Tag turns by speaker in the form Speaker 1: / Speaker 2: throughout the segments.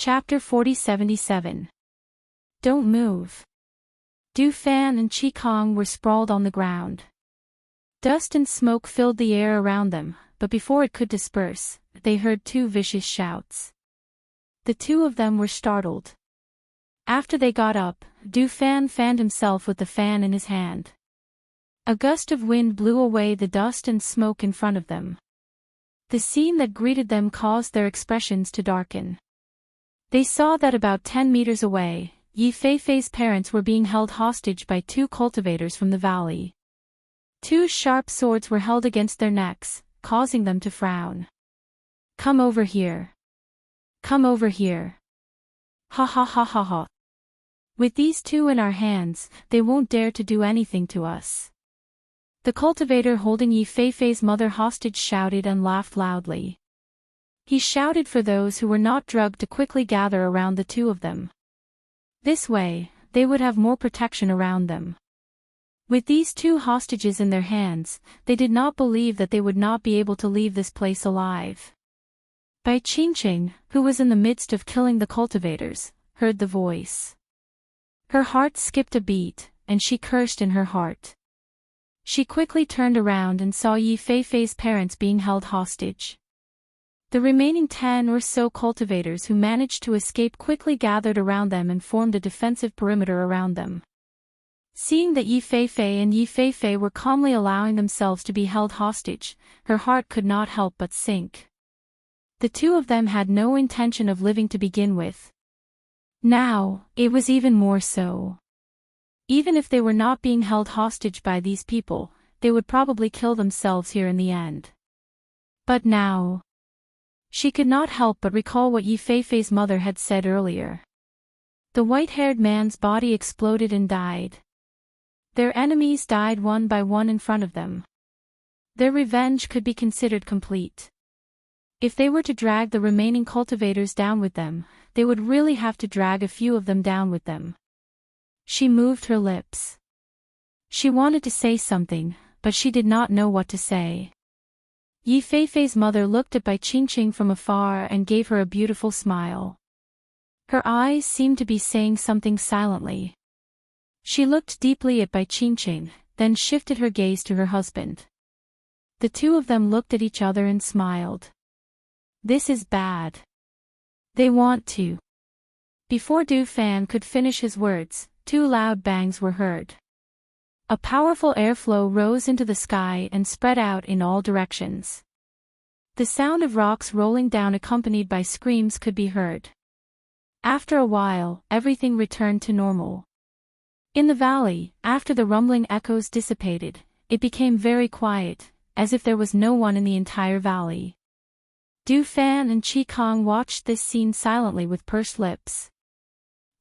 Speaker 1: Chapter 4077. Don't move. Du Fan and Chi Kong were sprawled on the ground. Dust and smoke filled the air around them, but before it could disperse, they heard two vicious shouts. The two of them were startled. After they got up, Du Fan fanned himself with the fan in his hand. A gust of wind blew away the dust and smoke in front of them. The scene that greeted them caused their expressions to darken. They saw that about 10 meters away, Yi Feifei's parents were being held hostage by two cultivators from the valley. Two sharp swords were held against their necks, causing them to frown. "Come over here. Come over here. Ha ha ha ha ha. With these two in our hands, they won't dare to do anything to us." The cultivator holding Yi Feifei's mother hostage shouted and laughed loudly. He shouted for those who were not drugged to quickly gather around the two of them. This way, they would have more protection around them. With these two hostages in their hands, they did not believe that they would not be able to leave this place alive. Bai Qingqing, who was in the midst of killing the cultivators, heard the voice. Her heart skipped a beat, and she cursed in her heart. She quickly turned around and saw Yi Feifei's parents being held hostage. The remaining 10 or so cultivators who managed to escape quickly gathered around them and formed a defensive perimeter around them. Seeing that Yi Feifei and Yi Feifei were calmly allowing themselves to be held hostage, her heart could not help but sink. The two of them had no intention of living to begin with. Now, it was even more so. Even if they were not being held hostage by these people, they would probably kill themselves here in the end. But now, she could not help but recall what Yi Feifei's mother had said earlier. The white-haired man's body exploded and died. Their enemies died one by one in front of them. Their revenge could be considered complete. If they were to drag the remaining cultivators down with them, they would really have to drag a few of them down with them. She moved her lips. She wanted to say something, but she did not know what to say. Yi Feifei's mother looked at Bai Qingqing from afar and gave her a beautiful smile. Her eyes seemed to be saying something silently. She looked deeply at Bai Qingqing, then shifted her gaze to her husband. The two of them looked at each other and smiled. This is bad. They want to. Before Du Fan could finish his words, two loud bangs were heard. A powerful airflow rose into the sky and spread out in all directions. The sound of rocks rolling down accompanied by screams could be heard. After a while, everything returned to normal. In the valley, after the rumbling echoes dissipated, it became very quiet, as if there was no one in the entire valley. Du Fan and Chi Kong watched this scene silently with pursed lips.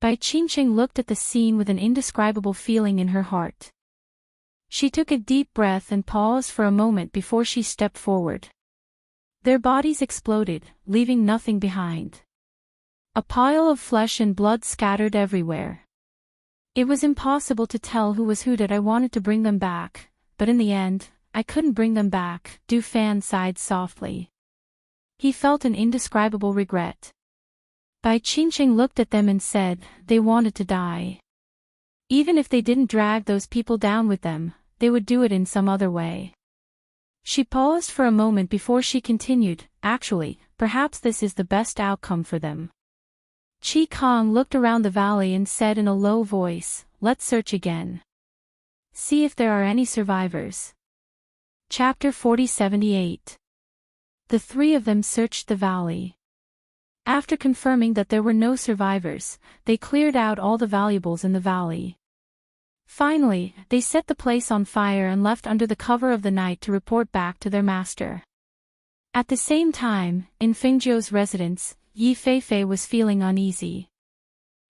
Speaker 1: Bai Qingqing looked at the scene with an indescribable feeling in her heart. She took a deep breath and paused for a moment before she stepped forward. Their bodies exploded, leaving nothing behind. A pile of flesh and blood scattered everywhere. It was impossible to tell who was who. That I wanted to bring them back, but in the end, I couldn't bring them back, Du Fan sighed softly. He felt an indescribable regret. Bai Qingqing looked at them and said, they wanted to die. Even if they didn't drag those people down with them, they would do it in some other way. She paused for a moment before she continued, actually, perhaps this is the best outcome for them. Chi Kong looked around the valley and said in a low voice, let's search again. See if there are any survivors. Chapter 4078. The three of them searched the valley. After confirming that there were no survivors, they cleared out all the valuables in the valley. Finally, they set the place on fire and left under the cover of the night to report back to their master. At the same time, in Fengjiu's residence, Yi Feifei was feeling uneasy.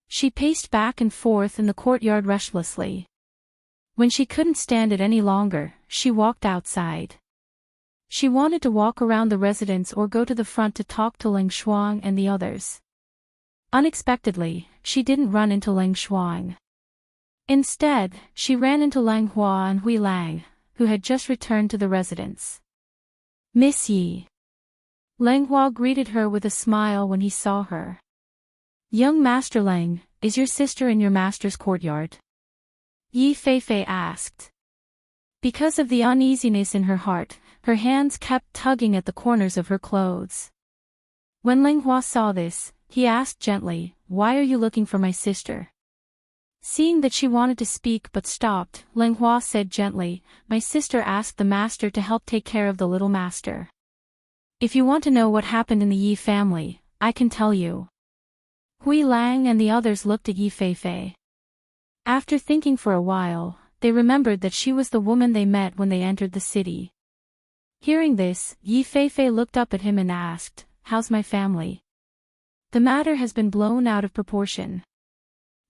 Speaker 1: She paced back and forth in the courtyard restlessly. When she couldn't stand it any longer, she walked outside. She wanted to walk around the residence or go to the front to talk to Leng Shuang and the others. Unexpectedly, she didn't run into Leng Shuang. Instead, she ran into Lang Hua and Hui Lang, who had just returned to the residence. Miss Yi. Lang Hua greeted her with a smile when he saw her. Young Master Lang, is your sister in your master's courtyard? Yi Feifei asked. Because of the uneasiness in her heart, her hands kept tugging at the corners of her clothes. When Ling Hua saw this, he asked gently, "Why are you looking for my sister?" Seeing that she wanted to speak but stopped, Ling Hua said gently, "My sister asked the master to help take care of the little master. If you want to know what happened in the Yi family, I can tell you." Hui Lang and the others looked at Yi Feifei. After thinking for a while, they remembered that she was the woman they met when they entered the city. Hearing this, Yi Feifei looked up at him and asked, "How's my family?" "The matter has been blown out of proportion.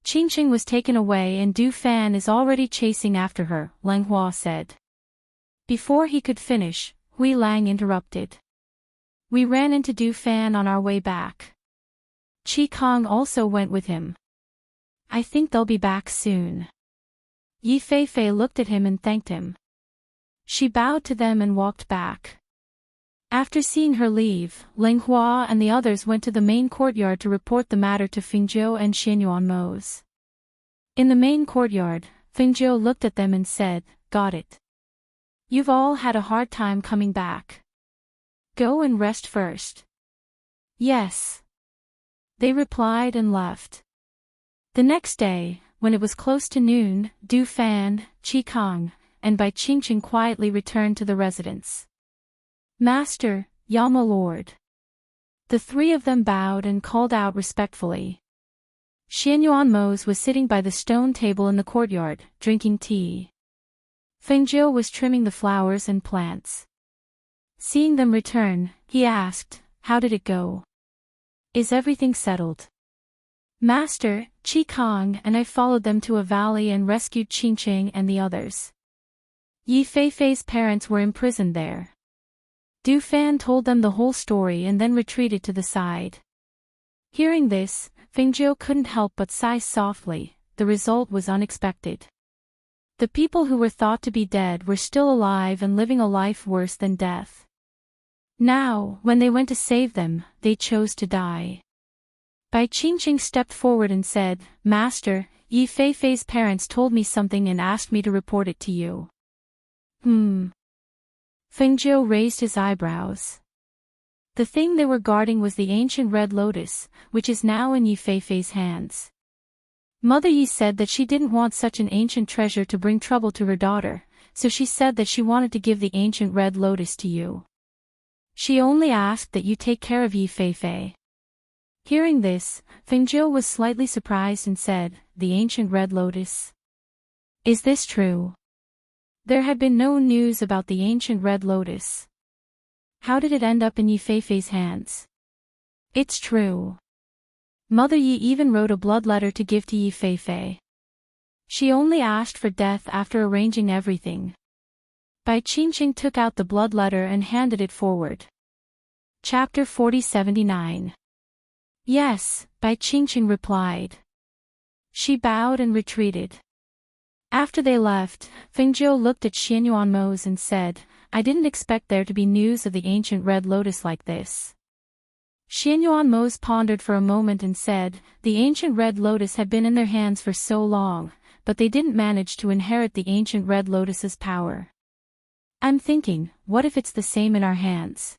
Speaker 1: Qingqing was taken away and Du Fan is already chasing after her," Lang Hua said. Before he could finish, Hui Lang interrupted. "We ran into Du Fan on our way back. Qi Kong also went with him. I think they'll be back soon." Yi Feifei looked at him and thanked him. She bowed to them and walked back. After seeing her leave, Ling Hua and the others went to the main courtyard to report the matter to Fengjiu and Xianyuan Mose. In the main courtyard, Fengjiu looked at them and said, "Got it. You've all had a hard time coming back. Go and rest first." "Yes." They replied and left. The next day, when it was close to noon, Du Fan, Qi Kong, and Bai Qingqing quietly returned to the residence. "Master, Yama Lord." The three of them bowed and called out respectfully. Xianyuan Mose was sitting by the stone table in the courtyard, drinking tea. Fengjiu was trimming the flowers and plants. Seeing them return, he asked, "How did it go? Is everything settled?" "Master, Qi Kong and I followed them to a valley and rescued Qingqing and the others. Yi Feifei's parents were imprisoned there." Du Fan told them the whole story and then retreated to the side. Hearing this, Fengjiu couldn't help but sigh softly. The result was unexpected. The people who were thought to be dead were still alive and living a life worse than death. Now, when they went to save them, they chose to die. Bai Qingqing stepped forward and said, "Master, Yi Feifei's parents told me something and asked me to report it to you." Fengjiu raised his eyebrows. The thing they were guarding was the ancient red lotus, which is now in Yi Feifei's hands. Mother Yi said that she didn't want such an ancient treasure to bring trouble to her daughter, so she said that she wanted to give the ancient red lotus to you. She only asked that you take care of Yi Feifei. Hearing this, Fengjiu was slightly surprised and said, "The ancient red lotus? Is this true?" There had been no news about the ancient red lotus. How did it end up in Yi Feifei's hands? It's true. Mother Yi even wrote a blood letter to give to Yi Feifei. She only asked for death after arranging everything. Bai Qingqing took out the blood letter and handed it forward. Chapter 4079. "Yes," Bai Qingqing replied. She bowed and retreated. After they left, Fengjiu looked at Xianyuan Mose and said, "I didn't expect there to be news of the ancient red lotus like this." Xianyuan Mose pondered for a moment and said, "The ancient red lotus had been in their hands for so long, but they didn't manage to inherit the ancient red lotus's power. I'm thinking, what if it's the same in our hands?"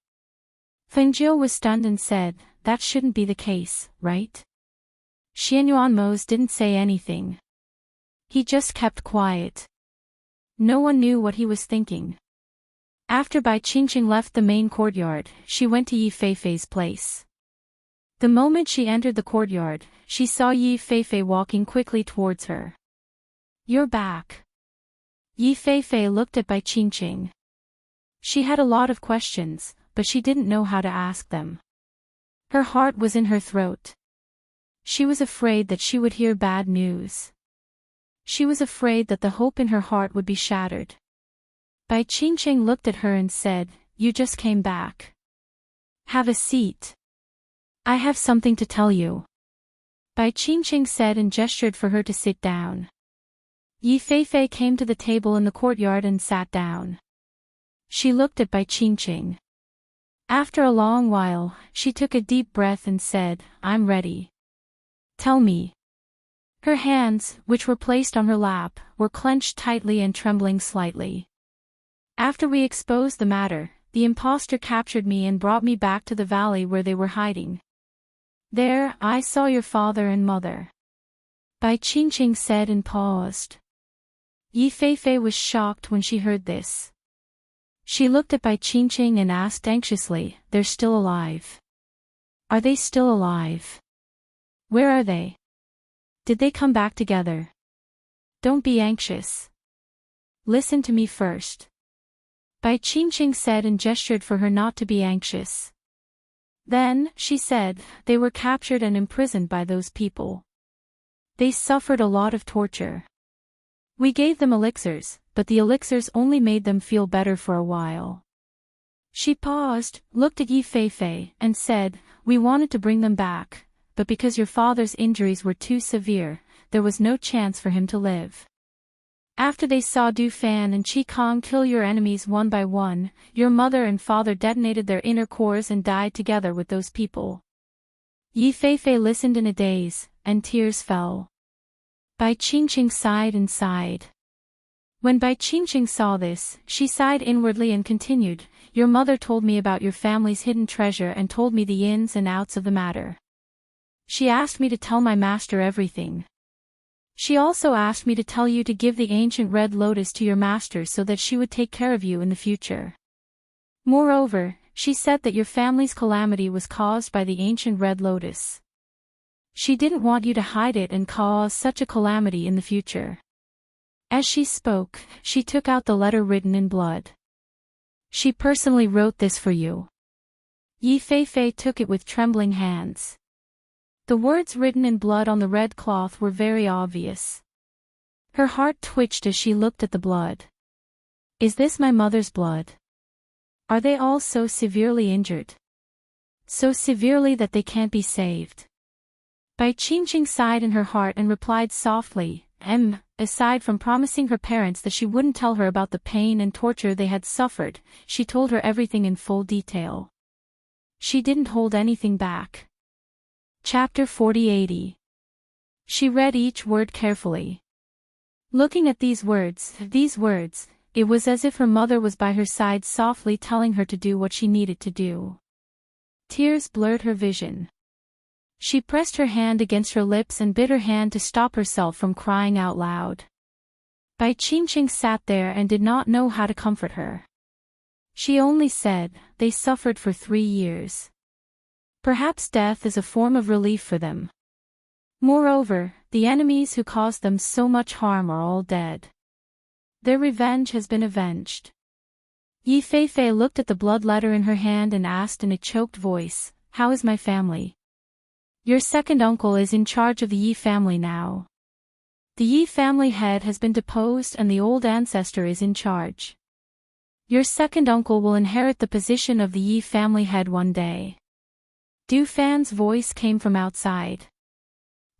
Speaker 1: Fengjiu was stunned and said, "That shouldn't be the case, right?" Xianyuan Mose didn't say anything. He just kept quiet. No one knew what he was thinking. After Bai Qingqing left the main courtyard, she went to Yi Feifei's place. The moment she entered the courtyard, she saw Yi Feifei walking quickly towards her. "You're back." Yi Feifei looked at Bai Qingqing. She had a lot of questions, but she didn't know how to ask them. Her heart was in her throat. She was afraid that she would hear bad news. She was afraid that the hope in her heart would be shattered. Bai Qingqing looked at her and said, "You just came back. Have a seat. I have something to tell you." Bai Qingqing said and gestured for her to sit down. Yi Feifei came to the table in the courtyard and sat down. She looked at Bai Qingqing. After a long while, she took a deep breath and said, "I'm ready." Tell me. Her hands, which were placed on her lap, were clenched tightly and trembling slightly. After we exposed the matter, the impostor captured me and brought me back to the valley where they were hiding. There, I saw your father and mother. Bai Qingqing said and paused. Yi Feifei was shocked when she heard this. She looked at Bai Qingqing and asked anxiously, "They're still alive? Are they still alive? Where are they? Did they come back together? Don't be anxious. Listen to me first." Bai Qingqing said and gestured for her not to be anxious. Then, she said, they were captured and imprisoned by those people. They suffered a lot of torture. We gave them elixirs, but the elixirs only made them feel better for a while. She paused, looked at Yi Feifei, and said, "We wanted to bring them back, but because your father's injuries were too severe, there was no chance for him to live. After they saw Du Fan and Qi Kong kill your enemies one by one, your mother and father detonated their inner cores and died together with those people." Yi Feifei listened in a daze, and tears fell. Bai Qingqing sighed and sighed. When Bai Qingqing saw this, she sighed inwardly and continued, "Your mother told me about your family's hidden treasure and told me the ins and outs of the matter. She asked me to tell my master everything. She also asked me to tell you to give the ancient red lotus to your master so that she would take care of you in the future. Moreover, she said that your family's calamity was caused by the ancient red lotus. She didn't want you to hide it and cause such a calamity in the future." As she spoke, she took out the letter written in blood. "She personally wrote this for you." Yi Feifei took it with trembling hands. The words written in blood on the red cloth were very obvious. Her heart twitched as she looked at the blood. "Is this my mother's blood? Are they all so severely injured? So severely that they can't be saved?" Bai Qingqing sighed in her heart and replied softly, Aside from promising her parents that she wouldn't tell her about the pain and torture they had suffered, she told her everything in full detail. She didn't hold anything back. Chapter 4080. She read each word carefully. Looking at these words, it was as if her mother was by her side softly telling her to do what she needed to do. Tears blurred her vision. She pressed her hand against her lips and bit her hand to stop herself from crying out loud. Bai Qingqing sat there and did not know how to comfort her. She only said, "They suffered for 3 years. Perhaps death is a form of relief for them. Moreover, the enemies who caused them so much harm are all dead. Their revenge has been avenged." Yi Feifei looked at the blood letter in her hand and asked in a choked voice, "How is my family?" "Your second uncle is in charge of the Yi family now. The Yi family head has been deposed and the old ancestor is in charge. Your second uncle will inherit the position of the Yi family head one day." Du Fan's voice came from outside.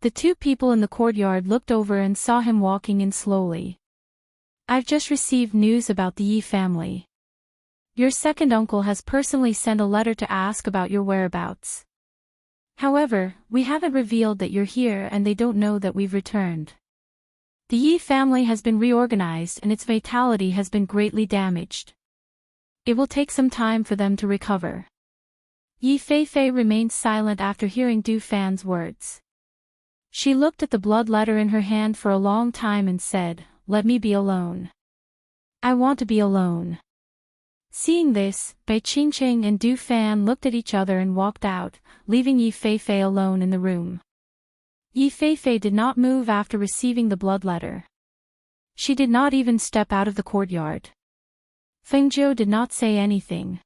Speaker 1: The two people in the courtyard looked over and saw him walking in slowly. "I've just received news about the Yi family. Your second uncle has personally sent a letter to ask about your whereabouts. However, we haven't revealed that you're here and they don't know that we've returned. The Yi family has been reorganized and its vitality has been greatly damaged. It will take some time for them to recover." Yi Feifei remained silent after hearing Du Fan's words. She looked at the blood letter in her hand for a long time and said, "Let me be alone. I want to be alone." Seeing this, Bai Qingqing and Du Fan looked at each other and walked out, leaving Yi Feifei alone in the room. Yi Feifei did not move after receiving the blood letter. She did not even step out of the courtyard. Feng Zhou did not say anything.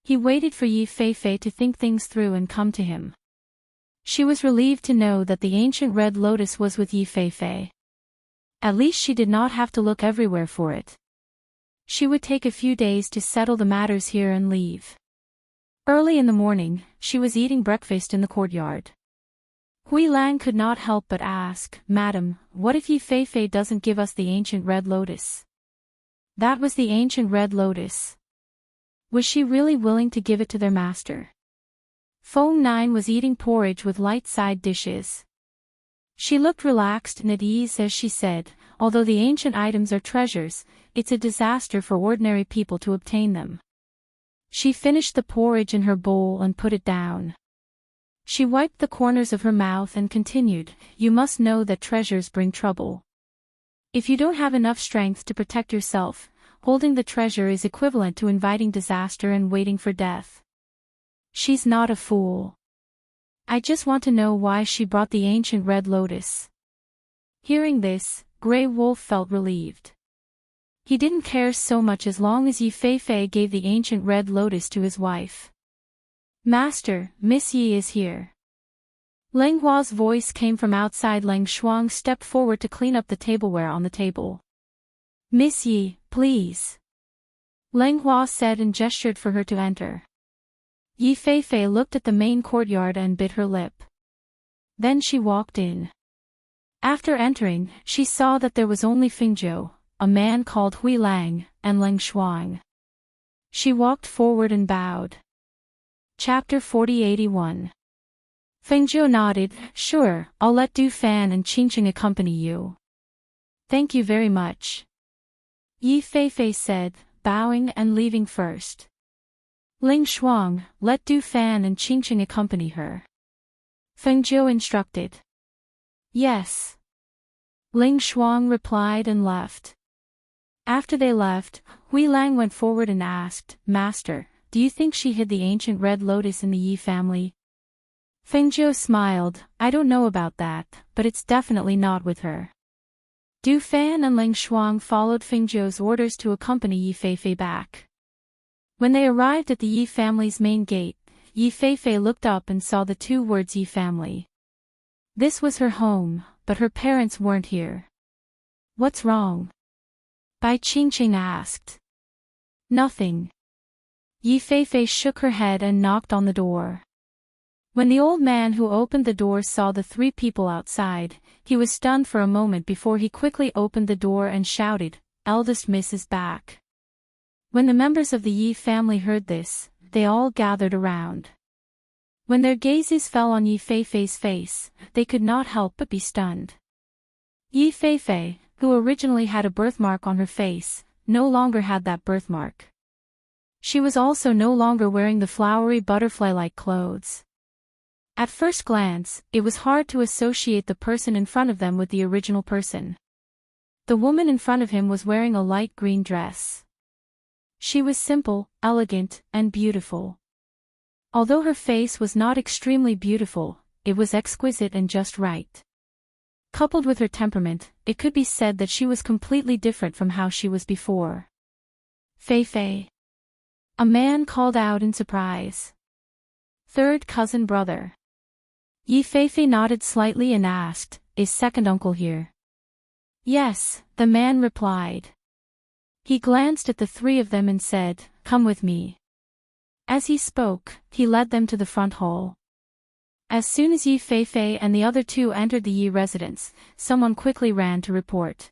Speaker 1: He waited for Yi Feifei to think things through and come to him. She was relieved to know that the ancient red lotus was with Yi Feifei. At least she did not have to look everywhere for it. She would take a few days to settle the matters here and leave. Early in the morning, she was eating breakfast in the courtyard. Hui Lang could not help but ask, "Madam, what if Yi Feifei doesn't give us the ancient red lotus?" That was the ancient red lotus. Was she really willing to give it to their master? Feng Nine was eating porridge with light side dishes. She looked relaxed and at ease as she said, although the ancient items are treasures, it's a disaster for ordinary people to obtain them. She finished the porridge in her bowl and put it down. She wiped the corners of her mouth and continued, you must know that treasures bring trouble. If you don't have enough strength to protect yourself, holding the treasure is equivalent to inviting disaster and waiting for death. She's not a fool. I just want to know why she brought the ancient red lotus. Hearing this, Grey Wolf felt relieved. He didn't care so much as long as Yi Fei gave the ancient red lotus to his wife. Master, Miss Yi is here. Leng Hua's voice came from outside. Leng Shuang stepped forward to clean up the tableware on the table. Miss Yi, please. Leng Hua said and gestured for her to enter. Yi Fei looked at the main courtyard and bit her lip. Then she walked in. After entering, she saw that there was only Fengzhou, a man called Hui Lang, and Leng Shuang. She walked forward and bowed. Chapter 4081. Fengzhou nodded, sure, I'll let Du Fan and Qingqing accompany you. Thank you very much. Yi Fei said, bowing and leaving first. Ling Shuang, let Du Fan and Qingqing accompany her. Fengzhou instructed. Yes. Ling Shuang replied and left. After they left, Hui Lang went forward and asked, Master, do you think she hid the ancient red lotus in the Yi family? Fengzhou smiled, I don't know about that, but it's definitely not with her. Du Fan and Ling Shuang followed Fengzhou's orders to accompany Yi Fei back. When they arrived at the Yi family's main gate, Yi Fei looked up and saw the two words Yi family. This was her home, but her parents weren't here. What's wrong? Bai Qingqing asked. Nothing. Yi Fei shook her head and knocked on the door. When the old man who opened the door saw the three people outside, he was stunned for a moment before he quickly opened the door and shouted, Eldest Miss is back. When the members of the Yi family heard this, they all gathered around. When their gazes fell on Yi Fei's face, they could not help but be stunned. Yi Fei, who originally had a birthmark on her face, no longer had that birthmark. She was also no longer wearing the flowery butterfly-like clothes. At first glance, it was hard to associate the person in front of them with the original person. The woman in front of him was wearing a light green dress. She was simple, elegant, and beautiful. Although her face was not extremely beautiful, it was exquisite and just right. Coupled with her temperament, it could be said that she was completely different from how she was before. Fei. A man called out in surprise. Third cousin brother. Yi Fei nodded slightly and asked, Is second uncle here? Yes, the man replied. He glanced at the three of them and said, Come with me. As he spoke, he led them to the front hall. As soon as Yi Fei and the other two entered the Yi residence, someone quickly ran to report.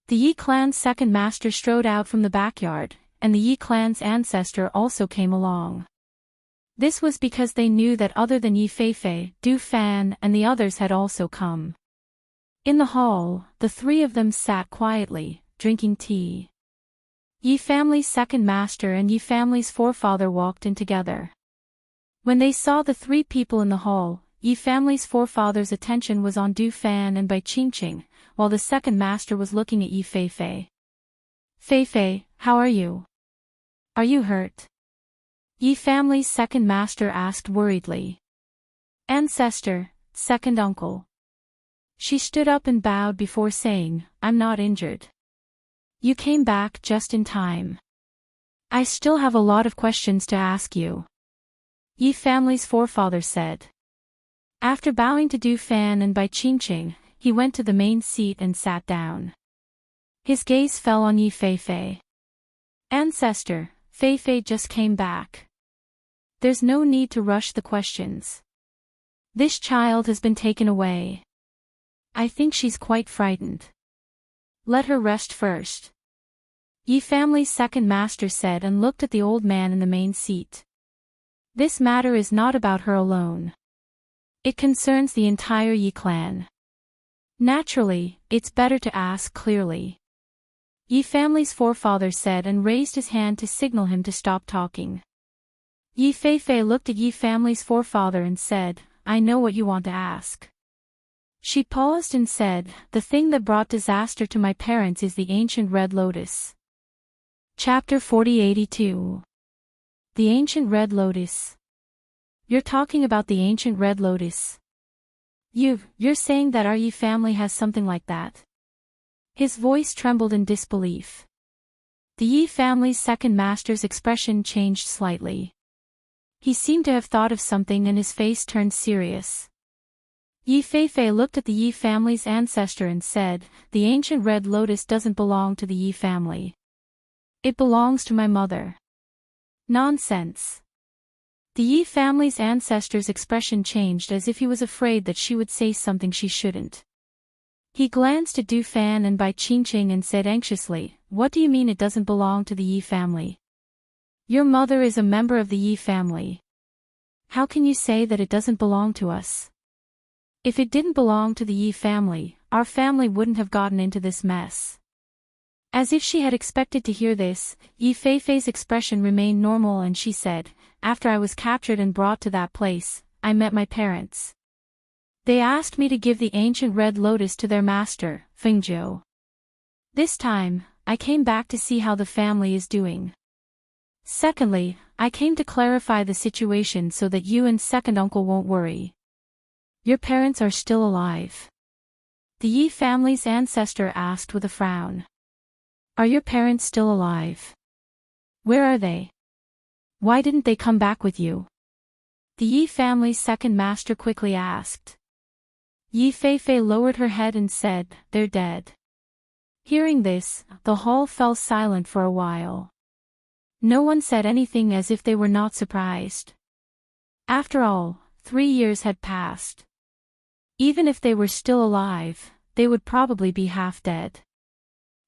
Speaker 1: The Yi clan's second master strode out from the backyard, and the Yi clan's ancestor also came along. This was because they knew that other than Yi Fei, Du Fan and the others had also come. In the hall, the three of them sat quietly, drinking tea. Yi family's second master and Yi family's forefather walked in together. When they saw the three people in the hall, Yi family's forefather's attention was on Du Fan and Bai Qingqing, while the second master was looking at Yi Fei. Fei, how are you? Are you hurt? Yi family's second master asked worriedly. Ancestor, second uncle. She stood up and bowed before saying, I'm not injured. You came back just in time. I still have a lot of questions to ask you. Yi family's forefather said. After bowing to Du Fan and Bai Qingqing, he went to the main seat and sat down. His gaze fell on Yi Fei. Ancestor, Fei just came back. There's no need to rush the questions. This child has been taken away. I think she's quite frightened. Let her rest first. Yi family's second master said and looked at the old man in the main seat. This matter is not about her alone. It concerns the entire Yi clan. Naturally, it's better to ask clearly. Yi family's forefather said and raised his hand to signal him to stop talking. Yi Feifei looked at Yi family's forefather and said, I know what you want to ask. She paused and said, the thing that brought disaster to my parents is the ancient red lotus. Chapter 4082. The ancient red lotus. You're talking about the ancient red lotus. You're saying that our Yi family has something like that? His voice trembled in disbelief. The Yi family's second master's expression changed slightly. He seemed to have thought of something and his face turned serious. Yi Feifei looked at the Yi family's ancestor and said, the ancient red lotus doesn't belong to the Yi family. It belongs to my mother. Nonsense. The Yi family's ancestor's expression changed as if he was afraid that she would say something she shouldn't. He glanced at Du Fan and Bai Qingqing and said anxiously, what do you mean it doesn't belong to the Yi family? Your mother is a member of the Yi family. How can you say that it doesn't belong to us? If it didn't belong to the Yi family, our family wouldn't have gotten into this mess. As if she had expected to hear this, Yi Feifei's expression remained normal and she said, after I was captured and brought to that place, I met my parents. They asked me to give the ancient red lotus to their master, Fengzhou. This time, I came back to see how the family is doing. Secondly, I came to clarify the situation so that you and second uncle won't worry. Your parents are still alive. The Yi family's ancestor asked with a frown. Are your parents still alive? Where are they? Why didn't they come back with you? The Yi family's second master quickly asked. Yi Feifei lowered her head and said, they're dead. Hearing this, the hall fell silent for a while. No one said anything as if they were not surprised. After all, 3 years had passed. Even if they were still alive, they would probably be half dead.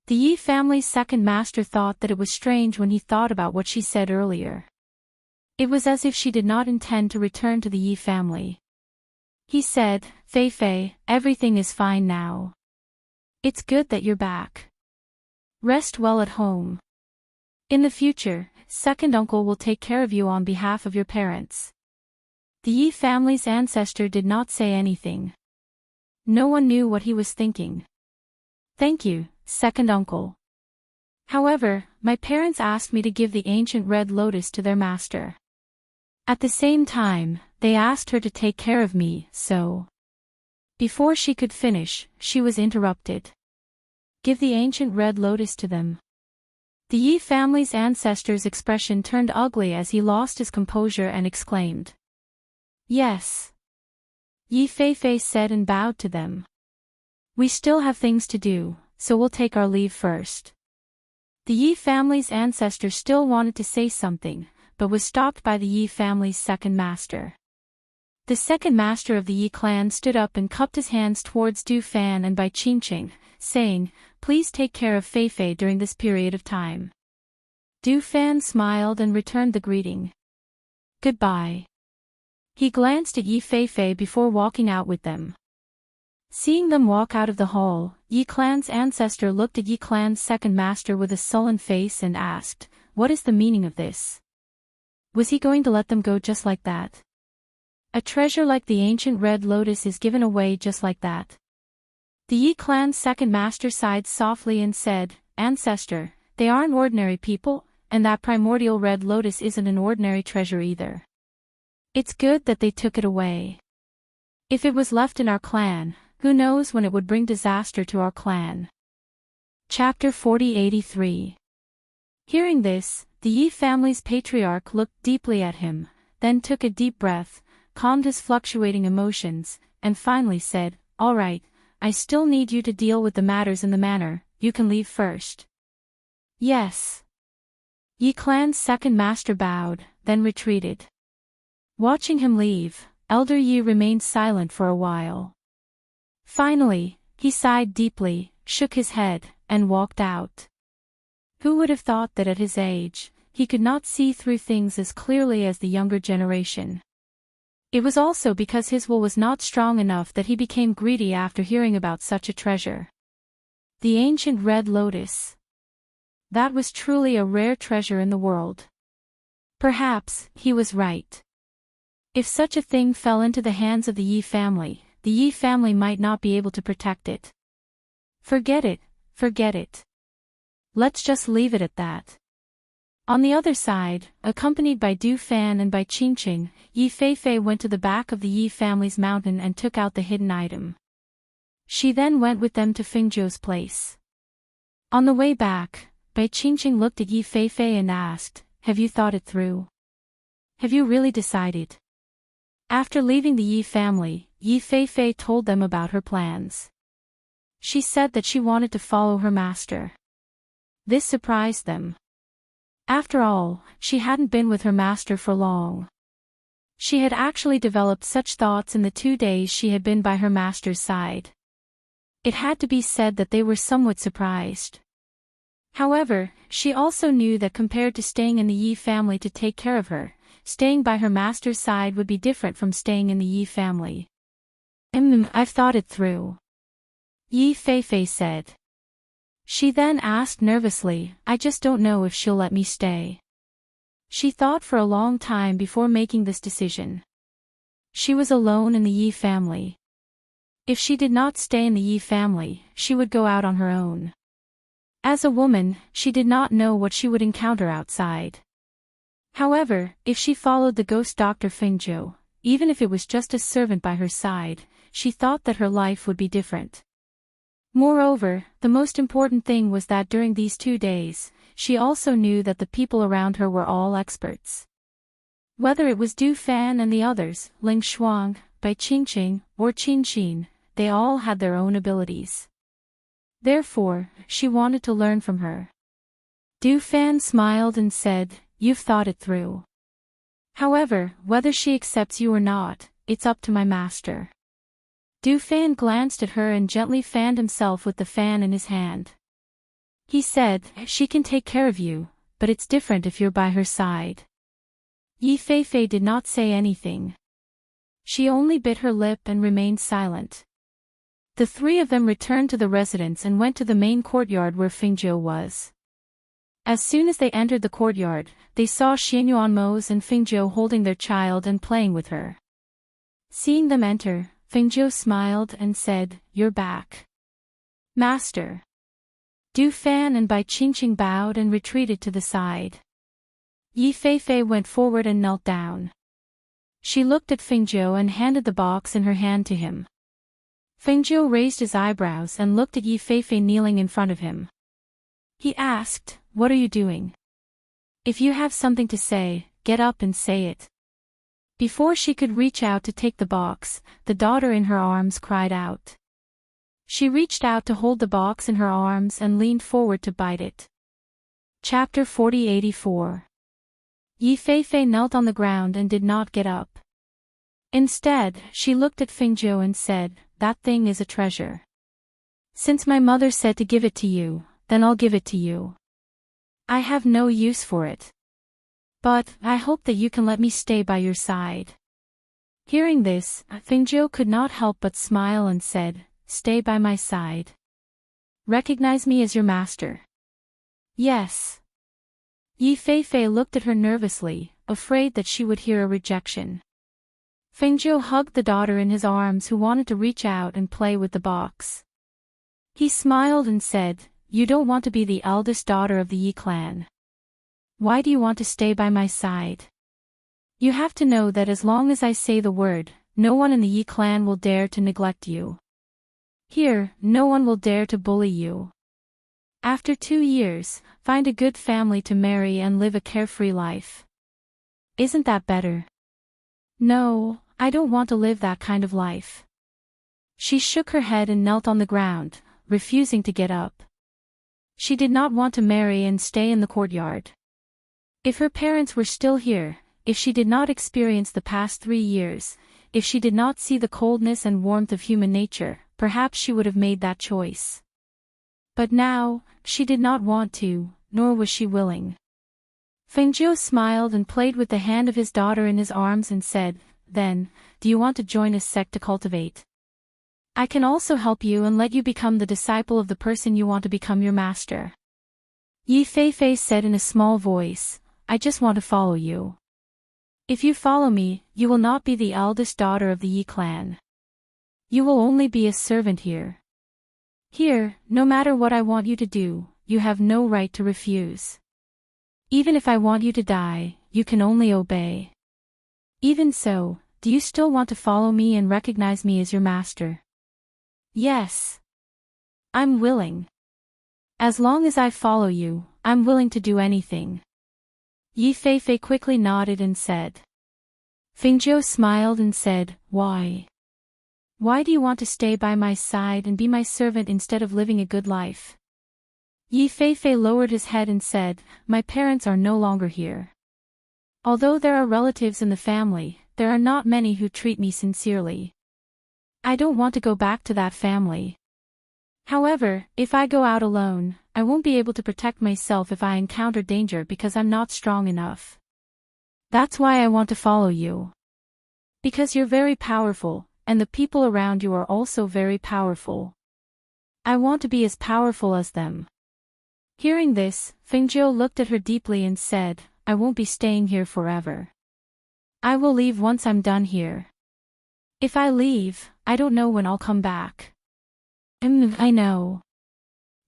Speaker 1: The Yi family's second master thought that it was strange when he thought about what she said earlier. It was as if she did not intend to return to the Yi family. He said, Feifei, everything is fine now. It's good that you're back. Rest well at home. In the future, second uncle will take care of you on behalf of your parents. The Yi family's ancestor did not say anything. No one knew what he was thinking. Thank you, second uncle. However, my parents asked me to give the ancient red lotus to their master. At the same time, they asked her to take care of me, so... Before she could finish, she was interrupted. Give the ancient red lotus to them. The Yi family's ancestor's expression turned ugly as he lost his composure and exclaimed. Yes. Yi Feifei said and bowed to them. We still have things to do, so we'll take our leave first. The Yi family's ancestor still wanted to say something, but was stopped by the Yi family's second master. The second master of the Yi clan stood up and cupped his hands towards Du Fan and Bai Qingqing, saying, please take care of Feifei during this period of time. Du Fan smiled and returned the greeting. Goodbye. He glanced at Yi Feifei before walking out with them. Seeing them walk out of the hall, Yi clan's ancestor looked at Yi clan's second master with a sullen face and asked, what is the meaning of this? Was he going to let them go just like that? A treasure like the ancient red lotus is given away just like that. The Yi clan's second master sighed softly and said, Ancestor, they aren't ordinary people, and that primordial red lotus isn't an ordinary treasure either. It's good that they took it away. If it was left in our clan, who knows when it would bring disaster to our clan. Chapter 4083. Hearing this, the Yi family's patriarch looked deeply at him, then took a deep breath, calmed his fluctuating emotions, and finally said, all right, I still need you to deal with the matters in the manor, you can leave first. Yes. Yi clan's second master bowed, then retreated. Watching him leave, Elder Yi remained silent for a while. Finally, he sighed deeply, shook his head, and walked out. Who would have thought that at his age, he could not see through things as clearly as the younger generation? It was also because his will was not strong enough that he became greedy after hearing about such a treasure. The ancient red lotus. That was truly a rare treasure in the world. Perhaps, he was right. If such a thing fell into the hands of the Yi family might not be able to protect it. Forget it, forget it. Let's just leave it at that. On the other side, accompanied by Du Fan and by Qingqing, Yi Feifei went to the back of the Yi family's mountain and took out the hidden item. She then went with them to Fengzhou's place. On the way back, Bai Qingqing looked at Yi Feifei and asked, "Have you thought it through? Have you really decided?" After leaving the Yi family, Yi Feifei told them about her plans. She said that she wanted to follow her master. This surprised them. After all, she hadn't been with her master for long. She had actually developed such thoughts in the 2 days she had been by her master's side. It had to be said that they were somewhat surprised. However, she also knew that compared to staying in the Yi family to take care of her, staying by her master's side would be different from staying in the Yi family. I've thought it through," Yi Feifei said. She then asked nervously, "I just don't know if she'll let me stay." She thought for a long time before making this decision. She was alone in the Yi family. If she did not stay in the Yi family, she would go out on her own. As a woman, she did not know what she would encounter outside. However, if she followed the ghost doctor Fengzhou, even if it was just a servant by her side, she thought that her life would be different. Moreover, the most important thing was that during these 2 days, she also knew that the people around her were all experts. Whether it was Du Fan and the others, Ling Shuang, Bai Qingqing, or Qin Xin, they all had their own abilities. Therefore, she wanted to learn from her. Du Fan smiled and said, "You've thought it through. However, whether she accepts you or not, it's up to my master." Du Fan glanced at her and gently fanned himself with the fan in his hand. He said, "She can take care of you, but it's different if you're by her side." Yi Feifei did not say anything. She only bit her lip and remained silent. The 3 of them returned to the residence and went to the main courtyard where Fengzhou was. As soon as they entered the courtyard, they saw Xianyuanmos and Fengzhou holding their child and playing with her. Seeing them enter, Fengzhou smiled and said, "You're back, master." Du Fan and Bai Qingqing bowed and retreated to the side. Yi Feifei went forward and knelt down. She looked at Fengzhou and handed the box in her hand to him. Fengzhou raised his eyebrows and looked at Yi Feifei kneeling in front of him. He asked, "What are you doing? If you have something to say, get up and say it." Before she could reach out to take the box, the daughter in her arms cried out. She reached out to hold the box in her arms and leaned forward to bite it. Chapter 4084. Yi Feifei knelt on the ground and did not get up. Instead, she looked at Fengzhou and said, "That thing is a treasure. Since my mother said to give it to you, then I'll give it to you. I have no use for it. But, I hope that you can let me stay by your side." Hearing this, Fengzhou could not help but smile and said, "Stay by my side. Recognize me as your master." "Yes." Yi Feifei looked at her nervously, afraid that she would hear a rejection. Fengzhou hugged the daughter in his arms who wanted to reach out and play with the box. He smiled and said, "You don't want to be the eldest daughter of the Yi clan. Why do you want to stay by my side? You have to know that as long as I say the word, no one in the Yi clan will dare to neglect you. Here, no one will dare to bully you. After 2 years, find a good family to marry and live a carefree life. Isn't that better?" "No, I don't want to live that kind of life." She shook her head and knelt on the ground, refusing to get up. She did not want to marry and stay in the courtyard. If her parents were still here, if she did not experience the past 3 years, if she did not see the coldness and warmth of human nature, perhaps she would have made that choice. But now, she did not want to, nor was she willing. Fengzhou smiled and played with the hand of his daughter in his arms and said, then, do you want to join a sect to cultivate? I can also help you and let you become the disciple of the person you want to become your master. Yi Feifei said in a small voice, I just want to follow you. If you follow me, you will not be the eldest daughter of the Yi clan. You will only be a servant here. Here, no matter what I want you to do, you have no right to refuse. Even if I want you to die, you can only obey. Even so, do you still want to follow me and recognize me as your master? Yes. I'm willing. As long as I follow you, I'm willing to do anything. Yi Feifei quickly nodded and said. Fengjiu smiled and said, Why? Why do you want to stay by my side and be my servant instead of living a good life? Yi Feifei lowered his head and said, My parents are no longer here. Although there are relatives in the family, there are not many who treat me sincerely. I don't want to go back to that family. However, if I go out alone, I won't be able to protect myself if I encounter danger because I'm not strong enough. That's why I want to follow you. Because you're very powerful, and the people around you are also very powerful. I want to be as powerful as them. Hearing this, Fengjiu looked at her deeply and said, I won't be staying here forever. I will leave once I'm done here. If I leave, I don't know when I'll come back. I know.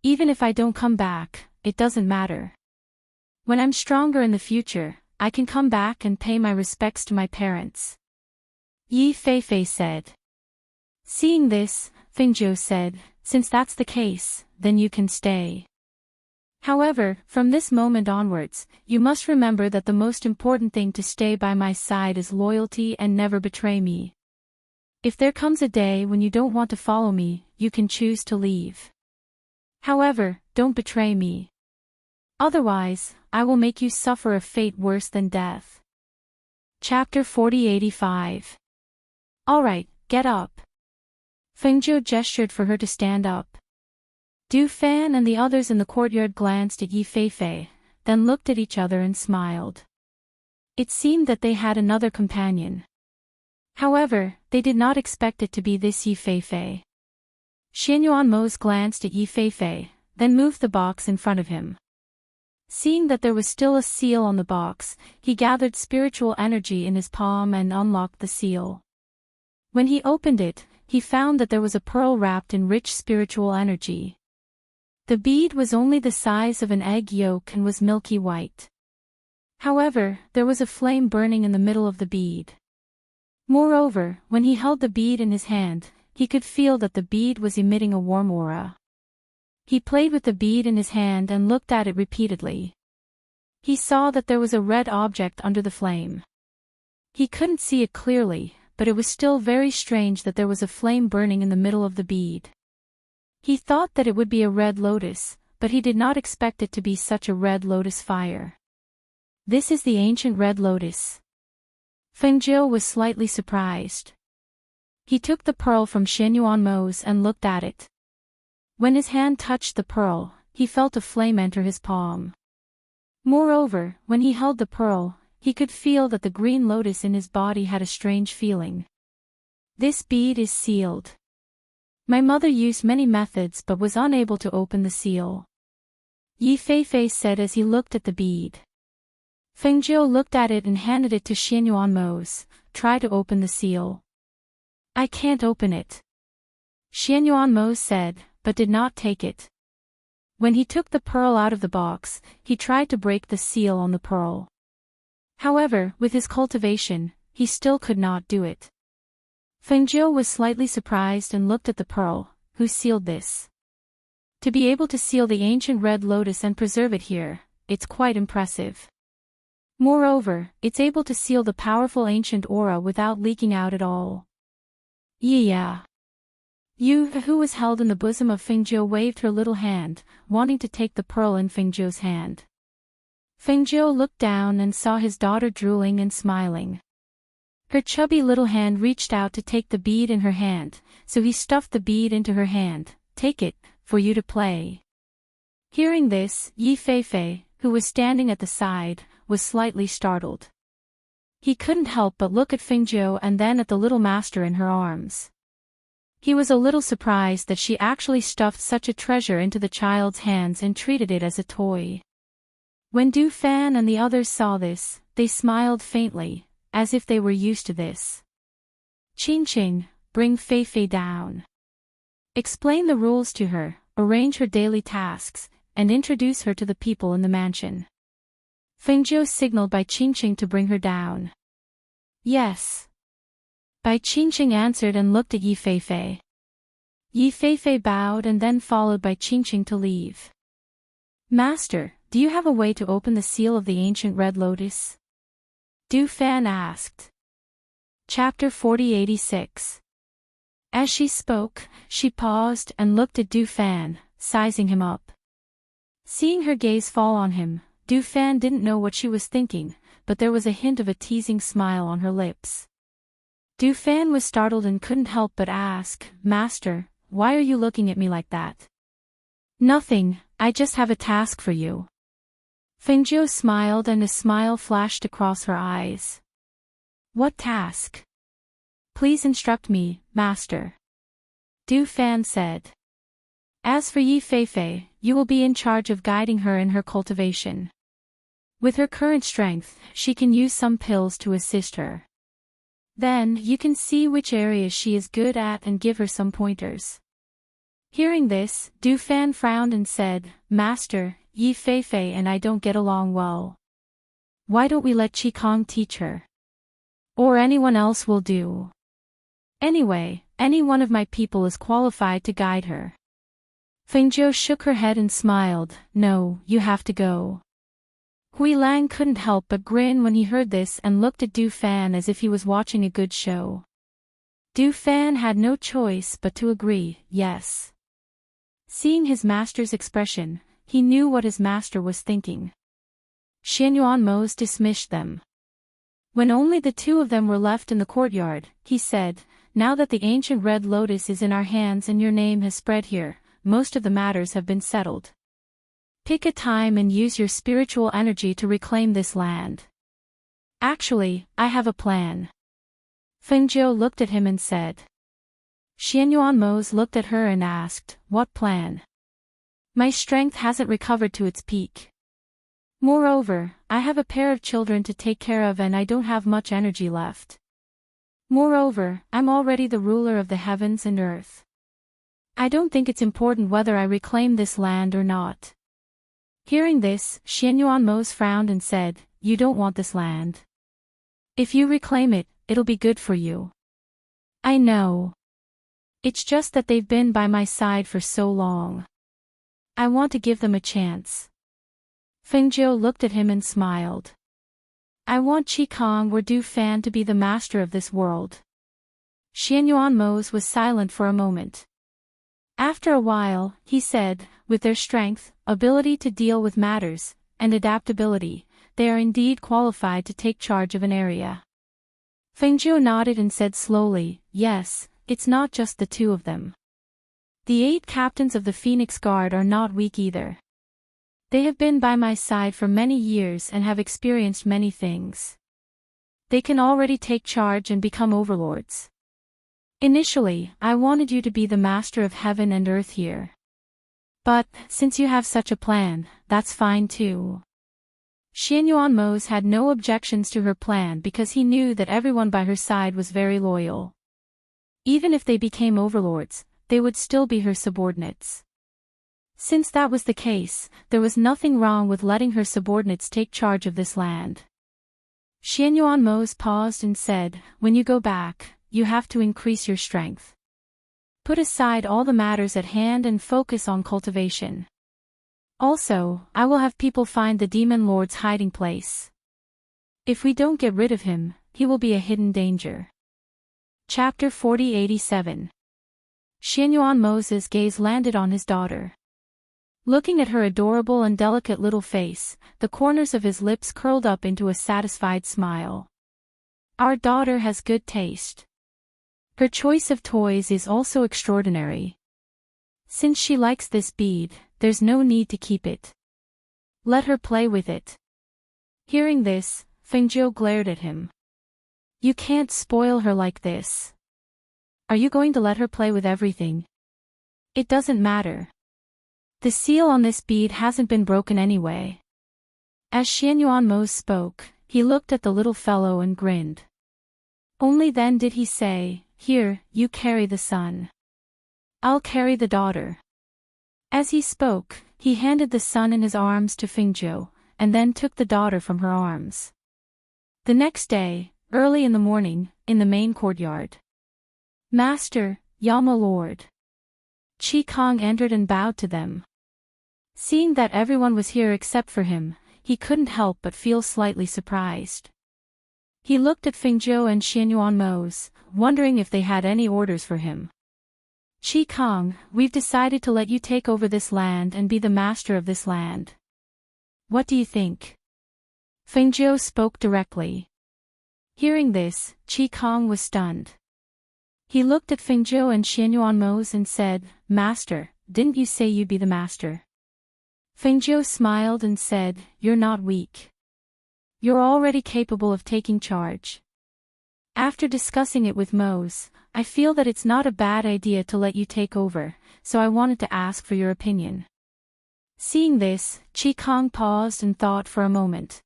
Speaker 1: Even if I don't come back, it doesn't matter. When I'm stronger in the future, I can come back and pay my respects to my parents. Yi Feifei said. Seeing this, Fengjiu said, Since that's the case, then you can stay. However, from this moment onwards, you must remember that the most important thing to stay by my side is loyalty and never betray me. If there comes a day when you don't want to follow me, you can choose to leave. However, don't betray me. Otherwise, I will make you suffer a fate worse than death. Chapter 4085. Alright, get up. Fengjiu gestured for her to stand up. Du Fan and the others in the courtyard glanced at Yi Feifei, then looked at each other and smiled. It seemed that they had another companion. However, they did not expect it to be this Yi Feifei. Xianyuan Mose glanced at Yi Feifei, then moved the box in front of him. Seeing that there was still a seal on the box, he gathered spiritual energy in his palm and unlocked the seal. When he opened it, he found that there was a pearl wrapped in rich spiritual energy. The bead was only the size of an egg yolk and was milky white. However, there was a flame burning in the middle of the bead. Moreover, when he held the bead in his hand, he could feel that the bead was emitting a warm aura. He played with the bead in his hand and looked at it repeatedly. He saw that there was a red object under the flame. He couldn't see it clearly, but it was still very strange that there was a flame burning in the middle of the bead. He thought that it would be a red lotus, but he did not expect it to be such a red lotus fire. This is the ancient red lotus. Fengjiu was slightly surprised. He took the pearl from Xianyuan Mose and looked at it. When his hand touched the pearl, he felt a flame enter his palm. Moreover, when he held the pearl, he could feel that the green lotus in his body had a strange feeling. This bead is sealed. My mother used many methods but was unable to open the seal. Yi Feifei said as he looked at the bead. Fengjiu looked at it and handed it to Xianyuan Mose. Try to open the seal. I can't open it. Xianyuan Mose said, but did not take it. When he took the pearl out of the box, he tried to break the seal on the pearl. However, with his cultivation, he still could not do it. Fengjiu was slightly surprised and looked at the pearl. Who sealed this? To be able to seal the ancient red lotus and preserve it here, it's quite impressive. Moreover, it's able to seal the powerful ancient aura without leaking out at all. Yeah. Yu, who was held in the bosom of Fengjiu, waved her little hand, wanting to take the pearl in Fengjiu's hand. Fengjiu looked down and saw his daughter drooling and smiling. Her chubby little hand reached out to take the bead in her hand, so he stuffed the bead into her hand. Take it, for you to play. Hearing this, Yi Feifei, who was standing at the side, was slightly startled. He couldn't help but look at Fengjiu and then at the little master in her arms. He was a little surprised that she actually stuffed such a treasure into the child's hands and treated it as a toy. When Du Fan and the others saw this, they smiled faintly, as if they were used to this. Qingqing, bring Fei Fei down. Explain the rules to her, arrange her daily tasks, and introduce her to the people in the mansion. Fengjiu signaled Bai Qingqing to bring her down. Yes. Bai Qingqing answered and looked at Yi Feifei. Yi Feifei bowed and then followed Bai Qingqing to leave. Master, do you have a way to open the seal of the ancient red lotus? Du Fan asked. Chapter 4086. As she spoke, she paused and looked at Du Fan, sizing him up. Seeing her gaze fall on him, Du Fan didn't know what she was thinking, but there was a hint of a teasing smile on her lips. Du Fan was startled and couldn't help but ask, Master, why are you looking at me like that? Nothing, I just have a task for you. Fengjiu smiled and a smile flashed across her eyes. What task? Please instruct me, Master. Du Fan said. As for Yi Feifei, you will be in charge of guiding her in her cultivation. With her current strength, she can use some pills to assist her. Then, you can see which areas she is good at and give her some pointers. Hearing this, Du Fan frowned and said, Master, Yi Feifei and I don't get along well. Why don't we let Qikong teach her? Or anyone else will do. Anyway, any one of my people is qualified to guide her. Fengjiu shook her head and smiled, No, you have to go. Hui Lang couldn't help but grin when he heard this and looked at Du Fan as if he was watching a good show. Du Fan had no choice but to agree, yes. Seeing his master's expression, he knew what his master was thinking. Xianyuan Mose dismissed them. When only the two of them were left in the courtyard, he said, Now that the ancient red lotus is in our hands and your name has spread here, most of the matters have been settled. Pick a time and use your spiritual energy to reclaim this land. Actually, I have a plan. Fengjiu looked at him and said. Xianyuan Mose looked at her and asked, What plan? My strength hasn't recovered to its peak. Moreover, I have a pair of children to take care of and I don't have much energy left. Moreover, I'm already the ruler of the heavens and earth. I don't think it's important whether I reclaim this land or not. Hearing this, Xianyuan Mose frowned and said, You don't want this land. If you reclaim it, it'll be good for you. I know. It's just that they've been by my side for so long. I want to give them a chance. Fengjiu looked at him and smiled. I want Qikong or Du Fan to be the master of this world. Xianyuan Mose was silent for a moment. After a while, he said, With their strength, ability to deal with matters, and adaptability, they are indeed qualified to take charge of an area. Fengjiu nodded and said slowly, Yes, it's not just the two of them. The 8 captains of the Phoenix Guard are not weak either. They have been by my side for many years and have experienced many things. They can already take charge and become overlords. Initially, I wanted you to be the master of heaven and earth here. But, since you have such a plan, that's fine too. Xianyuan Mose had no objections to her plan because he knew that everyone by her side was very loyal. Even if they became overlords, they would still be her subordinates. Since that was the case, there was nothing wrong with letting her subordinates take charge of this land. Xianyuan Mose paused and said, When you go back, you have to increase your strength. Put aside all the matters at hand and focus on cultivation. Also, I will have people find the demon lord's hiding place. If we don't get rid of him, he will be a hidden danger. Chapter 4087. Xianyuan Mose's gaze landed on his daughter. Looking at her adorable and delicate little face, the corners of his lips curled up into a satisfied smile. Our daughter has good taste. Her choice of toys is also extraordinary. Since she likes this bead, there's no need to keep it. Let her play with it. Hearing this, Fengjiu glared at him. You can't spoil her like this. Are you going to let her play with everything? It doesn't matter. The seal on this bead hasn't been broken anyway. As Xianyuan spoke, he looked at the little fellow and grinned. Only then did he say, "Here, you carry the son. I'll carry the daughter." As he spoke, he handed the son in his arms to Fingzhou, and then took the daughter from her arms. The next day, early in the morning, in the main courtyard. "Master, Yama Lord." Qi Kong entered and bowed to them. Seeing that everyone was here except for him, he couldn't help but feel slightly surprised. He looked at Fingzhou and Xianyuan, wondering if they had any orders for him. "Qi Kong, we've decided to let you take over this land and be the master of this land. What do you think?" Fingzhou spoke directly. Hearing this, Qi Kong was stunned. He looked at Fingzhou and Xianyuan and said, "Master, didn't you say you'd be the master?" Fingzhou smiled and said, "You're not weak. You're already capable of taking charge. After discussing it with Mose, I feel that it's not a bad idea to let you take over, so I wanted to ask for your opinion." Seeing this, Qi Kong paused and thought for a moment.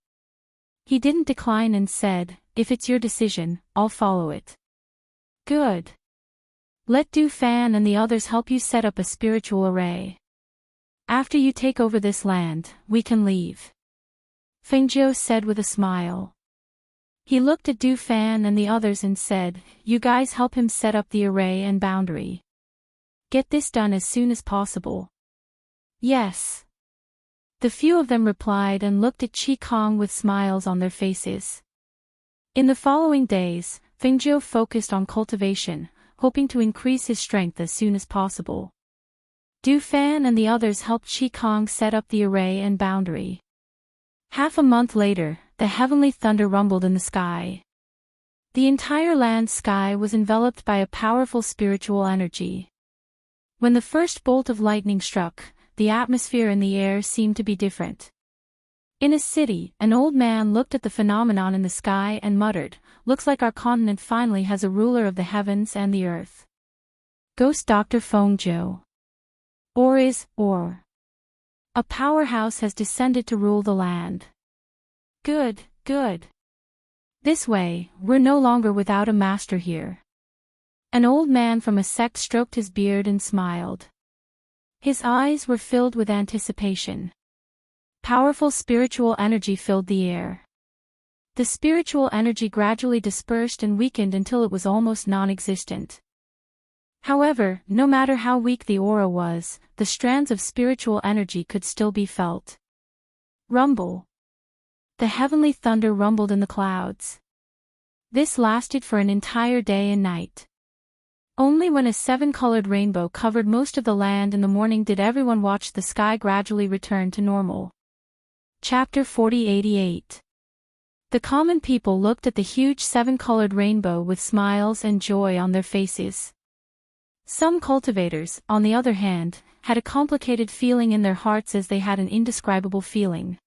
Speaker 1: He didn't decline and said, "If it's your decision, I'll follow it." "Good. Let Du Fan and the others help you set up a spiritual array. After you take over this land, we can leave," Fingzhou said with a smile. He looked at Du Fan and the others and said, "You guys help him set up the array and boundary. Get this done as soon as possible." "Yes." The few of them replied and looked at Qi Kong with smiles on their faces. In the following days, Fingzhou focused on cultivation, hoping to increase his strength as soon as possible. Du Fan and the others helped Qi Kong set up the array and boundary. Half a month later, the heavenly thunder rumbled in the sky. The entire land sky was enveloped by a powerful spiritual energy. When the first bolt of lightning struck, the atmosphere in the air seemed to be different. In a city, an old man looked at the phenomenon in the sky and muttered, "Looks like our continent finally has a ruler of the heavens and the earth. Ghost Dr. Fengzhou. Or a powerhouse has descended to rule the land. Good, good. This way, we're no longer without a master here." An old man from a sect stroked his beard and smiled. His eyes were filled with anticipation. Powerful spiritual energy filled the air. The spiritual energy gradually dispersed and weakened until it was almost non-existent. However, no matter how weak the aura was, the strands of spiritual energy could still be felt. Rumble. The heavenly thunder rumbled in the clouds. This lasted for an entire day and night. Only when a seven-colored rainbow covered most of the land in the morning did everyone watch the sky gradually return to normal. Chapter 4088. The common people looked at the huge seven-colored rainbow with smiles and joy on their faces. Some cultivators, on the other hand, had a complicated feeling in their hearts as they had an indescribable feeling.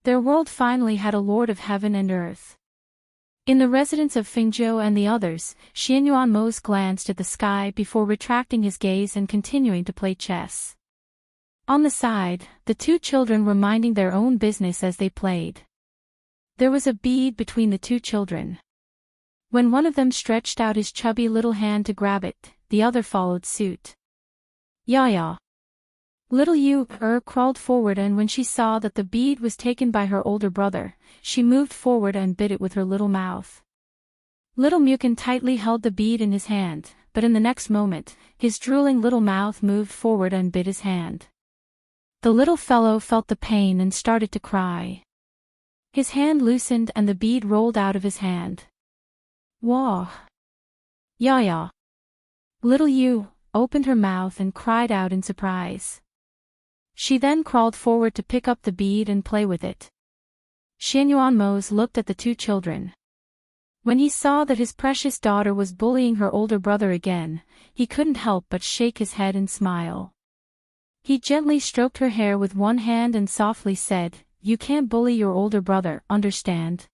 Speaker 1: Their world finally had a Lord of heaven and earth. In the residence of Fingzhou and the others, Xianyuan glanced at the sky before retracting his gaze and continuing to play chess. On the side, the two children were minding their own business as they played. There was a bead between the two children. When one of them stretched out his chubby little hand to grab it, the other followed suit. "Ya." Little Yu crawled forward, and when she saw that the bead was taken by her older brother, she moved forward and bit it with her little mouth. Little Mukin tightly held the bead in his hand, but in the next moment, his drooling little mouth moved forward and bit his hand. The little fellow felt the pain and started to cry. His hand loosened and the bead rolled out of his hand. "Wah! Ya." Little Yu opened her mouth and cried out in surprise. She then crawled forward to pick up the bead and play with it. Xianyuan looked at the two children. When he saw that his precious daughter was bullying her older brother again, he couldn't help but shake his head and smile. He gently stroked her hair with one hand and softly said, "You can't bully your older brother, understand?"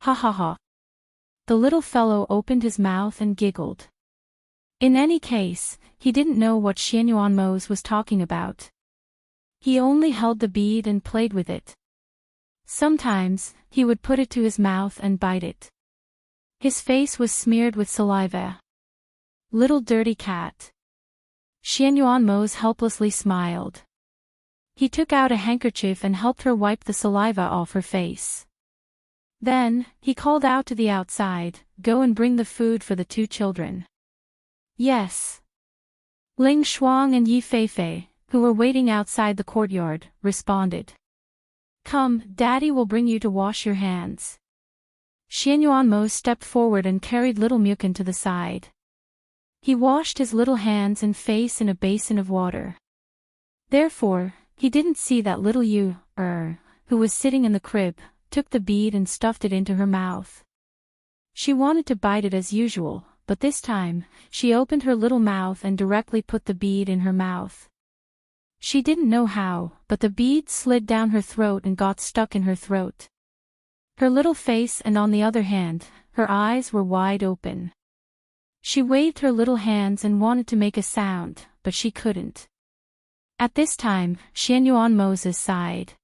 Speaker 1: "Ha ha ha." The little fellow opened his mouth and giggled. In any case, he didn't know what Xianyuanmose was talking about. He only held the bead and played with it. Sometimes, he would put it to his mouth and bite it. His face was smeared with saliva. Little dirty cat. Xianyuanmose helplessly smiled. He took out a handkerchief and helped her wipe the saliva off her face. Then, he called out to the outside, "Go and bring the food for the two children." Yes. Ling Shuang and Yi Feifei, who were waiting outside the courtyard, responded. "Come, Daddy will bring you to wash your hands." Xianyuanmose stepped forward and carried little Mukin to the side. He washed his little hands and face in a basin of water. Therefore, he didn't see that little Yu, who was sitting in the crib, took the bead and stuffed it into her mouth. She wanted to bite it as usual, but this time, she opened her little mouth and directly put the bead in her mouth. She didn't know how, but the bead slid down her throat and got stuck in her throat. Her little face and on the other hand, her eyes were wide open. She waved her little hands and wanted to make a sound, but she couldn't. At this time, Xianyuanmose sighed.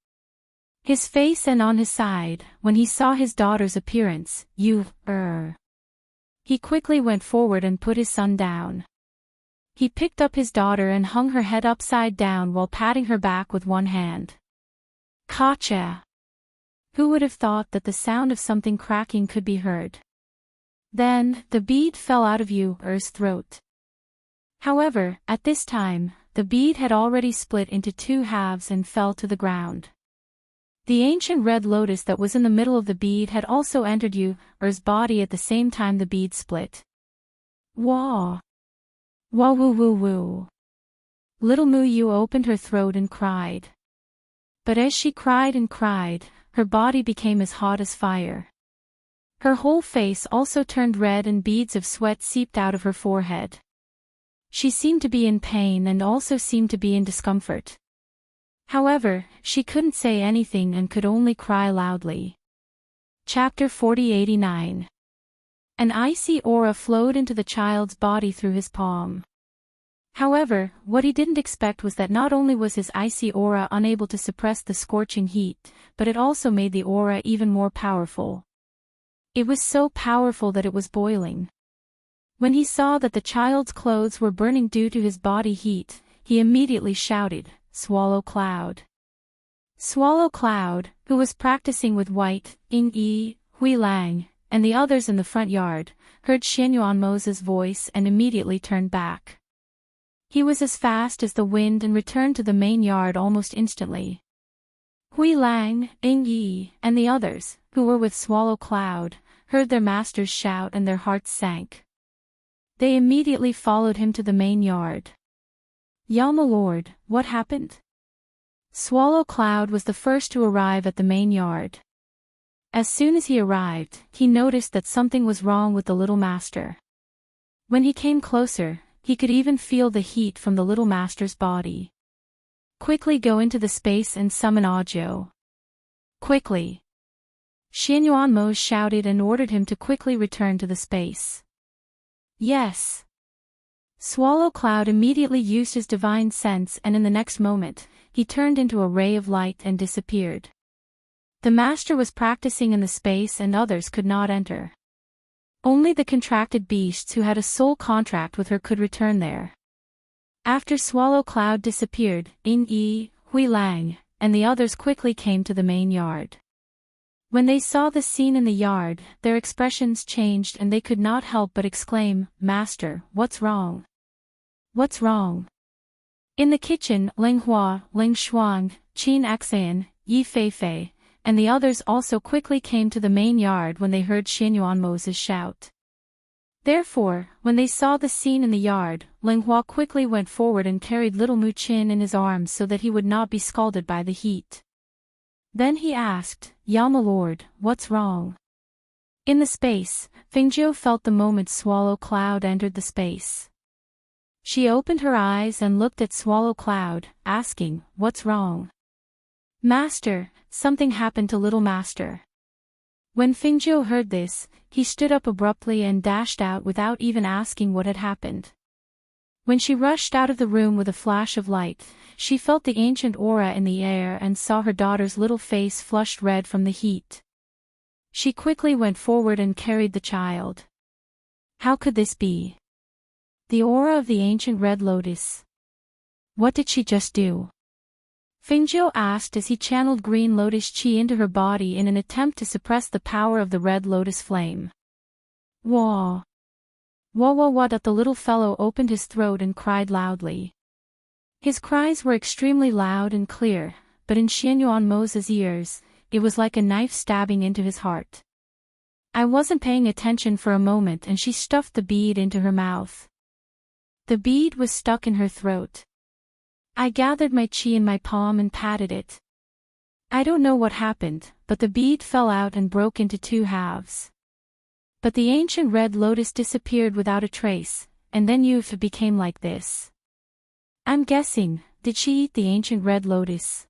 Speaker 1: His face and on his side, when he saw his daughter's appearance, he quickly went forward and put his son down. He picked up his daughter and hung her head upside down while patting her back with one hand. Gotcha! Who would have thought that the sound of something cracking could be heard? Then, the bead fell out of Yu's throat. However, at this time, the bead had already split into two halves and fell to the ground. The ancient red lotus that was in the middle of the bead had also entered Yu's body at the same time the bead split. Wah! Wah woo woo woo! Little Mu Yu opened her throat and cried. But as she cried and cried, her body became as hot as fire. Her whole face also turned red and beads of sweat seeped out of her forehead. She seemed to be in pain and also seemed to be in discomfort. However, she couldn't say anything and could only cry loudly. Chapter 4089. An icy aura flowed into the child's body through his palm. However, what he didn't expect was that not only was his icy aura unable to suppress the scorching heat, but it also made the aura even more powerful. It was so powerful that it was boiling. When he saw that the child's clothes were burning due to his body heat, he immediately shouted, "Swallow Cloud!" Swallow Cloud, who was practicing with White, Yi, Hui Lang, and the others in the front yard, heard Xianyuanmose's voice and immediately turned back. He was as fast as the wind and returned to the main yard almost instantly. Hui Lang, Yi, and the others, who were with Swallow Cloud, heard their masters shout and their hearts sank. They immediately followed him to the main yard. "My lord, what happened?" Swallow Cloud was the first to arrive at the main yard. As soon as he arrived, he noticed that something was wrong with the little master. When he came closer, he could even feel the heat from the little master's body. "Quickly go into the space and summon Audio. Quickly!" Xianyuanmose shouted and ordered him to quickly return to the space. Yes. Swallow Cloud immediately used his divine sense and in the next moment, he turned into a ray of light and disappeared. The master was practicing in the space and others could not enter. Only the contracted beasts who had a soul contract with her could return there. After Swallow Cloud disappeared, Yi, Hui Lang, and the others quickly came to the main yard. When they saw the scene in the yard, their expressions changed and they could not help but exclaim, "Master, what's wrong? What's wrong?" In the kitchen, Ling Hua, Ling Shuang, Qin Xan, Yi Feifei, and the others also quickly came to the main yard when they heard Xianyuanmose's shout. Therefore, when they saw the scene in the yard, Ling Hua quickly went forward and carried little Mu Qin in his arms so that he would not be scalded by the heat. Then he asked, "My lord, what's wrong?" In the space, Fingzhou felt the moment Swallow Cloud entered the space. She opened her eyes and looked at Swallow Cloud, asking, "What's wrong?" "Master, something happened to little master." When Fingzhou heard this, he stood up abruptly and dashed out without even asking what had happened. When she rushed out of the room with a flash of light, she felt the ancient aura in the air and saw her daughter's little face flushed red from the heat. She quickly went forward and carried the child. How could this be? The aura of the ancient red lotus. What did she just do? Fingzhou asked as he channeled green lotus chi into her body in an attempt to suppress the power of the red lotus flame. Wah! Wah wah wah! The little fellow opened his throat and cried loudly. His cries were extremely loud and clear, but in Xianyuanmo's ears, it was like a knife stabbing into his heart. I wasn't paying attention for a moment and she stuffed the bead into her mouth. The bead was stuck in her throat. I gathered my chi in my palm and patted it. I don't know what happened, but the bead fell out and broke into two halves. But the ancient red lotus disappeared without a trace, and then Yufa became like this. I'm guessing, did she eat the ancient red lotus?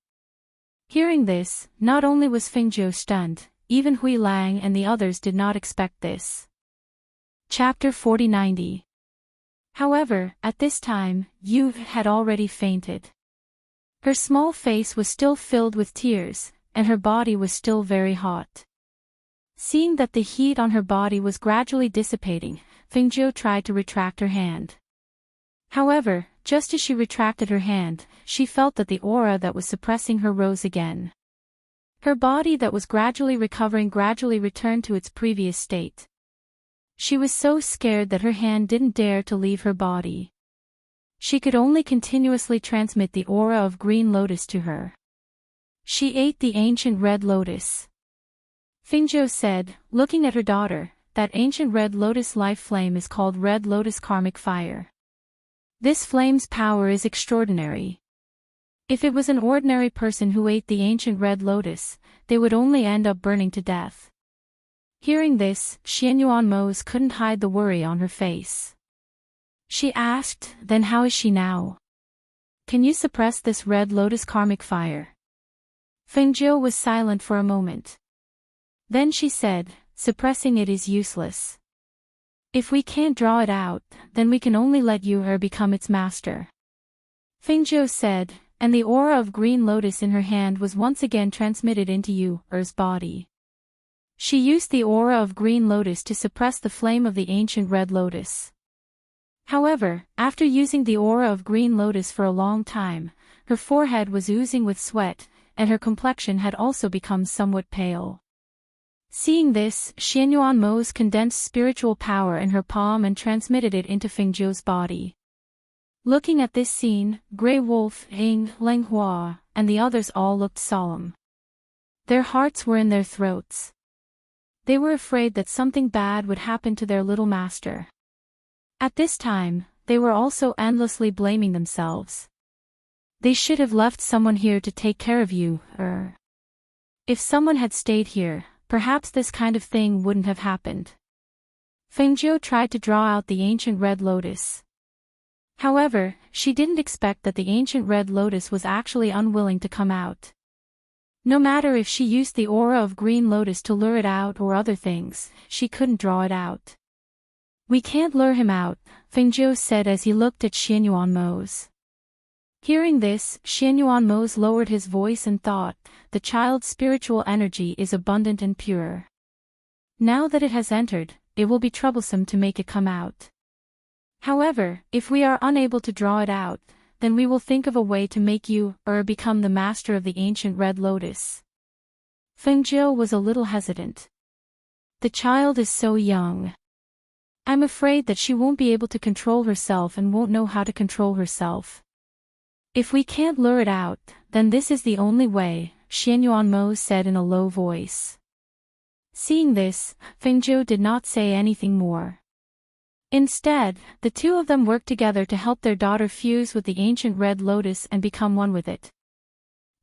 Speaker 1: Hearing this, not only was Fingzhou stunned, even Hui Lang and the others did not expect this. Chapter 4090. However, at this time, Yufa had already fainted. Her small face was still filled with tears, and her body was still very hot. Seeing that the heat on her body was gradually dissipating, Fingzhou tried to retract her hand. However, just as she retracted her hand, she felt that the aura that was suppressing her rose again. Her body that was gradually recovering gradually returned to its previous state. She was so scared that her hand didn't dare to leave her body. She could only continuously transmit the aura of green lotus to her. She ate the ancient red lotus. Fingzhou said, looking at her daughter, that ancient red lotus life flame is called red lotus karmic fire. This flame's power is extraordinary. If it was an ordinary person who ate the ancient red lotus, they would only end up burning to death. Hearing this, Xianyuanmo's couldn't hide the worry on her face. She asked, then how is she now? Can you suppress this red lotus karmic fire? Fingzhou was silent for a moment. Then she said, suppressing it is useless. If we can't draw it out, then we can only let Yu-Er become its master. Fingzhou said, and the aura of green lotus in her hand was once again transmitted into Yu-Er's body. She used the aura of green lotus to suppress the flame of the ancient red lotus. However, after using the aura of green lotus for a long time, her forehead was oozing with sweat, and her complexion had also become somewhat pale. Seeing this, Xianyuanmo's condensed spiritual power in her palm and transmitted it into Fingzhou's body. Looking at this scene, Grey Wolf, Ying, Lenghua, and the others all looked solemn. Their hearts were in their throats. They were afraid that something bad would happen to their little master. At this time, they were also endlessly blaming themselves. They should have left someone here to take care of you, If someone had stayed here, perhaps this kind of thing wouldn't have happened. Fingzhou tried to draw out the ancient red lotus. However, she didn't expect that the ancient red lotus was actually unwilling to come out. No matter if she used the aura of green lotus to lure it out or other things, she couldn't draw it out. We can't lure him out, Fingzhou said as he looked at Xianyuanmo's. Hearing this, Xianyuanmo's lowered his voice and thought, the child's spiritual energy is abundant and pure. Now that it has entered, it will be troublesome to make it come out. However, if we are unable to draw it out, then we will think of a way to make Yu-Er become the master of the ancient red lotus. Fingzhou was a little hesitant. The child is so young. I'm afraid that she won't be able to control herself and won't know how to control herself. If we can't lure it out, then this is the only way, Xianyuanmo said in a low voice. Seeing this, Fingzhou did not say anything more. Instead, the two of them worked together to help their daughter fuse with the ancient red lotus and become one with it.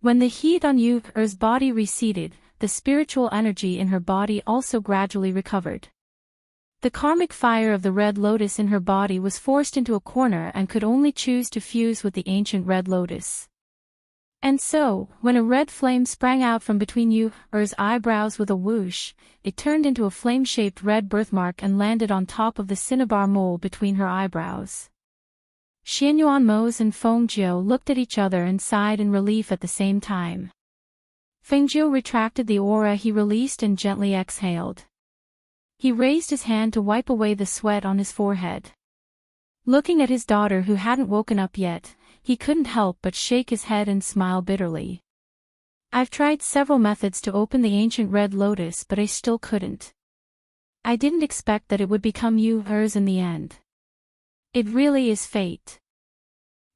Speaker 1: When the heat on Yu-Er's body receded, the spiritual energy in her body also gradually recovered. The karmic fire of the red lotus in her body was forced into a corner and could only choose to fuse with the ancient red lotus. And so, when a red flame sprang out from between Yu's eyebrows with a whoosh, it turned into a flame-shaped red birthmark and landed on top of the cinnabar mole between her eyebrows. Xianyuanmos and Fengjiu looked at each other and sighed in relief at the same time. Fengjiu retracted the aura he released and gently exhaled. He raised his hand to wipe away the sweat on his forehead. Looking at his daughter who hadn't woken up yet, he couldn't help but shake his head and smile bitterly. I've tried several methods to open the ancient red lotus, but I still couldn't. I didn't expect that it would become hers in the end. It really is fate.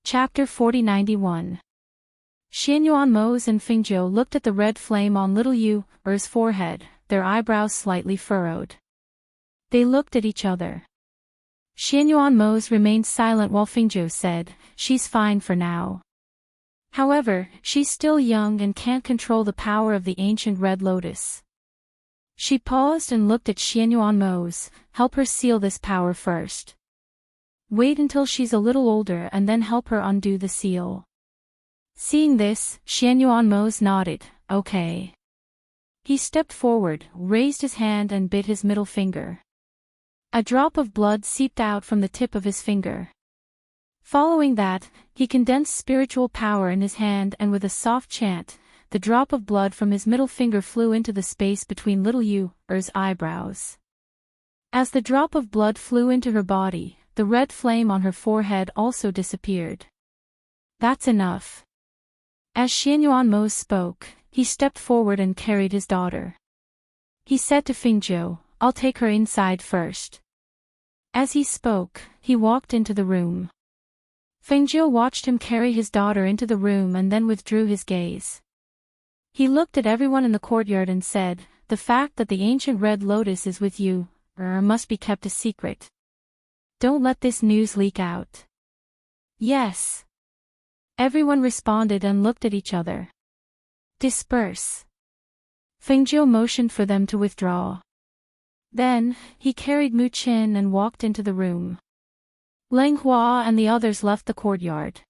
Speaker 1: Chapter 4091. Xianyuanmos and Fengjiu looked at the red flame on little Yu's forehead, their eyebrows slightly furrowed. They looked at each other. Xianyuanmos remained silent while Fengjiu said, "She's fine for now. However, she's still young and can't control the power of the ancient red lotus." She paused and looked at Xianyuanmos. "Help her seal this power first. Wait until she's a little older and then help her undo the seal." Seeing this, Xianyuanmos nodded, "Okay." He stepped forward, raised his hand and bit his middle finger. A drop of blood seeped out from the tip of his finger. Following that, he condensed spiritual power in his hand and with a soft chant, the drop of blood from his middle finger flew into the space between little Yu's eyebrows. As the drop of blood flew into her body, the red flame on her forehead also disappeared. "That's enough." As Xianyuanmos spoke, he stepped forward and carried his daughter. He said to Fengjiu, "I'll take her inside first." As he spoke, he walked into the room. Fengjiu watched him carry his daughter into the room and then withdrew his gaze. He looked at everyone in the courtyard and said, "The fact that the ancient red lotus is with you must be kept a secret. Don't let this news leak out." "Yes." Everyone responded and looked at each other. "Disperse." Fengjiu motioned for them to withdraw. Then, he carried Mu Qin and walked into the room. Leng Hua and the others left the courtyard.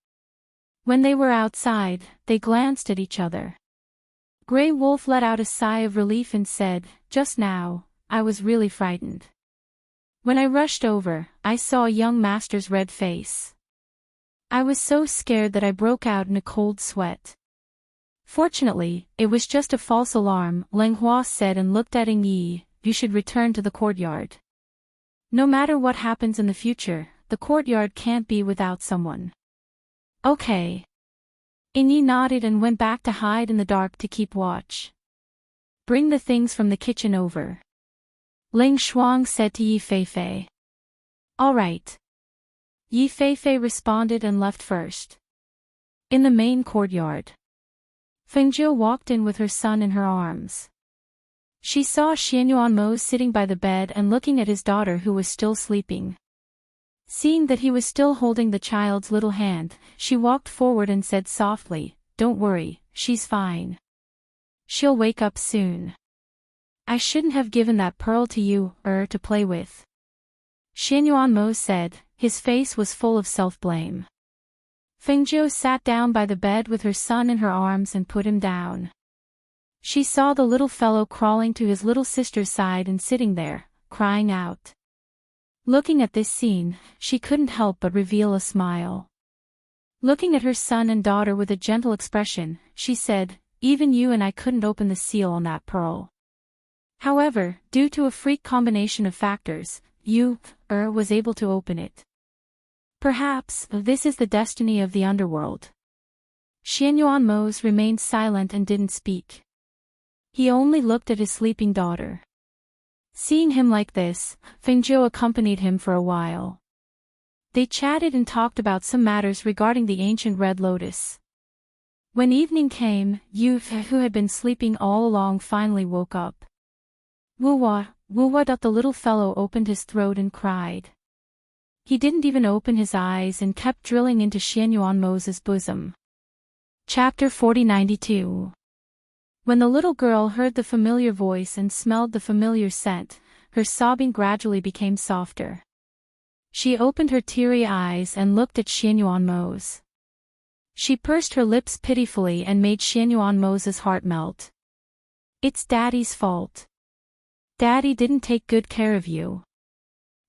Speaker 1: When they were outside, they glanced at each other. Grey Wolf let out a sigh of relief and said, "Just now, I was really frightened. When I rushed over, I saw a young master's red face. I was so scared that I broke out in a cold sweat. Fortunately, it was just a false alarm," Leng Hua said and looked at Ying Yi. "You should return to the courtyard. No matter what happens in the future, the courtyard can't be without someone." "Okay." Ying Yi nodded and went back to hide in the dark to keep watch. "Bring the things from the kitchen over," Ling Shuang said to Yi Feifei. "All right." Yi Feifei responded and left first. In the main courtyard, Fengjiu walked in with her son in her arms. She saw Xianyuanmos sitting by the bed and looking at his daughter who was still sleeping. Seeing that he was still holding the child's little hand, she walked forward and said softly, "Don't worry, she's fine. She'll wake up soon. I shouldn't have given that pearl to you, to play with," Xianyuanmos said. His face was full of self-blame. Fengjiu sat down by the bed with her son in her arms and put him down. She saw the little fellow crawling to his little sister's side and sitting there, crying out. Looking at this scene, she couldn't help but reveal a smile. Looking at her son and daughter with a gentle expression, she said, "Even you and I couldn't open the seal on that pearl. However, due to a freak combination of factors, you was able to open it. Perhaps this is the destiny of the underworld." Xianyuanmos remained silent and didn't speak. He only looked at his sleeping daughter. Seeing him like this, Fengjiu accompanied him for a while. They chatted and talked about some matters regarding the ancient red lotus. When evening came, Yu, who had been sleeping all along, finally woke up. "Wuwa, Wuwa!" The little fellow opened his throat and cried. He didn't even open his eyes and kept drilling into Xianyuanmos' bosom. Chapter 4092. When the little girl heard the familiar voice and smelled the familiar scent, her sobbing gradually became softer. She opened her teary eyes and looked at Xianyuanmos. She pursed her lips pitifully and made Xianyuanmo's heart melt. It's Daddy's fault. Daddy didn't take good care of you.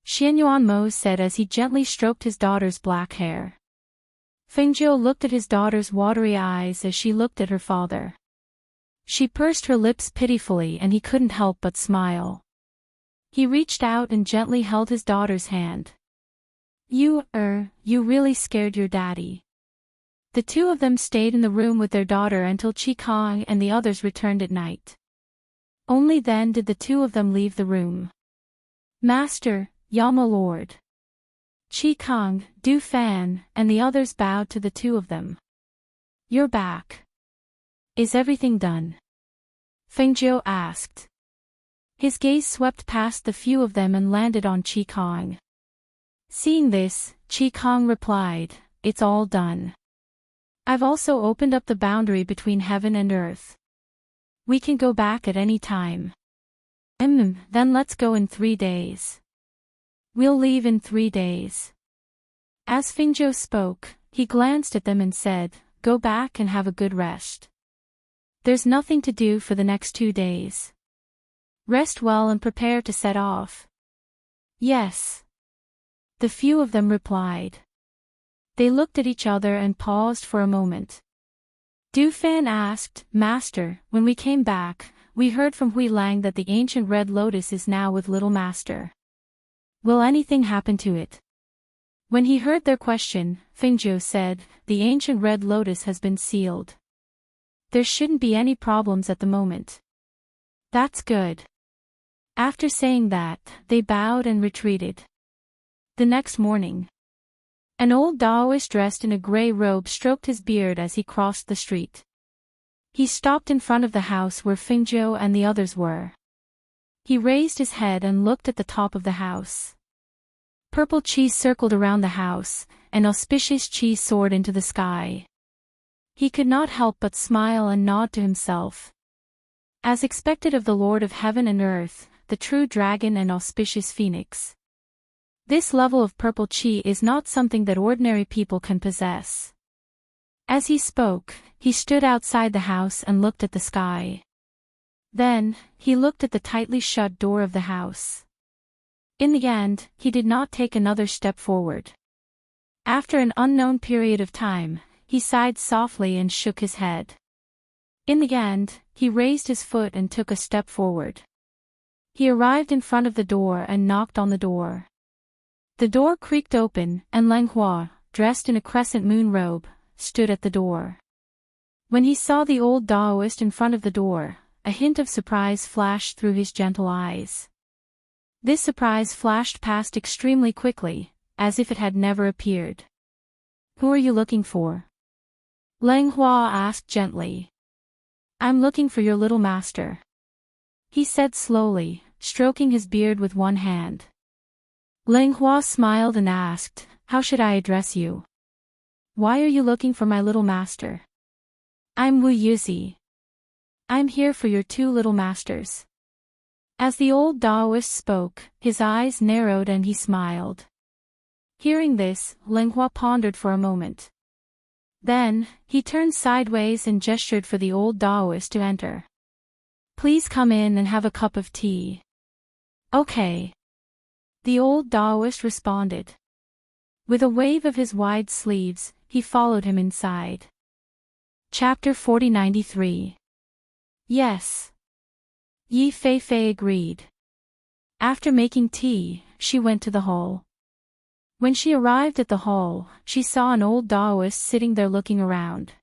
Speaker 1: Xianyuanmo said as he gently stroked his daughter's black hair. Fengjiu looked at his daughter's watery eyes as she looked at her father. She pursed her lips pitifully and he couldn't help but smile. He reached out and gently held his daughter's hand. You really scared your daddy. The two of them stayed in the room with their daughter until Qi and the others returned at night. Only then did the two of them leave the room. Master, Yama Lord. Qi, Du Fan, and the others bowed to the two of them. You're back. Is everything done? Fengjiu asked. His gaze swept past the few of them and landed on Qi. Seeing this, Qi replied, It's all done. I've also opened up the boundary between heaven and earth. We can go back at any time. Then let's go in 3 days. We'll leave in 3 days. As Fengjiu spoke, he glanced at them and said, Go back and have a good rest. There's nothing to do for the next 2 days. Rest well and prepare to set off. Yes. The few of them replied. They looked at each other and paused for a moment. Du Fan asked, Master, when we came back, we heard from Hui Lang that the ancient red lotus is now with little master. Will anything happen to it? When he heard their question, Fengjiu said, The ancient red lotus has been sealed. There shouldn't be any problems at the moment. That's good. After saying that, they bowed and retreated. The next morning, an old Taoist dressed in a gray robe stroked his beard as he crossed the street. He stopped in front of the house where Fengjiu and the others were. He raised his head and looked at the top of the house. Purple chi circled around the house, and auspicious chi soared into the sky. He could not help but smile and nod to himself. As expected of the Lord of Heaven and Earth, the true dragon and auspicious phoenix. This level of purple chi is not something that ordinary people can possess. As he spoke, he stood outside the house and looked at the sky. Then, he looked at the tightly shut door of the house. In the end, he did not take another step forward. After an unknown period of time, he sighed softly and shook his head. In the end, he raised his foot and took a step forward. He arrived in front of the door and knocked on the door. The door creaked open, and Lang Hua, dressed in a crescent moon robe, stood at the door. When he saw the old Taoist in front of the door, a hint of surprise flashed through his gentle eyes. This surprise flashed past extremely quickly, as if it had never appeared. Who are you looking for? Lang Hua asked gently. I'm looking for your little master. He said slowly, stroking his beard with one hand. Lang Hua smiled and asked, How should I address you? Why are you looking for my little master? I'm Wu Yuzi. I'm here for your 2 little masters. As the old Taoist spoke, his eyes narrowed and he smiled. Hearing this, Lang Hua pondered for a moment. Then, he turned sideways and gestured for the old Taoist to enter. Please come in and have a cup of tea. Okay. The old Taoist responded. With a wave of his wide sleeves, he followed him inside. Chapter 4093. Yes. Yi Feifei agreed. After making tea, she went to the hall. When she arrived at the hall, she saw an old Taoist sitting there looking around.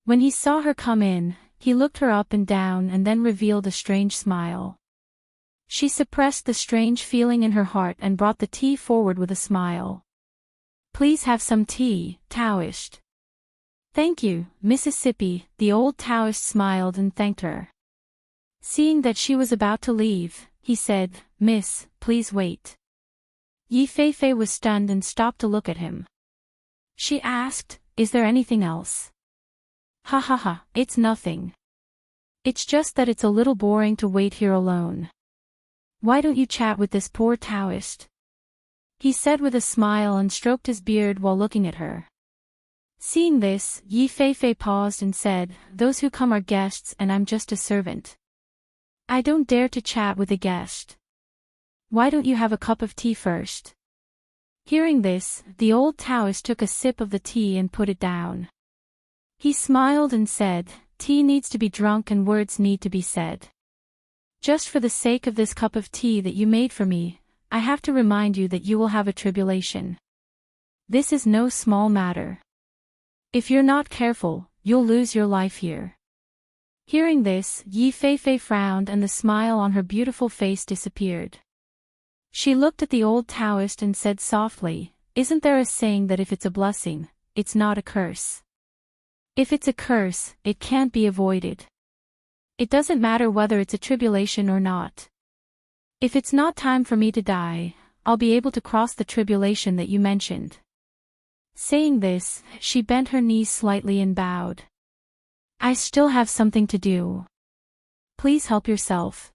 Speaker 1: When he saw her come in, he looked her up and down and then revealed a strange smile. She suppressed the strange feeling in her heart and brought the tea forward with a smile. Please have some tea, Taoist. Thank you, Mississippi, the old Taoist smiled and thanked her. Seeing that she was about to leave, he said, Miss, please wait. Yi Feifei was stunned and stopped to look at him. She asked, Is there anything else? Ha ha ha, it's nothing. It's just that it's a little boring to wait here alone. Why don't you chat with this poor Taoist? He said with a smile and stroked his beard while looking at her. Seeing this, Yi Feifei paused and said, "Those who come are guests and I'm just a servant. I don't dare to chat with a guest. Why don't you have a cup of tea first?" Hearing this, the old Taoist took a sip of the tea and put it down. He smiled and said, "Tea needs to be drunk and words need to be said. Just for the sake of this cup of tea that you made for me, I have to remind you that you will have a tribulation. This is no small matter. If you're not careful, you'll lose your life here." Hearing this, Yi Feifei frowned and the smile on her beautiful face disappeared. She looked at the old Taoist and said softly, "Isn't there a saying that if it's a blessing, it's not a curse? If it's a curse, it can't be avoided. It doesn't matter whether it's a tribulation or not. If it's not time for me to die, I'll be able to cross the tribulation that you mentioned." Saying this, she bent her knees slightly and bowed. "I still have something to do. Please help yourself."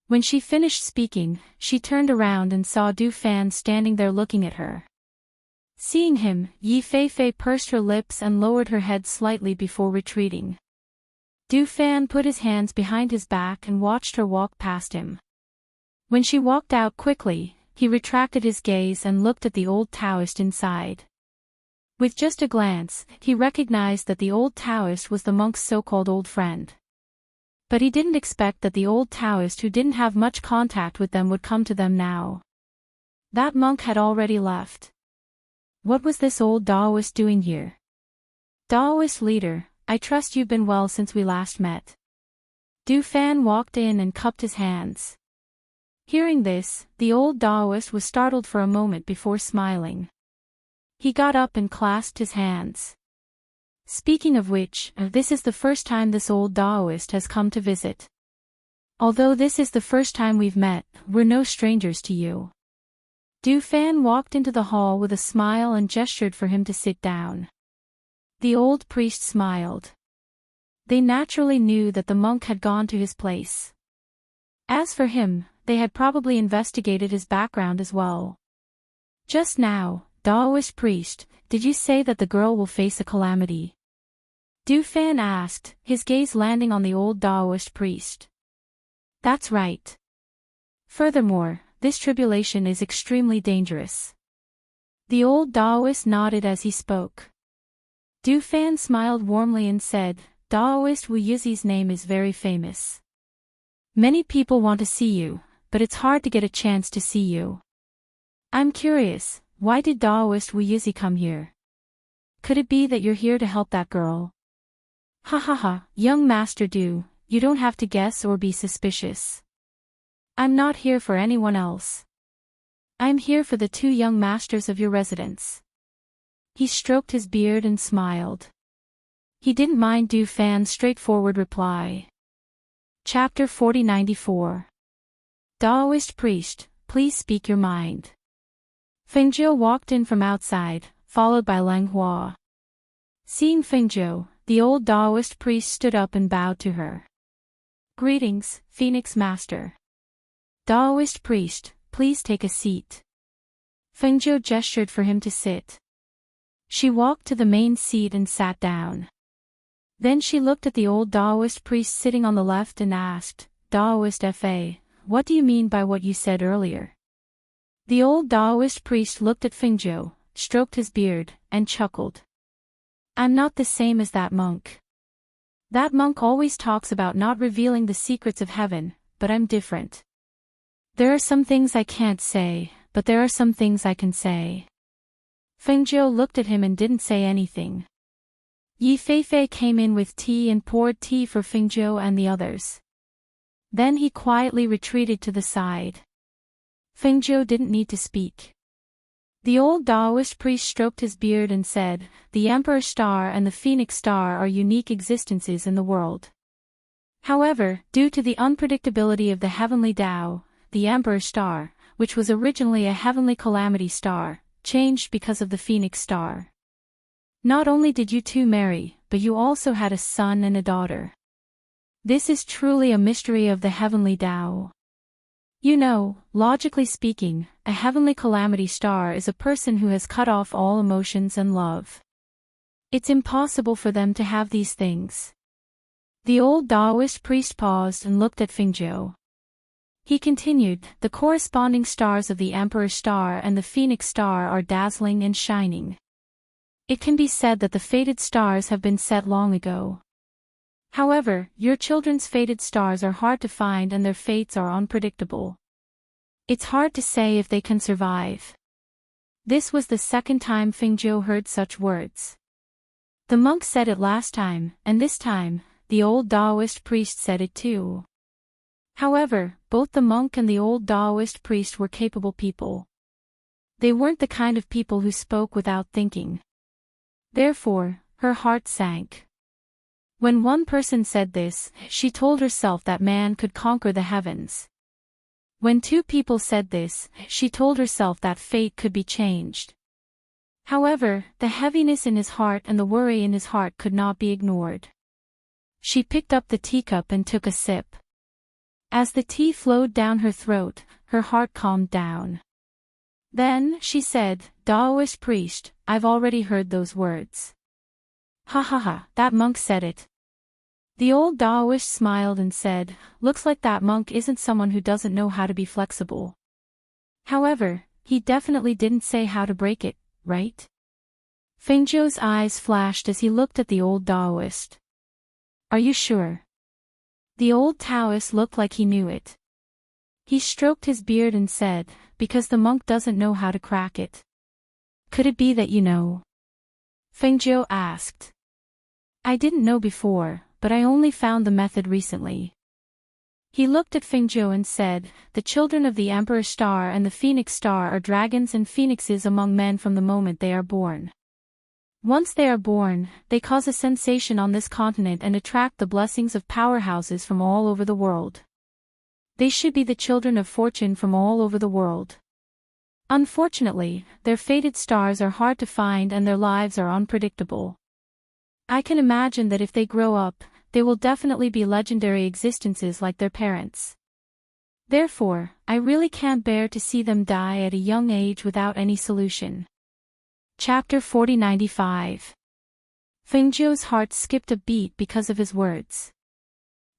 Speaker 1: When she finished speaking, she turned around and saw Du Fan standing there looking at her. Seeing him, Yi Feifei pursed her lips and lowered her head slightly before retreating. Du Fan put his hands behind his back and watched her walk past him. When she walked out quickly, he retracted his gaze and looked at the old Taoist inside. With just a glance, he recognized that the old Taoist was the monk's so-called old friend. But he didn't expect that the old Taoist who didn't have much contact with them would come to them now. That monk had already left. What was this old Taoist doing here? "Taoist leader, I trust you've been well since we last met." Du Fan walked in and cupped his hands. Hearing this, the old Taoist was startled for a moment before smiling. He got up and clasped his hands. "Speaking of which, this is the first time this old Taoist has come to visit. Although this is the first time we've met, we're no strangers to you." Du Fan walked into the hall with a smile and gestured for him to sit down. The old priest smiled. They naturally knew that the monk had gone to his place. As for him, they had probably investigated his background as well. "Just now, Taoist priest, did you say that the girl will face a calamity?" Du Fan asked, his gaze landing on the old Taoist priest. "That's right. Furthermore, this tribulation is extremely dangerous." The old Taoist nodded as he spoke. Du Fan smiled warmly and said, "Taoist Wu Yizi's name is very famous. Many people want to see you, but it's hard to get a chance to see you. I'm curious, why did Taoist Wu Yizi come here? Could it be that you're here to help that girl?" "Ha ha ha, young Master Du, you don't have to guess or be suspicious. I'm not here for anyone else. I'm here for the two young masters of your residence." He stroked his beard and smiled. He didn't mind Du Fan's straightforward reply. Chapter 4094. Taoist priest, please speak your mind. Fengjiu walked in from outside, followed by Lang Hua. Seeing Fengjiu, the old Taoist priest stood up and bowed to her. "Greetings, Phoenix Master." "Taoist priest, please take a seat." Fengjiu gestured for him to sit. She walked to the main seat and sat down. Then she looked at the old Taoist priest sitting on the left and asked, "Taoist Fa, what do you mean by what you said earlier?" The old Taoist priest looked at Fengjiu, stroked his beard, and chuckled. "I'm not the same as that monk. That monk always talks about not revealing the secrets of heaven, but I'm different. There are some things I can't say, but there are some things I can say." Fengjiu looked at him and didn't say anything. Yi Feifei came in with tea and poured tea for Fengjiu and the others. Then he quietly retreated to the side. Fengjiu didn't need to speak. The old Taoist priest stroked his beard and said, "The Emperor Star and the Phoenix Star are unique existences in the world. However, due to the unpredictability of the heavenly Tao, the Emperor Star, which was originally a heavenly calamity star, changed because of the Phoenix Star. Not only did you two marry, but you also had a son and a daughter. This is truly a mystery of the heavenly Tao. You know, logically speaking, a heavenly calamity star is a person who has cut off all emotions and love. It's impossible for them to have these things. The old Taoist priest paused and looked at Fengjiu. He continued, the corresponding stars of the Emperor Star and the Phoenix Star are dazzling and shining. It can be said that the fated stars have been set long ago. However, your children's fated stars are hard to find and their fates are unpredictable. It's hard to say if they can survive. This was the second time Fengjiu heard such words. The monk said it last time, and this time, the old Taoist priest said it too. However, both the monk and the old Taoist priest were capable people. They weren't the kind of people who spoke without thinking. Therefore, her heart sank. When one person said this, she told herself that man could conquer the heavens. When two people said this, she told herself that fate could be changed. However, the heaviness in his heart and the worry in his heart could not be ignored. She picked up the teacup and took a sip. As the tea flowed down her throat, her heart calmed down. Then, she said, Taoist priest, I've already heard those words. Ha ha ha, that monk said it. The old Taoist smiled and said, looks like that monk isn't someone who doesn't know how to be flexible. However, he definitely didn't say how to break it, right? Fengjiu's eyes flashed as he looked at the old Taoist. Are you sure? The old Taoist looked like he knew it. He stroked his beard and said, because the monk doesn't know how to crack it. Could it be that you know? Fengjiu asked. I didn't know before, but I only found the method recently. He looked at Fengjiu and said, the children of the Emperor Star and the Phoenix Star are dragons and phoenixes among men from the moment they are born. Once they are born, they cause a sensation on this continent and attract the blessings of powerhouses from all over the world. They should be the children of fortune from all over the world. Unfortunately, their fated stars are hard to find and their lives are unpredictable. I can imagine that if they grow up, they will definitely be legendary existences like their parents. Therefore, I really can't bear to see them die at a young age without any solution. Chapter 4095. Fengjiu's heart skipped a beat because of his words.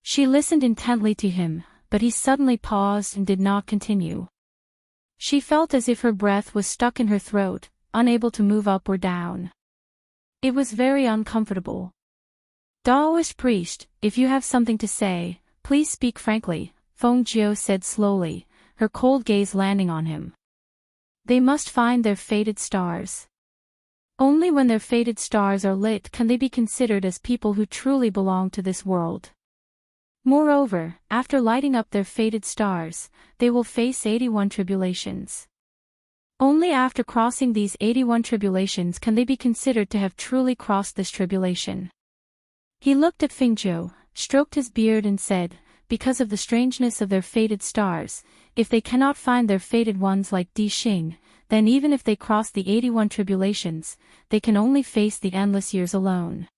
Speaker 1: She listened intently to him, but he suddenly paused and did not continue. She felt as if her breath was stuck in her throat, unable to move up or down. It was very uncomfortable. Taoist priest, if you have something to say, please speak frankly, Fengjiu said slowly, her cold gaze landing on him. They must find their fated stars. Only when their fated stars are lit can they be considered as people who truly belong to this world. Moreover, after lighting up their fated stars, they will face 81 tribulations. Only after crossing these 81 tribulations can they be considered to have truly crossed this tribulation. He looked at Fengjiu, stroked his beard and said, because of the strangeness of their fated stars, if they cannot find their fated ones like Di Xing, then even if they cross the 81 tribulations, they can only face the endless years alone.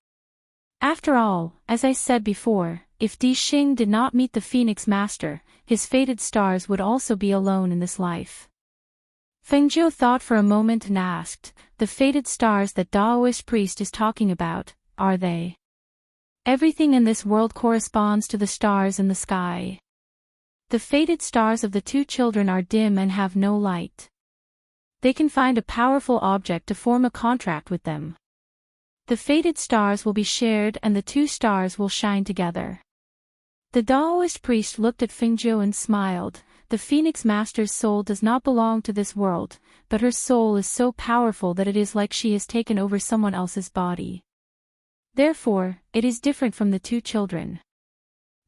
Speaker 1: After all, as I said before, if Di Xing did not meet the Phoenix Master, his fated stars would also be alone in this life. Fengjiu thought for a moment and asked, the fated stars that Taoist priest is talking about, are they? Everything in this world corresponds to the stars in the sky. The fated stars of the two children are dim and have no light. They can find a powerful object to form a contract with them. The fated stars will be shared and the two stars will shine together. The Taoist priest looked at Fengjiu and smiled. The Phoenix Master's soul does not belong to this world, but her soul is so powerful that it is like she has taken over someone else's body. Therefore, it is different from the two children.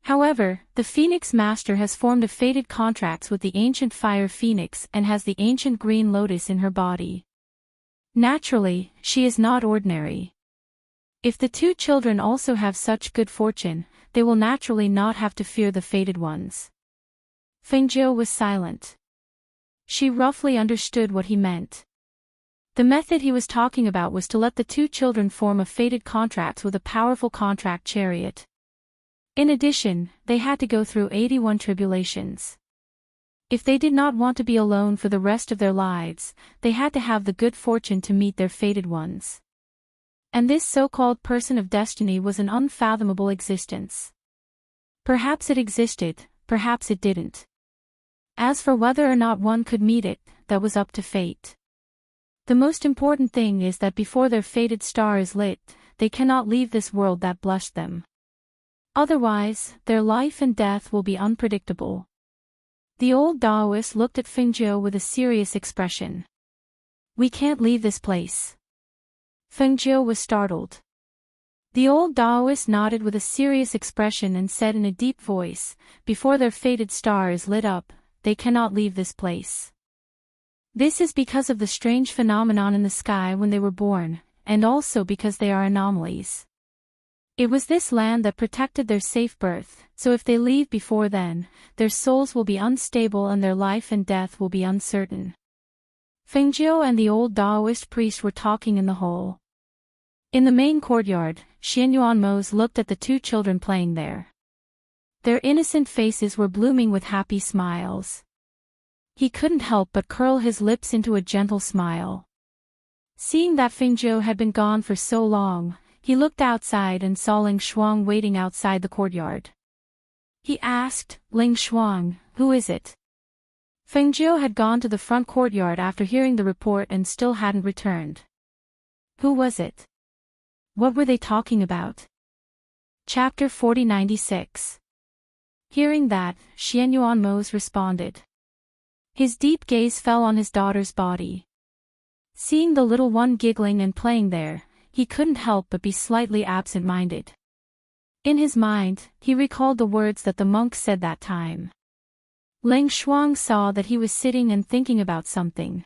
Speaker 1: However, the Phoenix Master has formed a fated contract with the ancient fire phoenix and has the ancient green lotus in her body. Naturally, she is not ordinary. If the two children also have such good fortune, they will naturally not have to fear the fated ones. Fengjiu was silent. She roughly understood what he meant. The method he was talking about was to let the two children form a fated contract with a powerful contract chariot. In addition, they had to go through 81 tribulations. If they did not want to be alone for the rest of their lives, they had to have the good fortune to meet their fated ones. And this so-called person of destiny was an unfathomable existence. Perhaps it existed, perhaps it didn't. As for whether or not one could meet it, that was up to fate. The most important thing is that before their fated star is lit, they cannot leave this world that blessed them. Otherwise, their life and death will be unpredictable. The old Taoist looked at Fengjiu with a serious expression. We can't leave this place. Fengjiu was startled. The old Taoist nodded with a serious expression and said in a deep voice, before their fated star is lit up, they cannot leave this place. This is because of the strange phenomenon in the sky when they were born, and also because they are anomalies. It was this land that protected their safe birth, so if they leave before then, their souls will be unstable and their life and death will be uncertain. Fengjiu and the old Taoist priest were talking in the hall. In the main courtyard, Xianyuanmo's looked at the two children playing there. Their innocent faces were blooming with happy smiles. He couldn't help but curl his lips into a gentle smile. Seeing that Fengjiu had been gone for so long, he looked outside and saw Ling Shuang waiting outside the courtyard. He asked, Ling Shuang, who is it? Fengjiu had gone to the front courtyard after hearing the report and still hadn't returned. Who was it? What were they talking about? Chapter 4096. Hearing that, Xianyuanmo's responded. His deep gaze fell on his daughter's body. Seeing the little one giggling and playing there, he couldn't help but be slightly absent-minded. In his mind, he recalled the words that the monk said that time. Ling Shuang saw that he was sitting and thinking about something.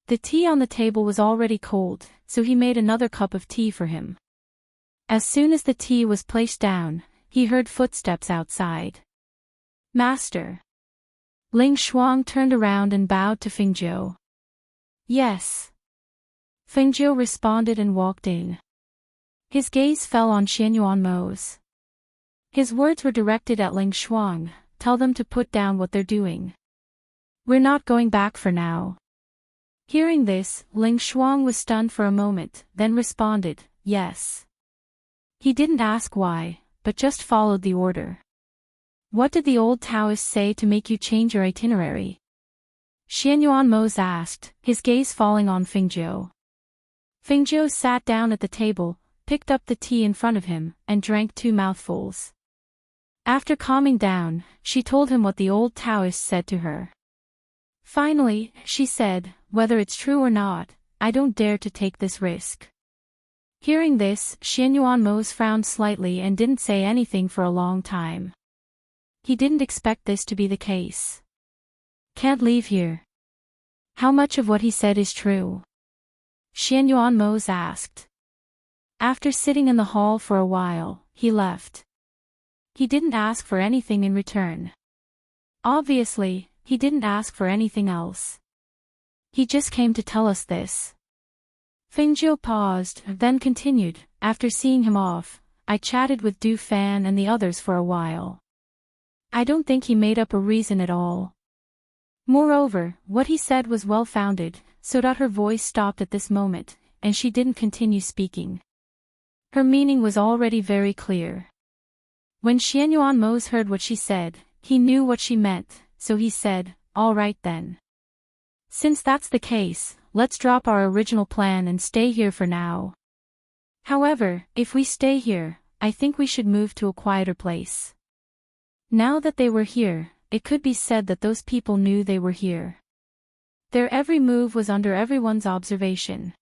Speaker 1: The tea on the table was already cold, so he made another cup of tea for him. As soon as the tea was placed down, he heard footsteps outside. Master. Ling Shuang turned around and bowed to Fengjiu. Yes. Fengjiu responded and walked in. His gaze fell on Xianyuanmo's. His words were directed at Ling Shuang, tell them to put down what they're doing. We're not going back for now. Hearing this, Ling Shuang was stunned for a moment, then responded, yes. He didn't ask why, but just followed the order. What did the old Taoist say to make you change your itinerary? Xianyuanmo asked, his gaze falling on Fengjiu. Fengjiu sat down at the table, picked up the tea in front of him, and drank 2 mouthfuls. After calming down, she told him what the old Taoist said to her. Finally, she said, whether it's true or not, I don't dare to take this risk. Hearing this, Xianyuanmo frowned slightly and didn't say anything for a long time. He didn't expect this to be the case. Can't leave here. How much of what he said is true? Xianyuanmo asked. After sitting in the hall for a while, he left. He didn't ask for anything in return. Obviously, he didn't ask for anything else. He just came to tell us this. Fengjiu paused, then continued, after seeing him off, I chatted with Du Fan and the others for a while. I don't think he made up a reason at all. Moreover, what he said was well-founded, so that her voice stopped at this moment, and she didn't continue speaking. Her meaning was already very clear. When Xianyuanmo heard what she said, he knew what she meant, so he said, all right then. Since that's the case, let's drop our original plan and stay here for now. However, if we stay here, I think we should move to a quieter place. Now that they were here, it could be said that those people knew they were here. Their every move was under everyone's observation.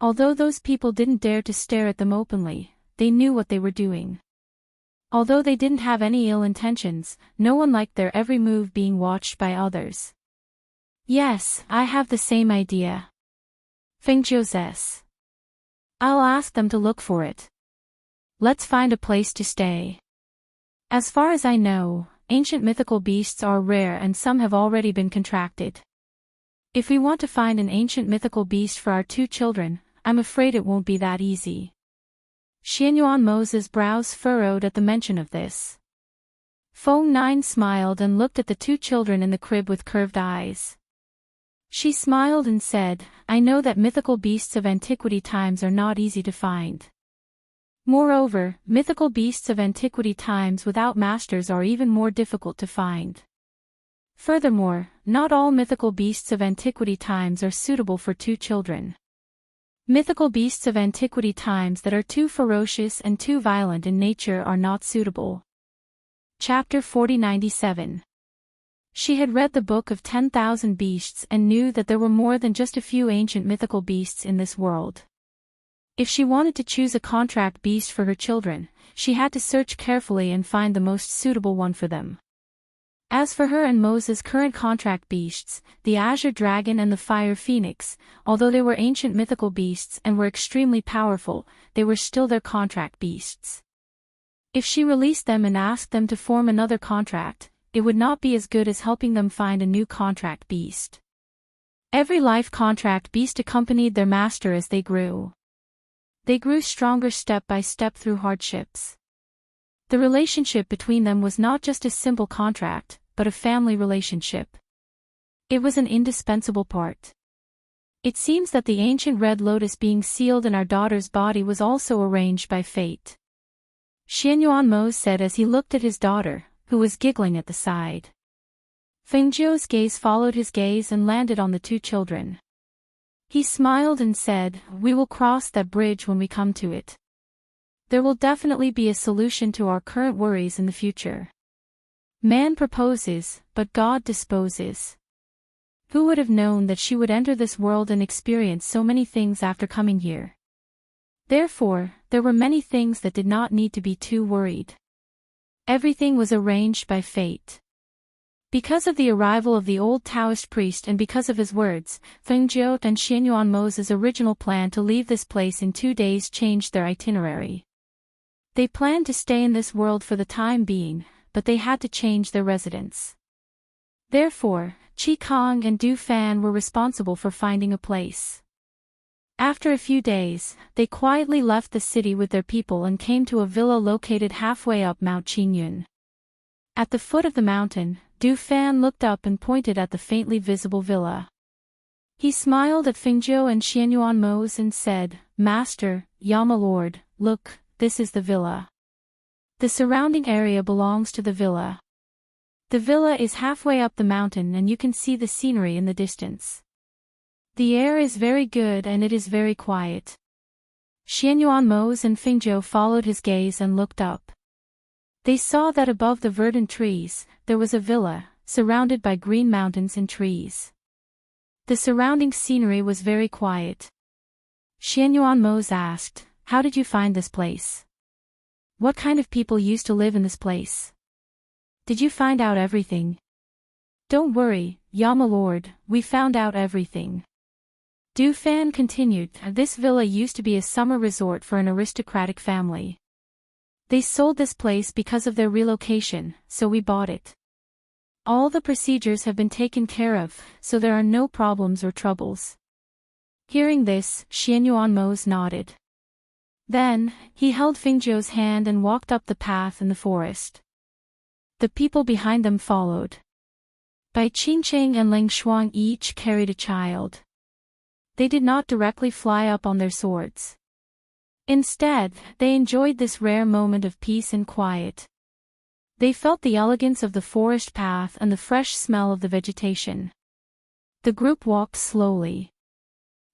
Speaker 1: Although those people didn't dare to stare at them openly, they knew what they were doing. Although they didn't have any ill intentions, no one liked their every move being watched by others. Yes, I have the same idea. Fengjiu says. I'll ask them to look for it. Let's find a place to stay. As far as I know, ancient mythical beasts are rare and some have already been contracted. If we want to find an ancient mythical beast for our 2 children, I'm afraid it won't be that easy. Xianyuanmo's brows furrowed at the mention of this. Feng Nine smiled and looked at the 2 children in the crib with curved eyes. She smiled and said, I know that mythical beasts of antiquity times are not easy to find. Moreover, mythical beasts of antiquity times without masters are even more difficult to find. Furthermore, not all mythical beasts of antiquity times are suitable for two children. Mythical beasts of antiquity times that are too ferocious and too violent in nature are not suitable. Chapter 4097. She had read the Book of 10,000 Beasts and knew that there were more than just a few ancient mythical beasts in this world. If she wanted to choose a contract beast for her children, she had to search carefully and find the most suitable one for them. As for her and Moses' current contract beasts, the Azure Dragon and the Fire Phoenix, although they were ancient mythical beasts and were extremely powerful, they were still their contract beasts. If she released them and asked them to form another contract, it would not be as good as helping them find a new contract beast. Every life contract beast accompanied their master as they grew. They grew stronger step by step through hardships. The relationship between them was not just a simple contract, but a family relationship. It was an indispensable part. It seems that the ancient red lotus being sealed in our daughter's body was also arranged by fate. Xianyuan Mo said as he looked at his daughter, who was giggling at the side. Fengjiu's gaze followed his gaze and landed on the two children. He smiled and said, We will cross that bridge when we come to it. There will definitely be a solution to our current worries in the future. Man proposes, but God disposes. Who would have known that she would enter this world and experience so many things after coming here? Therefore, there were many things that did not need to be too worried. Everything was arranged by fate. Because of the arrival of the old Taoist priest and because of his words, Fengjiu and Xianyuan Mo's original plan to leave this place in 2 days changed their itinerary. They planned to stay in this world for the time being, but they had to change their residence. Therefore, Qi Kong and Du Fan were responsible for finding a place. After a few days, they quietly left the city with their people and came to a villa located halfway up Mount Qingyun. At the foot of the mountain, Du Fan looked up and pointed at the faintly visible villa. He smiled at Fengjiu and Xianyuan Mo's and said, Master, Yama Lord, look, this is the villa. The surrounding area belongs to the villa. The villa is halfway up the mountain and you can see the scenery in the distance. The air is very good and it is very quiet. Xianyuan Mo's and Fengjiu followed his gaze and looked up. They saw that above the verdant trees, there was a villa, surrounded by green mountains and trees. The surrounding scenery was very quiet. Xianyuan Mo's asked, How did you find this place? What kind of people used to live in this place? Did you find out everything? Don't worry, Yama Lord, we found out everything. Du Fan continued, This villa used to be a summer resort for an aristocratic family. They sold this place because of their relocation, so we bought it. All the procedures have been taken care of, so there are no problems or troubles. Hearing this, Xianyuan Mo's nodded. Then, he held Fengjiu's hand and walked up the path in the forest. The people behind them followed. Bai Qingcheng and Ling Shuang each carried a child. They did not directly fly up on their swords. Instead, they enjoyed this rare moment of peace and quiet. They felt the elegance of the forest path and the fresh smell of the vegetation. The group walked slowly.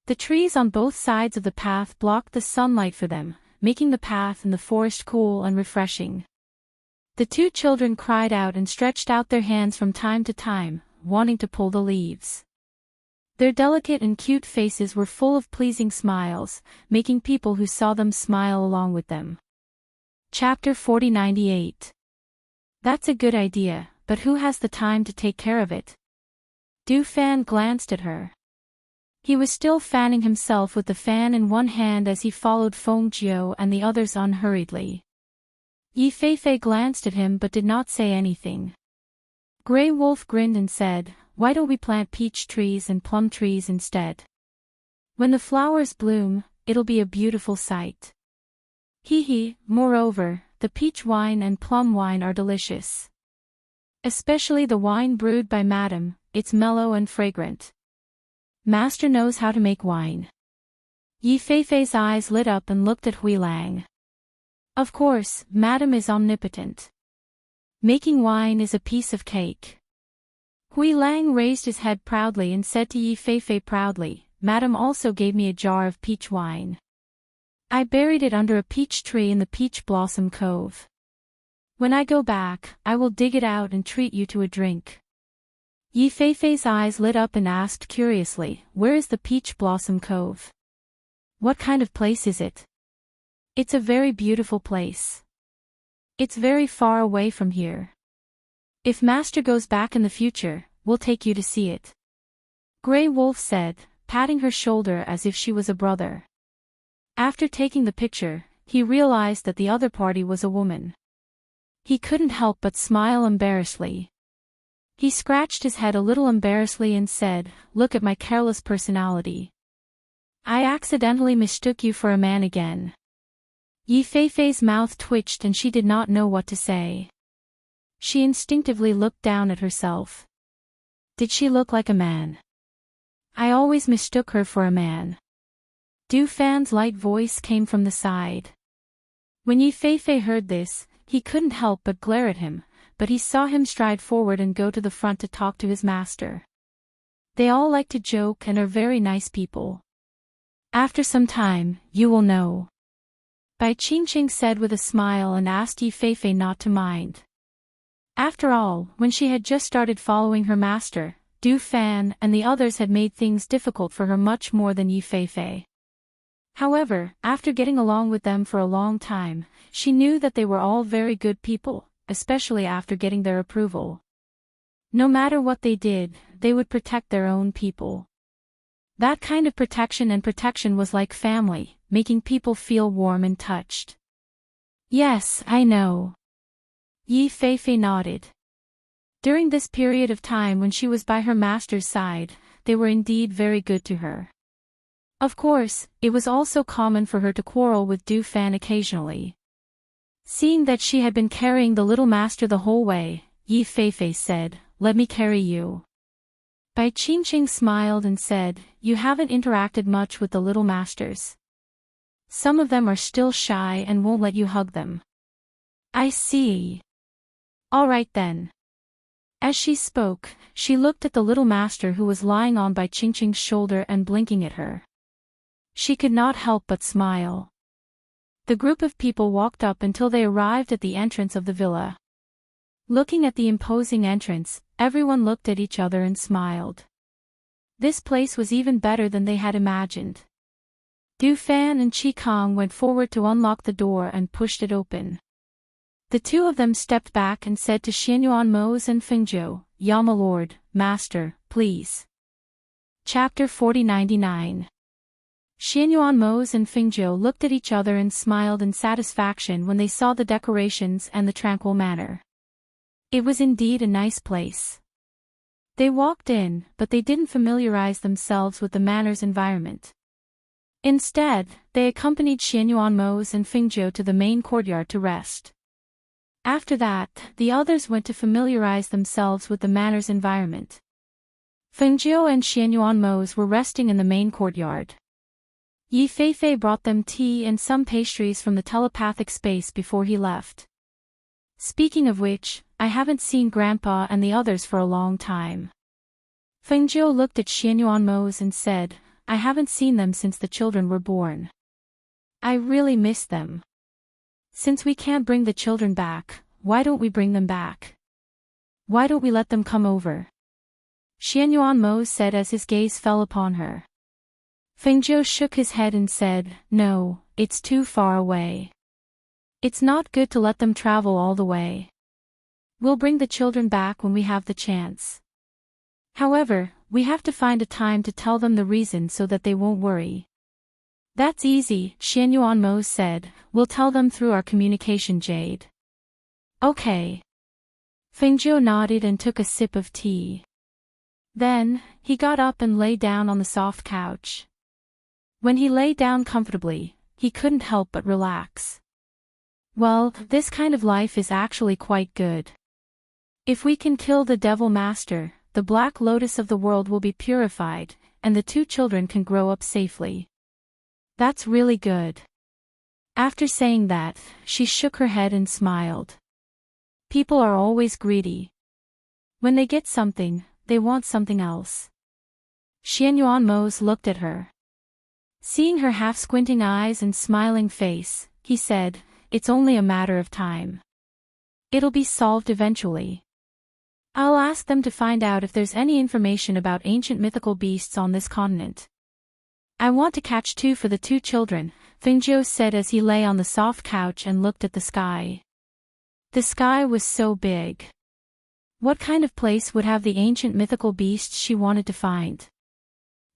Speaker 1: The trees on both sides of the path blocked the sunlight for them, making the path in the forest cool and refreshing. The two children cried out and stretched out their hands from time to time, wanting to pull the leaves. Their delicate and cute faces were full of pleasing smiles, making people who saw them smile along with them. Chapter 4098. That's a good idea, but who has the time to take care of it? Du Fan glanced at her. He was still fanning himself with the fan in one hand as he followed Fengjiu and the others unhurriedly. Yi Feifei glanced at him but did not say anything. Grey Wolf grinned and said, Why don't we plant peach trees and plum trees instead? When the flowers bloom, it'll be a beautiful sight. Hee. Moreover, the peach wine and plum wine are delicious. Especially the wine brewed by Madame, it's mellow and fragrant. Master knows how to make wine. Yi Feifei's eyes lit up and looked at Hui Lang. Of course, Madam is omnipotent. Making wine is a piece of cake. Hui Lang raised his head proudly and said to Yi Feifei proudly, Madam also gave me a jar of peach wine. I buried it under a peach tree in the Peach Blossom Cove. When I go back, I will dig it out and treat you to a drink. Yi Feifei's eyes lit up and asked curiously, where is the Peach Blossom Cove? What kind of place is it? It's a very beautiful place. It's very far away from here. If Master goes back in the future, we'll take you to see it. Grey Wolf said, patting her shoulder as if she was a brother. After taking the picture, he realized that the other party was a woman. He couldn't help but smile embarrassedly. He scratched his head a little embarrassedly and said, look at my careless personality. I accidentally mistook you for a man again. Yi Feifei's mouth twitched and she did not know what to say. She instinctively looked down at herself. Did she look like a man? I always mistook her for a man. Du Fan's light voice came from the side. When Yi Feifei heard this, he couldn't help but glare at him, but he saw him stride forward and go to the front to talk to his master. They all like to joke and are very nice people. After some time, you will know. Bai Qingqing said with a smile and asked Yi Feifei not to mind. After all, when she had just started following her master, Du Fan and the others had made things difficult for her much more than Yi Feifei. However, after getting along with them for a long time, she knew that they were all very good people, especially after getting their approval. No matter what they did, they would protect their own people. That kind of protection was like family, making people feel warm and touched. Yes, I know. Yi Feifei nodded. During this period of time when she was by her master's side, they were indeed very good to her. Of course, it was also common for her to quarrel with Du Fan occasionally. Seeing that she had been carrying the little master the whole way, Yi Feifei said, let me carry you. Bai Qingqing smiled and said, you haven't interacted much with the little masters. Some of them are still shy and won't let you hug them. I see. All right then. As she spoke, she looked at the little master who was lying on Bai Qingqing's shoulder and blinking at her. She could not help but smile. The group of people walked up until they arrived at the entrance of the villa. Looking at the imposing entrance, everyone looked at each other and smiled. This place was even better than they had imagined. Du Fan and Qi Kong went forward to unlock the door and pushed it open. The two of them stepped back and said to Xianyuan Mose and Fengzhou, "Ya my lord, master, please." Chapter 4099. Xianyuan Mose and Fengzhou looked at each other and smiled in satisfaction when they saw the decorations and the tranquil manner. It was indeed a nice place. They walked in, but they didn't familiarize themselves with the manor's environment. Instead, they accompanied Xianyuan Mose and Fengzhou to the main courtyard to rest. After that, the others went to familiarize themselves with the manor's environment. Fengzhou and Xianyuan Mose were resting in the main courtyard. Yi Feifei brought them tea and some pastries from the telepathic space before he left. Speaking of which, I haven't seen Grandpa and the others for a long time. Fengzhou looked at Xianyuan Mose and said, I haven't seen them since the children were born. I really miss them. Since we can't bring the children back, why don't we bring them back? Why don't we let them come over? Xianyuan Mose said as his gaze fell upon her. Fengzhou shook his head and said, no, it's too far away. It's not good to let them travel all the way. We'll bring the children back when we have the chance. However, we have to find a time to tell them the reason so that they won't worry. That's easy, Xianyuan Mose said, we'll tell them through our communication jade. Okay. Fengzhou nodded and took a sip of tea. Then, he got up and lay down on the soft couch. When he lay down comfortably, he couldn't help but relax. Well, this kind of life is actually quite good. If we can kill the Devil Master, the Black Lotus of the world will be purified, and the 2 children can grow up safely. That's really good. After saying that, she shook her head and smiled. People are always greedy. When they get something, they want something else. Xianyuanmos looked at her. Seeing her half-squinting eyes and smiling face, he said, "It's only a matter of time. It'll be solved eventually. I'll ask them to find out if there's any information about ancient mythical beasts on this continent." "I want to catch 2 for the 2 children," Fengjiu said as he lay on the soft couch and looked at the sky. The sky was so big. What kind of place would have the ancient mythical beasts she wanted to find?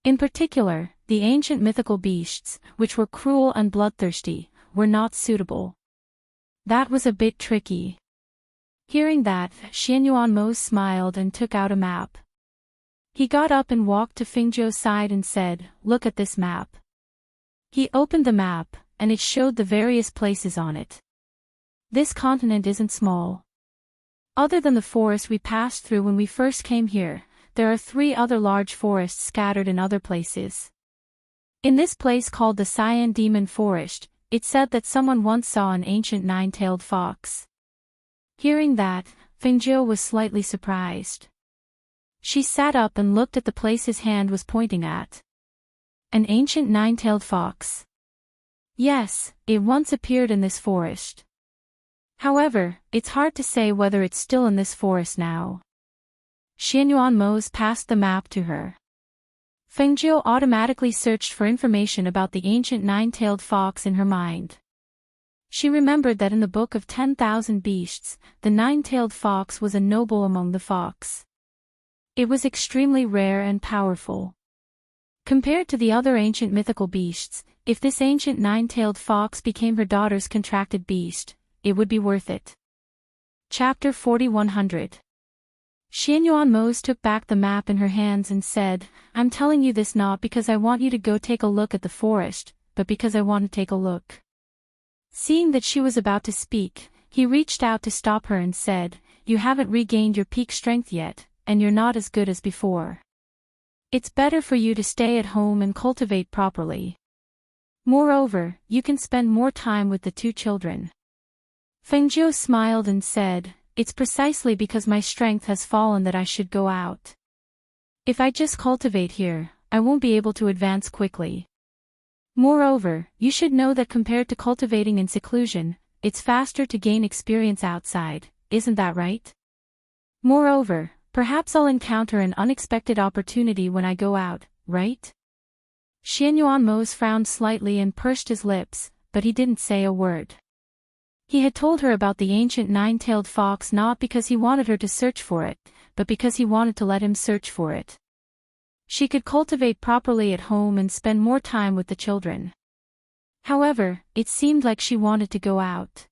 Speaker 1: In particular, the ancient mythical beasts, which were cruel and bloodthirsty, were not suitable. That was a bit tricky. Hearing that, Xianyuanmos smiled and took out a map. He got up and walked to Fengjiu's side and said, "Look at this map." He opened the map, and it showed the various places on it. This continent isn't small. Other than the forest we passed through when we first came here, there are 3 other large forests scattered in other places. In this place called the Cyan Demon Forest, it said that someone once saw an ancient 9-tailed fox. Hearing that, Fengjiu was slightly surprised. She sat up and looked at the place his hand was pointing at. An ancient 9-tailed fox. Yes, it once appeared in this forest. However, it's hard to say whether it's still in this forest now. Xianyuanmos passed the map to her. Fengjiu automatically searched for information about the ancient 9-tailed fox in her mind. She remembered that in the Book of 10,000 Beasts, the 9-tailed fox was a noble among the fox. It was extremely rare and powerful. Compared to the other ancient mythical beasts, if this ancient 9-tailed fox became her daughter's contracted beast, it would be worth it. Chapter 4100. Xianyuanmos took back the map in her hands and said, "I'm telling you this not because I want you to go take a look at the forest, but because I want to take a look." Seeing that she was about to speak, he reached out to stop her and said, "You haven't regained your peak strength yet, and you're not as good as before. It's better for you to stay at home and cultivate properly. Moreover, you can spend more time with the 2 children." Fengjiu smiled and said, "It's precisely because my strength has fallen that I should go out. If I just cultivate here, I won't be able to advance quickly. Moreover, you should know that compared to cultivating in seclusion, it's faster to gain experience outside, isn't that right? Moreover, perhaps I'll encounter an unexpected opportunity when I go out, right?" Xianyuanmos frowned slightly and pursed his lips, but he didn't say a word. He had told her about the ancient 9-tailed fox not because he wanted her to search for it, but because he wanted to let him search for it. She could cultivate properly at home and spend more time with the children. However, it seemed like she wanted to go out.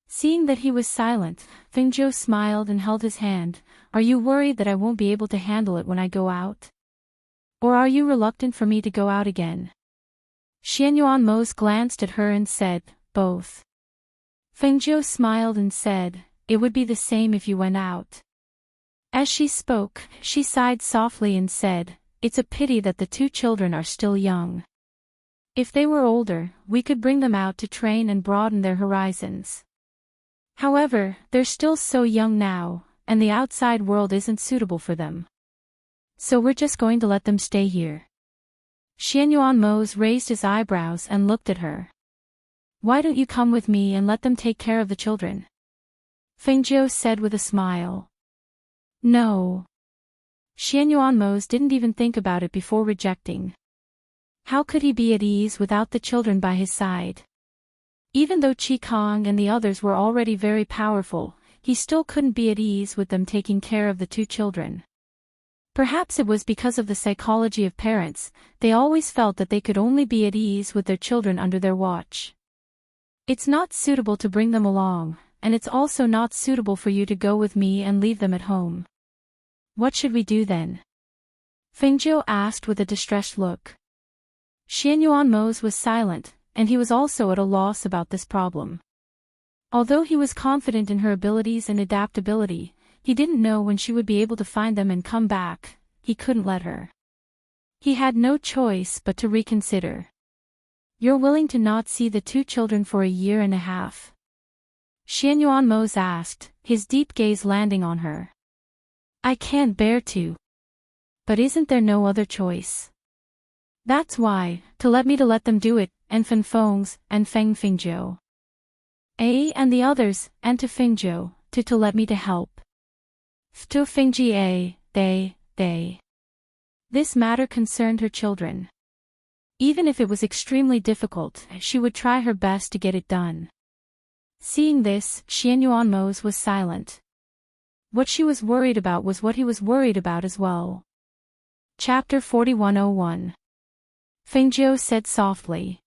Speaker 1: Seeing that he was silent, Fengjiu smiled and held his hand. "Are you worried that I won't be able to handle it when I go out? Or are you reluctant for me to go out again?" Xianyuanmos glanced at her and said, "Both." Fengjiu smiled and said, "It would be the same if you went out." As she spoke, she sighed softly and said, "It's a pity that the 2 children are still young. If they were older, we could bring them out to train and broaden their horizons. However, they're still so young now, and the outside world isn't suitable for them. So we're just going to let them stay here." Xianyuanmos raised his eyebrows and looked at her. "Why don't you come with me and let them take care of the children?" Fengjiu said with a smile. "No." Xianyuanmos didn't even think about it before rejecting. How could he be at ease without the children by his side? Even though Qikong and the others were already very powerful, he still couldn't be at ease with them taking care of the 2 children. Perhaps it was because of the psychology of parents, they always felt that they could only be at ease with their children under their watch. "It's not suitable to bring them along, and it's also not suitable for you to go with me and leave them at home. What should we do then?" Fengjiu asked with a distressed look. Xianyuanmos was silent, and he was also at a loss about this problem. Although he was confident in her abilities and adaptability, he didn't know when she would be able to find them and come back. He couldn't let her. He had no choice but to reconsider. You're willing to not see the two children for a year and a half? Xianyuanmos asked, his deep gaze landing on her. I can't bear to. But isn't there no other choice? That's why, to let them do it, and Fengfongs, and Feng Fingzhou. And the others, and to Fingzhou, to let me to help. To Fingji they. This matter concerned her children. Even if it was extremely difficult, she would try her best to get it done. Seeing this, Xianyuanmos was silent. What she was worried about was what he was worried about as well. Chapter 4101. Fengzhou said softly.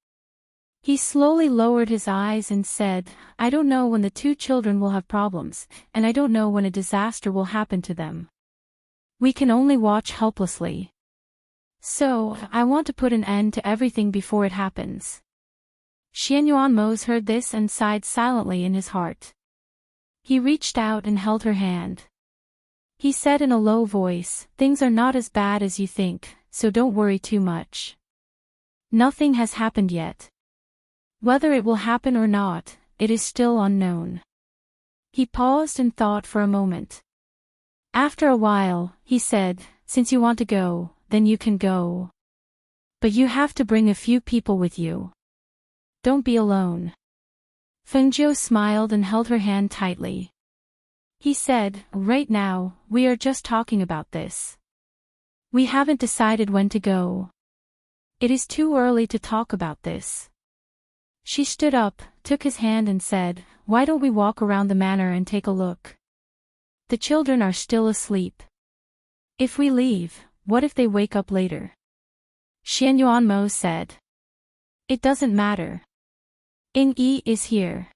Speaker 1: He slowly lowered his eyes and said, I don't know when the two children will have problems, and I don't know when a disaster will happen to them. We can only watch helplessly. So, I want to put an end to everything before it happens. Xianyuanmos heard this and sighed silently in his heart. He reached out and held her hand. He said in a low voice, things are not as bad as you think, so don't worry too much. Nothing has happened yet. Whether it will happen or not, it is still unknown. He paused and thought for a moment. After a while, he said, since you want to go, then you can go. But you have to bring a few people with you. Don't be alone. Fengzhou smiled and held her hand tightly. He said, right now, we are just talking about this. We haven't decided when to go. It is too early to talk about this. She stood up, took his hand and said, why don't we walk around the manor and take a look? The children are still asleep. If we leave, what if they wake up later? Xianyuanmos said. It doesn't matter. Ying-yi is here.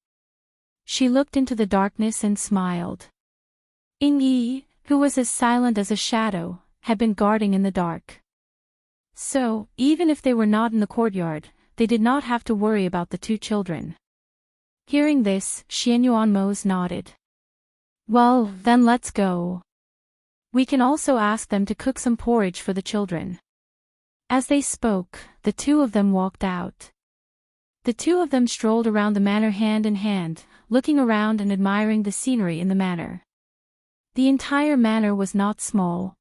Speaker 1: She looked into the darkness and smiled. Ying-yi, who was as silent as a shadow, had been guarding in the dark. So, even if they were not in the courtyard, they did not have to worry about the two children. Hearing this, Xianyuanmos nodded. Well, then let's go. We can also ask them to cook some porridge for the children. As they spoke, the two of them walked out. The two of them strolled around the manor hand in hand, looking around and admiring the scenery in the manor. The entire manor was not small.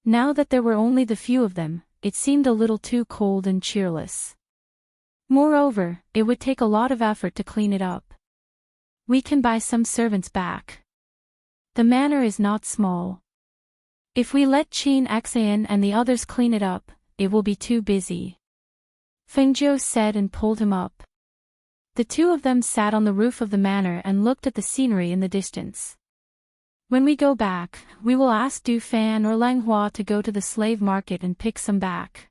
Speaker 1: Now that there were only the few of them, it seemed a little too cold and cheerless. Moreover, it would take a lot of effort to clean it up. We can buy some servants back. The manor is not small. If we let Qin Xan and the others clean it up, it will be too busy. Fengzhou said and pulled him up. The two of them sat on the roof of the manor and looked at the scenery in the distance. When we go back, we will ask Du Fan or Lang Hua to go to the slave market and pick some back.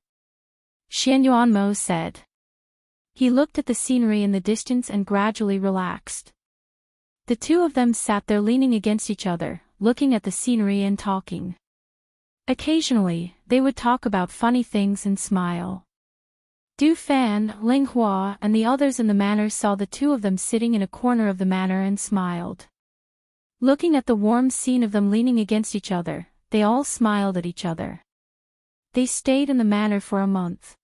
Speaker 1: Xianyuanmos said. He looked at the scenery in the distance and gradually relaxed. The two of them sat there leaning against each other, looking at the scenery and talking. Occasionally, they would talk about funny things and smile. Du Fan, Ling Hua and the others in the manor saw the two of them sitting in a corner of the manor and smiled. Looking at the warm scene of them leaning against each other, they all smiled at each other. They stayed in the manor for a month.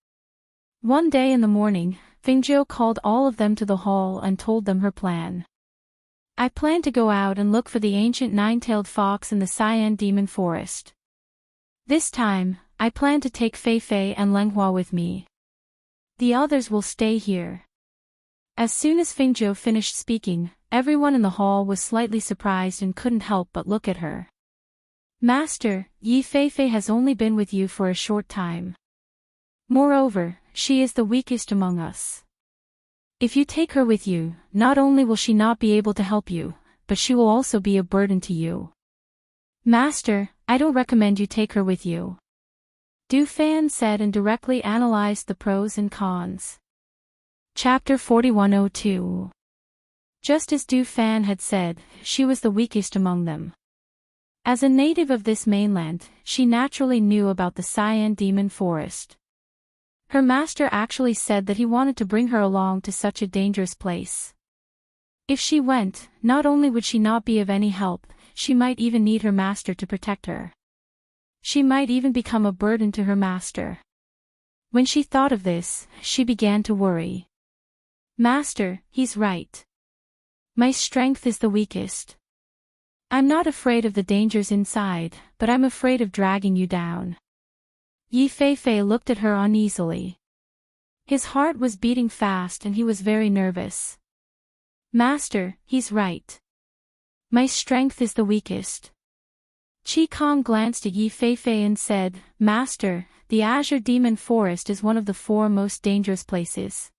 Speaker 1: One day in the morning, Fengzhou called all of them to the hall and told them her plan. I plan to go out and look for the ancient nine-tailed fox in the Cyan Demon Forest. This time, I plan to take Fei Fei and Lang Hua with me. The others will stay here. As soon as Fengzhou finished speaking, everyone in the hall was slightly surprised and couldn't help but look at her. Master, Yi Fei Fei has only been with you for a short time. Moreover, she is the weakest among us. If you take her with you, not only will she not be able to help you, but she will also be a burden to you. Master, I don't recommend you take her with you. Du Fan said and directly analyzed the pros and cons. Chapter 4102. Just as Du Fan had said, she was the weakest among them. As a native of this mainland, she naturally knew about the Cyan Demon Forest. Her master actually said that he wanted to bring her along to such a dangerous place. If she went, not only would she not be of any help, she might even need her master to protect her. She might even become a burden to her master. When she thought of this, she began to worry. Master, he's right. My strength is the weakest. I'm not afraid of the dangers inside, but I'm afraid of dragging you down. Yi Fei looked at her uneasily. His heart was beating fast and he was very nervous. Master, he's right. My strength is the weakest. Qi Kong glanced at Yi Fei and said, Master, the Azure Demon Forest is one of the 4 most dangerous places.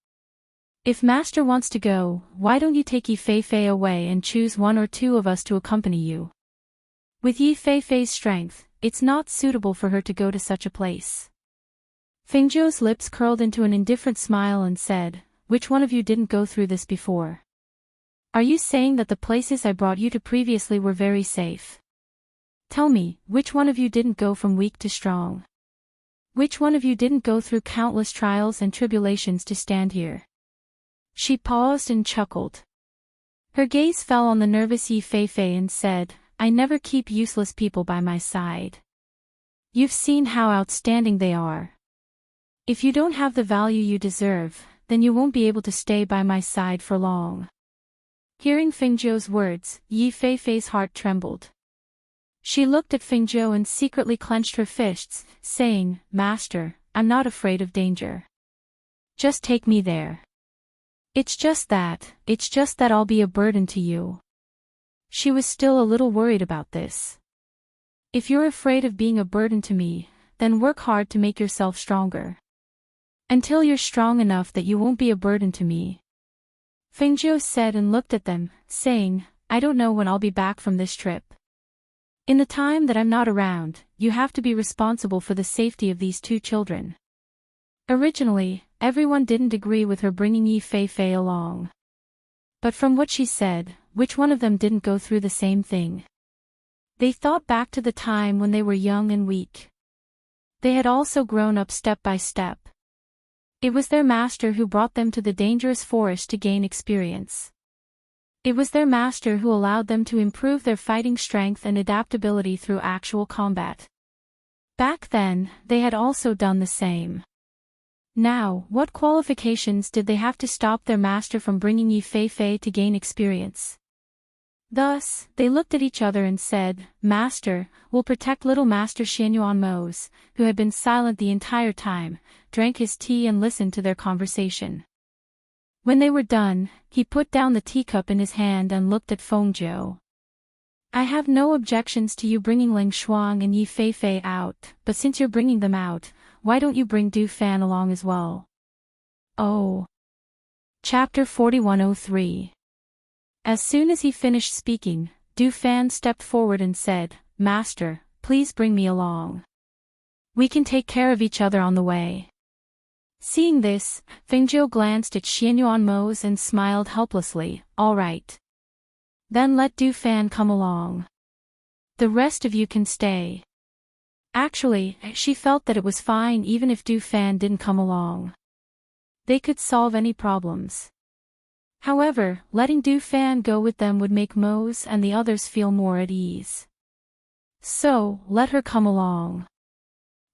Speaker 1: If Master wants to go, why don't you take Yi Fei away and choose 1 or 2 of us to accompany you? With Yi Fei's strength, it's not suitable for her to go to such a place. Fengzhou's lips curled into an indifferent smile and said, Which one of you didn't go through this before? Are you saying that the places I brought you to previously were very safe? Tell me, which one of you didn't go from weak to strong? Which one of you didn't go through countless trials and tribulations to stand here? She paused and chuckled. Her gaze fell on the nervous Yi Fei and said, I never keep useless people by my side. You've seen how outstanding they are. If you don't have the value you deserve, then you won't be able to stay by my side for long. Hearing Fengzhou's words, Yi Fei's heart trembled. She looked at Fengzhou and secretly clenched her fists, saying, Master, I'm not afraid of danger. Just take me there. It's just that I'll be a burden to you. She was still a little worried about this. If you're afraid of being a burden to me, then work hard to make yourself stronger. Until you're strong enough that you won't be a burden to me. Fengzhou said and looked at them, saying, I don't know when I'll be back from this trip. In the time that I'm not around, you have to be responsible for the safety of these 2 children. Originally, everyone didn't agree with her bringing Yi Fei along. But from what she said, which one of them didn't go through the same thing? They thought back to the time when they were young and weak. They had also grown up step by step. It was their master who brought them to the dangerous forest to gain experience. It was their master who allowed them to improve their fighting strength and adaptability through actual combat. Back then, they had also done the same. Now, what qualifications did they have to stop their master from bringing Yi Fei to gain experience? Thus, they looked at each other and said, Master, we'll protect little Master Xianyuan Mose, who had been silent the entire time, drank his tea and listened to their conversation. When they were done, he put down the teacup in his hand and looked at Fengzhou. I have no objections to you bringing Ling Shuang and Yi Fei out, but since you're bringing them out, why don't you bring Du Fan along as well? Oh. Chapter 4103. As soon as he finished speaking, Du Fan stepped forward and said, Master, please bring me along. We can take care of each other on the way. Seeing this, Fengzhou glanced at Xianyuan Mose and smiled helplessly, All right. Then let Du Fan come along. The rest of you can stay. Actually, she felt that it was fine even if Du Fan didn't come along. They could solve any problems. However, letting Du Fan go with them would make Mose and the others feel more at ease. So, let her come along.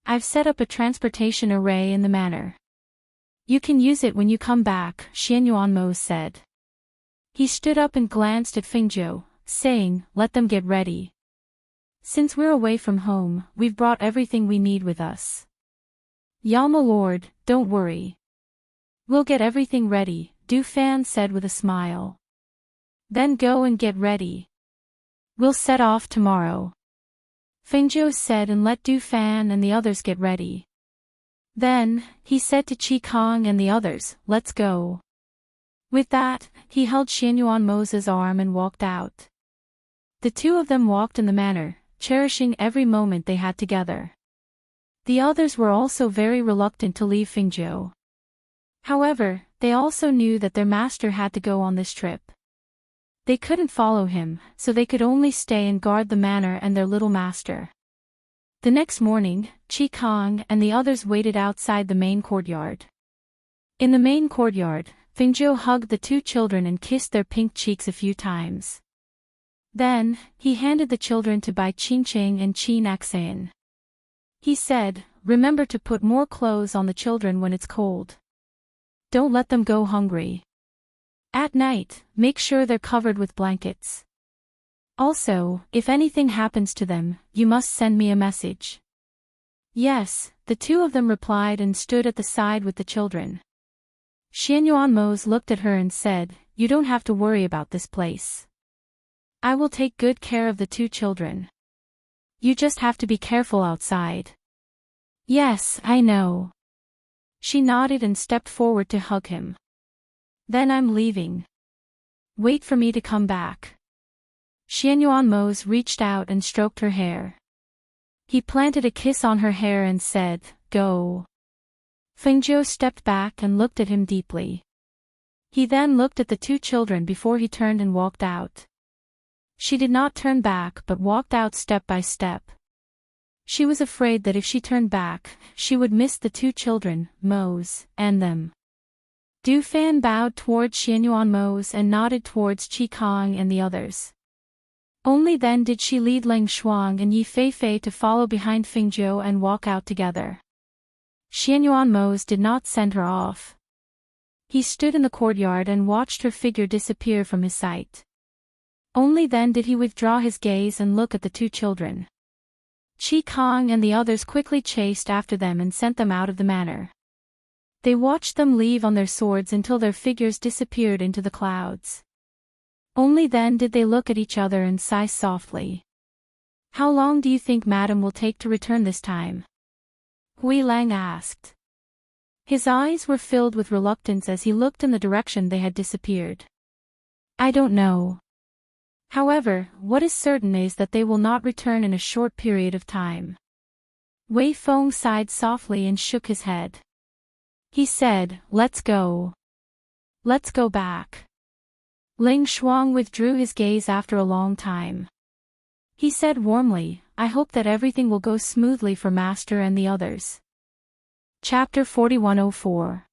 Speaker 1: I've set up a transportation array in the manor. You can use it when you come back, Xianyuan Mose said. He stood up and glanced at Fengzhou, saying, Let them get ready. Since we're away from home, we've brought everything we need with us. Yama Lord, don't worry. We'll get everything ready, Du Fan said with a smile. Then go and get ready. We'll set off tomorrow. Fengzhou said and let Du Fan and the others get ready. Then, he said to Qi Kong and the others, Let's go. With that, he held Xianyuan Mose's arm and walked out. The 2 of them walked in the manor, cherishing every moment they had together. The others were also very reluctant to leave Fengzhou. However, they also knew that their master had to go on this trip. They couldn't follow him, so they could only stay and guard the manor and their little master. The next morning, Qi Kong and the others waited outside the main courtyard. In the main courtyard, Fengzhou hugged the 2 children and kissed their pink cheeks a few times. Then, he handed the children to Bai Qingqing and Qi Naxian. He said, remember to put more clothes on the children when it's cold. Don't let them go hungry. At night, make sure they're covered with blankets. Also, if anything happens to them, you must send me a message. Yes, the two of them replied and stood at the side with the children. Xianyuanmos looked at her and said, you don't have to worry about this place. I will take good care of the two children. You just have to be careful outside. Yes, I know. She nodded and stepped forward to hug him. Then I'm leaving. Wait for me to come back. Xianyuanmos reached out and stroked her hair. He planted a kiss on her hair and said, go. Fengzhou stepped back and looked at him deeply. He then looked at the two children before he turned and walked out. She did not turn back but walked out step by step. She was afraid that if she turned back, she would miss the two children, Mose, and them. Du Fan bowed towards Xianyuanmos and nodded towards Qi Kong and the others. Only then did she lead Leng Shuang and Yi Feifei to follow behind Fengzhou and walk out together. Xianyuanmos did not send her off. He stood in the courtyard and watched her figure disappear from his sight. Only then did he withdraw his gaze and look at the two children. Qi Kong and the others quickly chased after them and sent them out of the manor. They watched them leave on their swords until their figures disappeared into the clouds. Only then did they look at each other and sigh softly. How long do you think Madam will take to return this time? Hui Lang asked. His eyes were filled with reluctance as he looked in the direction they had disappeared. I don't know. However, what is certain is that they will not return in a short period of time. Wei Feng sighed softly and shook his head. He said, let's go. Let's go back. Leng Shuang withdrew his gaze after a long time. He said warmly, I hope that everything will go smoothly for Master and the others. Chapter 4104.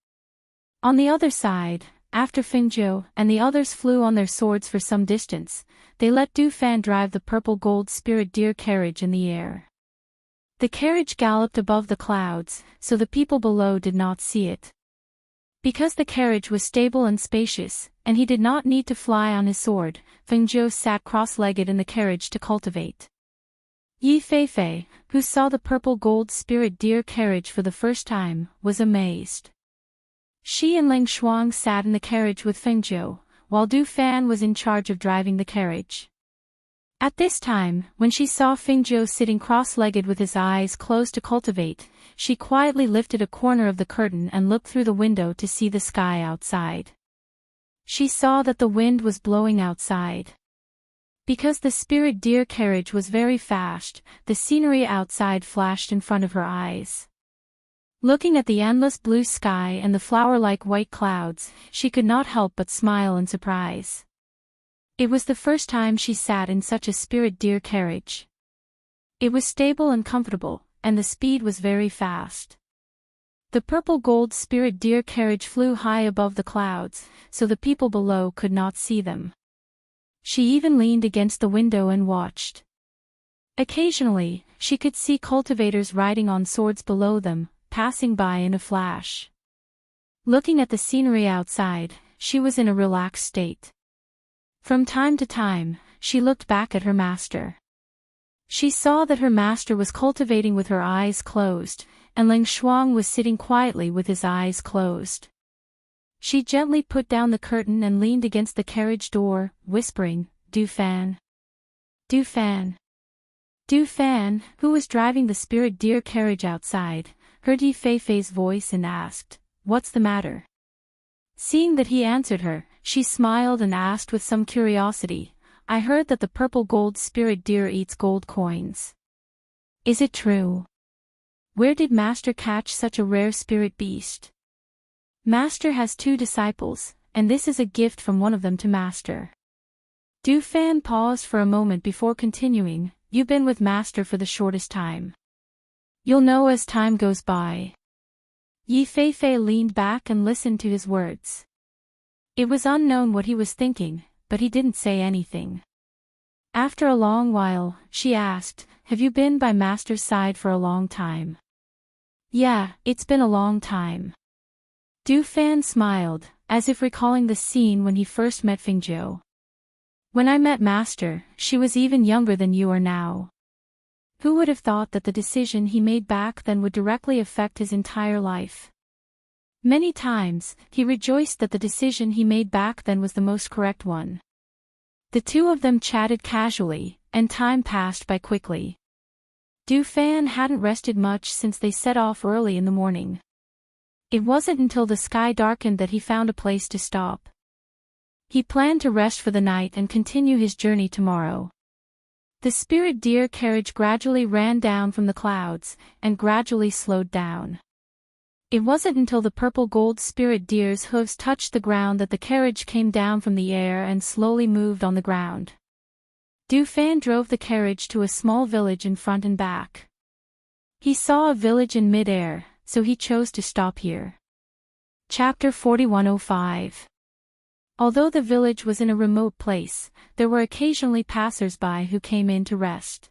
Speaker 1: On the other side, after Fengzhou and the others flew on their swords for some distance, they let Du Fan drive the purple gold spirit deer carriage in the air. The carriage galloped above the clouds, so the people below did not see it. Because the carriage was stable and spacious, and he did not need to fly on his sword, Fengzhou sat cross-legged in the carriage to cultivate. Yi Feifei, who saw the purple gold spirit deer carriage for the first time, was amazed. She and Leng Shuang sat in the carriage with Fengzhou, while Du Fan was in charge of driving the carriage. At this time, when she saw Fengzhou sitting cross-legged with his eyes closed to cultivate, she quietly lifted a corner of the curtain and looked through the window to see the sky outside. She saw that the wind was blowing outside. Because the spirit deer carriage was very fast, the scenery outside flashed in front of her eyes. Looking at the endless blue sky and the flower-like white clouds, she could not help but smile in surprise. It was the first time she sat in such a spirit deer carriage. It was stable and comfortable, and the speed was very fast. The purple gold spirit deer carriage flew high above the clouds, so the people below could not see them. She even leaned against the window and watched. Occasionally, she could see cultivators riding on swords below them, passing by in a flash. Looking at the scenery outside, she was in a relaxed state. From time to time, she looked back at her master. She saw that her master was cultivating with her eyes closed, and Leng Shuang was sitting quietly with his eyes closed. She gently put down the curtain and leaned against the carriage door, whispering, Du Fan. Du Fan. Du Fan, who was driving the spirit deer carriage outside, heard Yi Feifei's voice and asked, What's the matter? Seeing that he answered her, she smiled and asked with some curiosity, I heard that the purple gold spirit deer eats gold coins. Is it true? Where did Master catch such a rare spirit beast? Master has 2 disciples, and this is a gift from one of them to Master. Du Fan paused for a moment before continuing, You've been with Master for the shortest time. You'll know as time goes by. Yi Feifei leaned back and listened to his words. It was unknown what he was thinking, but he didn't say anything. After a long while, she asked, have you been by Master's side for a long time? Yeah, it's been a long time. Du Fan smiled, as if recalling the scene when he first met Fingzhou. When I met Master, she was even younger than you are now. Who would have thought that the decision he made back then would directly affect his entire life? Many times, he rejoiced that the decision he made back then was the most correct one. The two of them chatted casually, and time passed by quickly. Du Fan hadn't rested much since they set off early in the morning. It wasn't until the sky darkened that he found a place to stop. He planned to rest for the night and continue his journey tomorrow. The spirit deer carriage gradually ran down from the clouds, and gradually slowed down. It wasn't until the purple gold spirit deer's hooves touched the ground that the carriage came down from the air and slowly moved on the ground. Du Fan drove the carriage to a small village in front and back. He saw a village in mid-air, so he chose to stop here. Chapter 4105. Although the village was in a remote place, there were occasionally passers-by who came in to rest.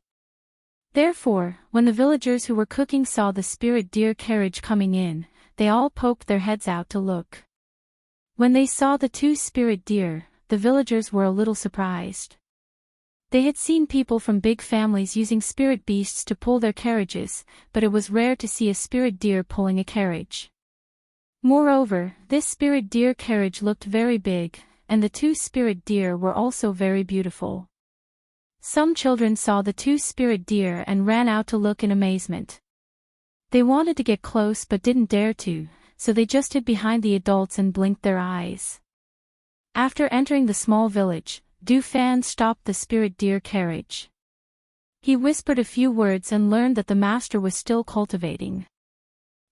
Speaker 1: Therefore, when the villagers who were cooking saw the spirit deer carriage coming in, they all poked their heads out to look. When they saw the two spirit deer, the villagers were a little surprised. They had seen people from big families using spirit beasts to pull their carriages, but it was rare to see a spirit deer pulling a carriage. Moreover, this spirit deer carriage looked very big, and the two spirit deer were also very beautiful. Some children saw the two spirit deer and ran out to look in amazement. They wanted to get close but didn't dare to, so they just hid behind the adults and blinked their eyes. After entering the small village, Du Fan stopped the spirit deer carriage. He whispered a few words and learned that the master was still cultivating.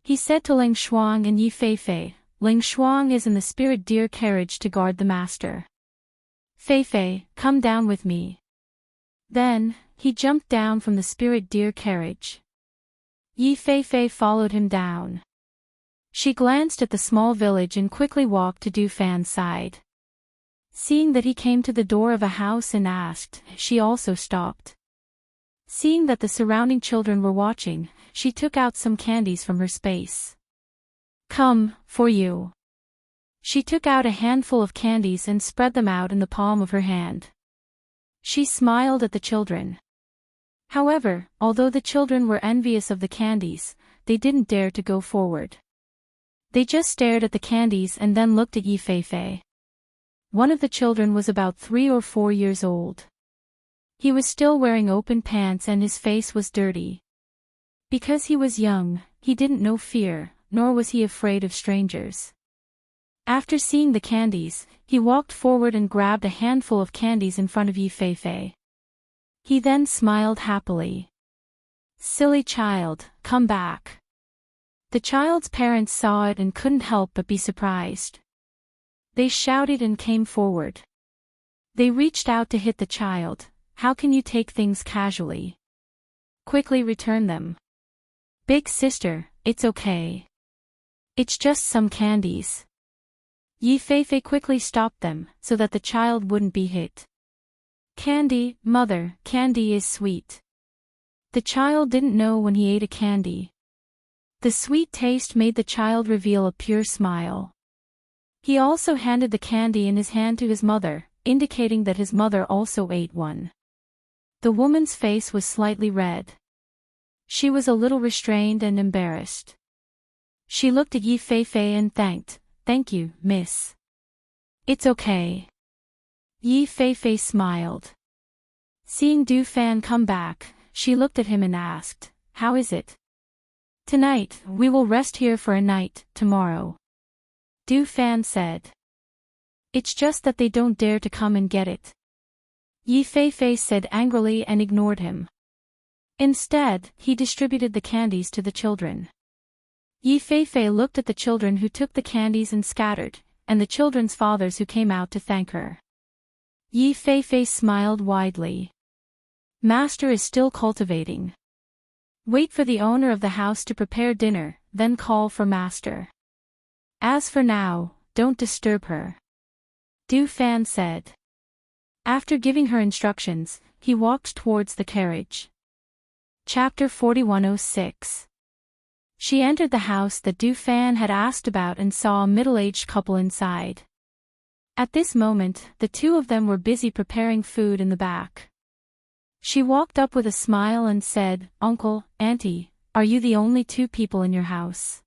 Speaker 1: He said to Ling Shuang and Yi Feifei, Ling Shuang is in the spirit deer carriage to guard the master. Feifei, come down with me. Then, he jumped down from the spirit deer carriage. Yi Feifei followed him down. She glanced at the small village and quickly walked to Du Fan's side. Seeing that he came to the door of a house and asked, she also stopped. Seeing that the surrounding children were watching, she took out some candies from her space. Come, for you. She took out a handful of candies and spread them out in the palm of her hand. She smiled at the children. However, although the children were envious of the candies, they didn't dare to go forward. They just stared at the candies and then looked at Yi Feifei. One of the children was about 3 or 4 years old. He was still wearing open pants and his face was dirty. Because he was young, he didn't know fear, nor was he afraid of strangers. After seeing the candies, he walked forward and grabbed a handful of candies in front of Yi Feifei. He then smiled happily. Silly child, come back. The child's parents saw it and couldn't help but be surprised. They shouted and came forward. They reached out to hit the child. How can you take things casually? Quickly return them. Big sister, it's okay. It's just some candies. Yi Feifei quickly stopped them, so that the child wouldn't be hit. Candy, mother, candy is sweet. The child didn't know when he ate a candy. The sweet taste made the child reveal a pure smile. He also handed the candy in his hand to his mother, indicating that his mother also ate one. The woman's face was slightly red. She was a little restrained and embarrassed. She looked at Yi Feifei and thanked, "Thank you, miss." "It's okay." Yi Feifei smiled. Seeing Du Fan come back, she looked at him and asked, "How is it?" "Tonight, we will rest here for a night, tomorrow." Du Fan said. "It's just that they don't dare to come and get it." Yi Feifei said angrily and ignored him. Instead, he distributed the candies to the children. Yi Feifei looked at the children who took the candies and scattered, and the children's fathers who came out to thank her. Yi Feifei smiled widely. Master is still cultivating. Wait for the owner of the house to prepare dinner, then call for Master. As for now, don't disturb her. Du Fan said. After giving her instructions, he walked towards the carriage. Chapter 4106. She entered the house that Du Fan had asked about and saw a middle-aged couple inside. At this moment, the two of them were busy preparing food in the back. She walked up with a smile and said, "Uncle, Auntie, are you the only two people in your house?"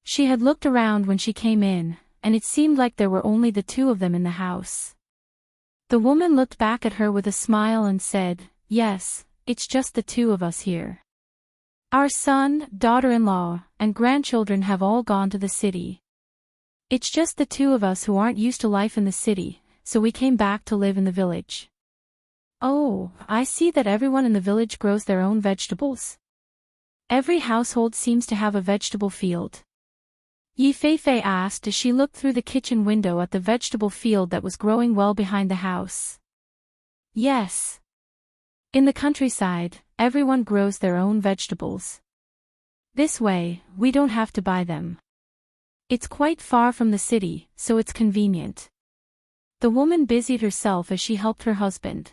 Speaker 1: She had looked around when she came in, and it seemed like there were only the two of them in the house. The woman looked back at her with a smile and said, "Yes, it's just the two of us here. Our son, daughter-in-law, and grandchildren have all gone to the city. It's just the two of us who aren't used to life in the city, so we came back to live in the village." "Oh, I see that everyone in the village grows their own vegetables. Every household seems to have a vegetable field?" Yi Feifei asked as she looked through the kitchen window at the vegetable field that was growing well behind the house. "Yes. In the countryside, everyone grows their own vegetables. This way, we don't have to buy them. It's quite far from the city, so it's convenient." The woman busied herself as she helped her husband.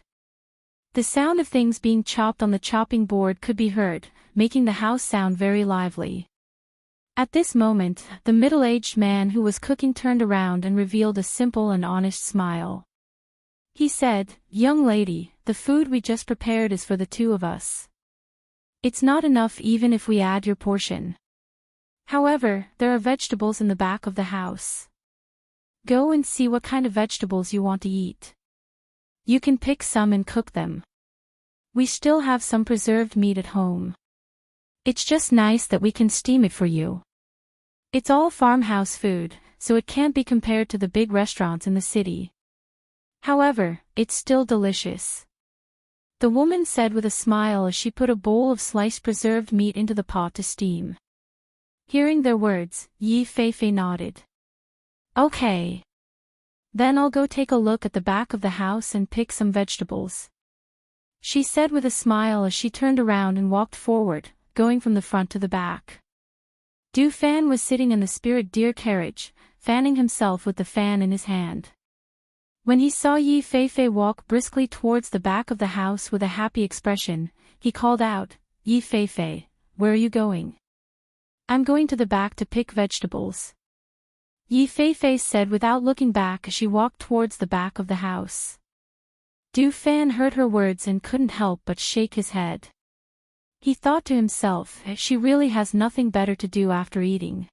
Speaker 1: The sound of things being chopped on the chopping board could be heard, making the house sound very lively. At this moment, the middle-aged man who was cooking turned around and revealed a simple and honest smile. He said, "Young lady, the food we just prepared is for the two of us. It's not enough even if we add your portion. However, there are vegetables in the back of the house. Go and see what kind of vegetables you want to eat. You can pick some and cook them. We still have some preserved meat at home. It's just nice that we can steam it for you. It's all farmhouse food, so it can't be compared to the big restaurants in the city. However, it's still delicious," the woman said with a smile as she put a bowl of sliced preserved meat into the pot to steam. Hearing their words, Yi Feifei nodded. "Okay. Then I'll go take a look at the back of the house and pick some vegetables," she said with a smile as she turned around and walked forward, going from the front to the back. Du Fan was sitting in the spirit deer carriage, fanning himself with the fan in his hand. When he saw Yi Feifei walk briskly towards the back of the house with a happy expression, he called out, "Yi Feifei, where are you going?" "I'm going to the back to pick vegetables," Yi Feifei said without looking back as she walked towards the back of the house. Du Fan heard her words and couldn't help but shake his head. He thought to himself, she really has nothing better to do after eating.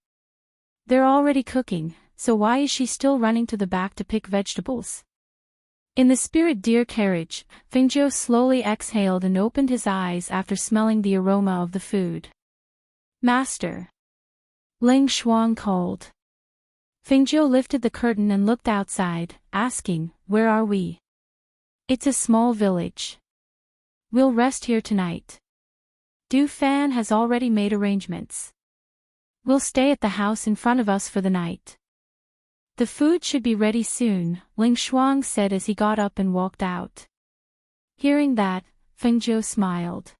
Speaker 1: They're already cooking, so why is she still running to the back to pick vegetables? In the spirit deer carriage, Fengjiu slowly exhaled and opened his eyes after smelling the aroma of the food. "Master!" Ling Shuang called. Fengjiu lifted the curtain and looked outside, asking, "Where are we?" "It's a small village. We'll rest here tonight. Du Fan has already made arrangements. We'll stay at the house in front of us for the night. The food should be ready soon," Ling Shuang said as he got up and walked out. Hearing that, Fengjiu smiled.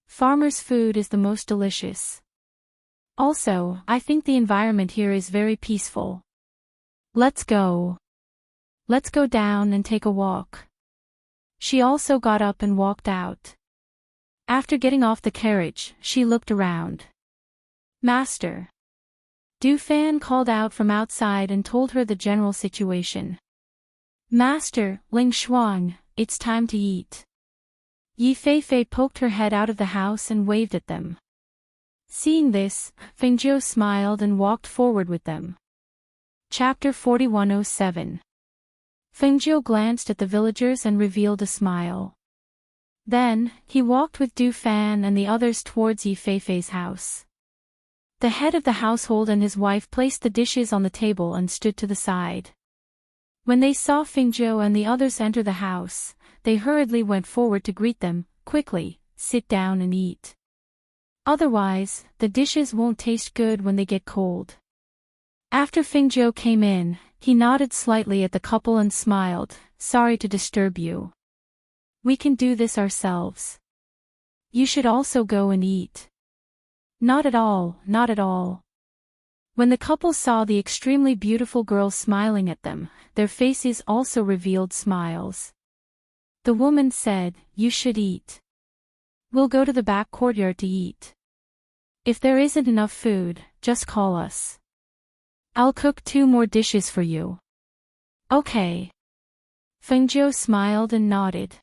Speaker 1: Farmer's food is the most delicious. Also, I think the environment here is very peaceful. Let's go. Let's go down and take a walk." She also got up and walked out. After getting off the carriage, she looked around. "Master!" Du Fan called out from outside and told her the general situation. "Master, Ling Shuang, it's time to eat." Yi Feifei poked her head out of the house and waved at them. Seeing this, Fengjiu smiled and walked forward with them. Chapter 4107. Fengjiu glanced at the villagers and revealed a smile. Then, he walked with Du Fan and the others towards Yi Feifei's house. The head of the household and his wife placed the dishes on the table and stood to the side. When they saw Fengjiu and the others enter the house, they hurriedly went forward to greet them. "Quickly, sit down and eat. Otherwise, the dishes won't taste good when they get cold." After Fengjiu came in, he nodded slightly at the couple and smiled, "Sorry to disturb you. We can do this ourselves. You should also go and eat." "Not at all, not at all." When the couple saw the extremely beautiful girl smiling at them, their faces also revealed smiles. The woman said, "You should eat. We'll go to the back courtyard to eat. If there isn't enough food, just call us. I'll cook 2 more dishes for you. Okay. Fengjiu smiled and nodded.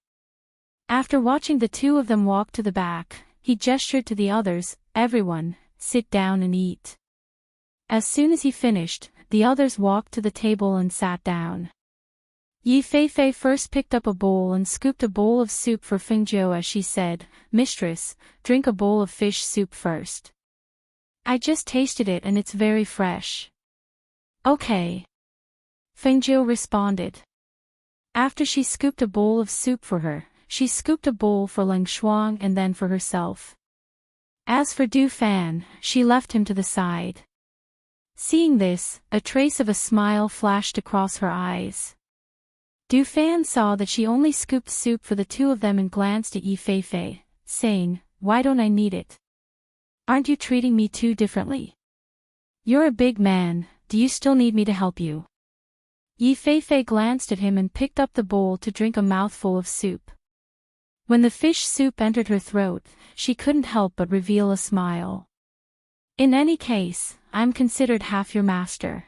Speaker 1: After watching the 2 of them walk to the back, he gestured to the others, everyone, sit down and eat. As soon as he finished, the others walked to the table and sat down. Yi Feifei first picked up a bowl and scooped a bowl of soup for Fengjiu as she said, "Mistress, drink a bowl of fish soup first. I just tasted it and it's very fresh." Okay. Fengjiu responded. After she scooped a bowl of soup for her, she scooped a bowl for Ling Shuang and then for herself. As for Du Fan, she left him to the side. Seeing this, a trace of a smile flashed across her eyes. Du Fan saw that she only scooped soup for the 2 of them and glanced at Yi Feifei, saying, "Why don't I need it? Aren't you treating me too differently? You're a big man, do you still need me to help you?" Yi Feifei glanced at him and picked up the bowl to drink a mouthful of soup. When the fish soup entered her throat, she couldn't help but reveal a smile. "In any case, I'm considered half your master.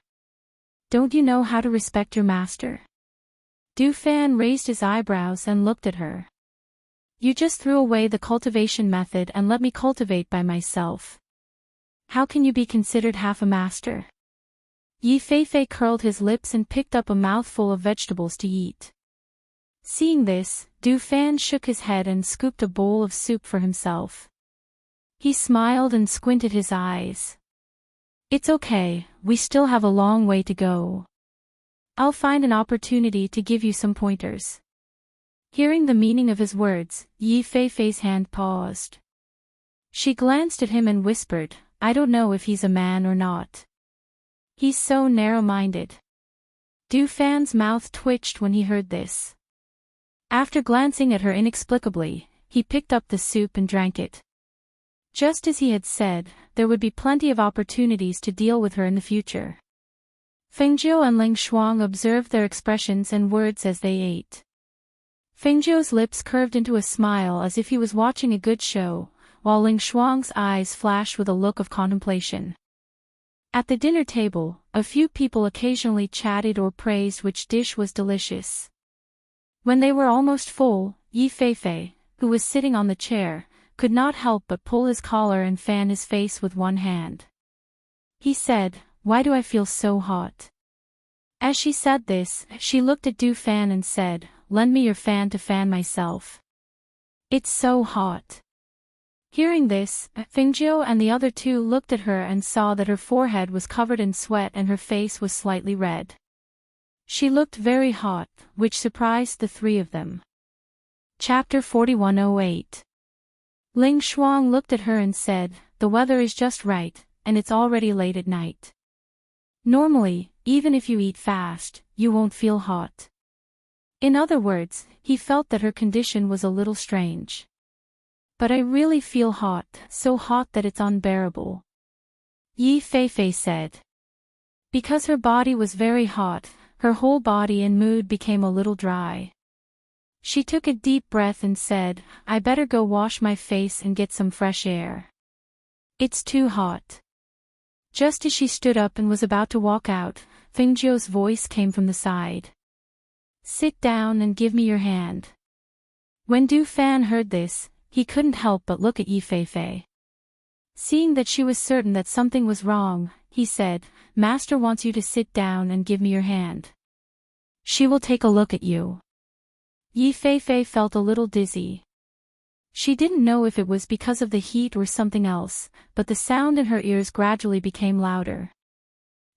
Speaker 1: Don't you know how to respect your master?" Du Fan raised his eyebrows and looked at her. "You just threw away the cultivation method and let me cultivate by myself. How can you be considered half a master?" Yi Feifei curled his lips and picked up a mouthful of vegetables to eat. Seeing this, Du Fan shook his head and scooped a bowl of soup for himself. He smiled and squinted his eyes. "It's okay, we still have a long way to go. I'll find an opportunity to give you some pointers." Hearing the meaning of his words, Yi Feifei's hand paused. She glanced at him and whispered, "I don't know if he's a man or not. He's so narrow-minded." Du Fan's mouth twitched when he heard this. After glancing at her inexplicably, he picked up the soup and drank it. Just as he had said, there would be plenty of opportunities to deal with her in the future. Fengjiu and Ling Shuang observed their expressions and words as they ate. Fengjiu's lips curved into a smile as if he was watching a good show, while Ling Shuang's eyes flashed with a look of contemplation. At the dinner table, a few people occasionally chatted or praised which dish was delicious. When they were almost full, Yi Feifei, who was sitting on the chair, could not help but pull his collar and fan his face with one hand. He said, "Why do I feel so hot?" As she said this, she looked at Du Fan and said, "Lend me your fan to fan myself. It's so hot." Hearing this, Fengjiu and the other 2 looked at her and saw that her forehead was covered in sweat and her face was slightly red. She looked very hot, which surprised the 3 of them. Chapter 4108. Ling Shuang looked at her and said, "The weather is just right, and it's already late at night. Normally, even if you eat fast, you won't feel hot." In other words, he felt that her condition was a little strange. "But I really feel hot, so hot that it's unbearable," Yi Feifei said. Because her body was very hot, her whole body and mood became a little dry. She took a deep breath and said, "I better go wash my face and get some fresh air. It's too hot." Just as she stood up and was about to walk out, Fengjiu's voice came from the side. "Sit down and give me your hand." When Du Fan heard this, he couldn't help but look at Yi Feifei. Seeing that she was certain that something was wrong, he said, "Master wants you to sit down and give me your hand. She will take a look at you." Yi Feifei felt a little dizzy. She didn't know if it was because of the heat or something else, but the sound in her ears gradually became louder.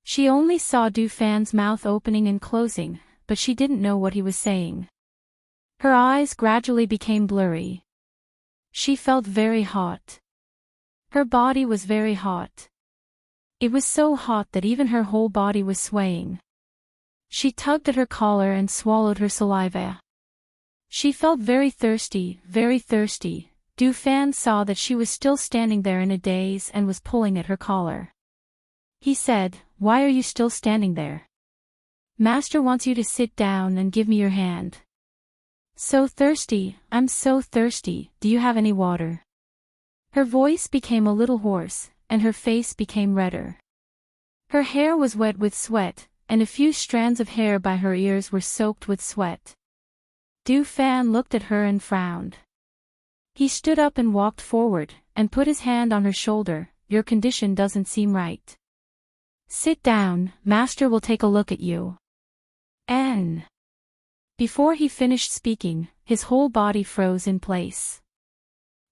Speaker 1: She only saw Du Fan's mouth opening and closing, but she didn't know what he was saying. Her eyes gradually became blurry. She felt very hot. Her body was very hot. It was so hot that even her whole body was swaying. She tugged at her collar and swallowed her saliva. She felt very thirsty, very thirsty. Du Fan saw that she was still standing there in a daze and was pulling at her collar. He said, "Why are you still standing there? Master wants you to sit down and give me your hand." So thirsty, I'm so thirsty, do you have any water? Her voice became a little hoarse, and her face became redder. Her hair was wet with sweat, and a few strands of hair by her ears were soaked with sweat. Du Fan looked at her and frowned. He stood up and walked forward, and put his hand on her shoulder. Your condition doesn't seem right. Sit down, Master will take a look at you. Before he finished speaking, his whole body froze in place.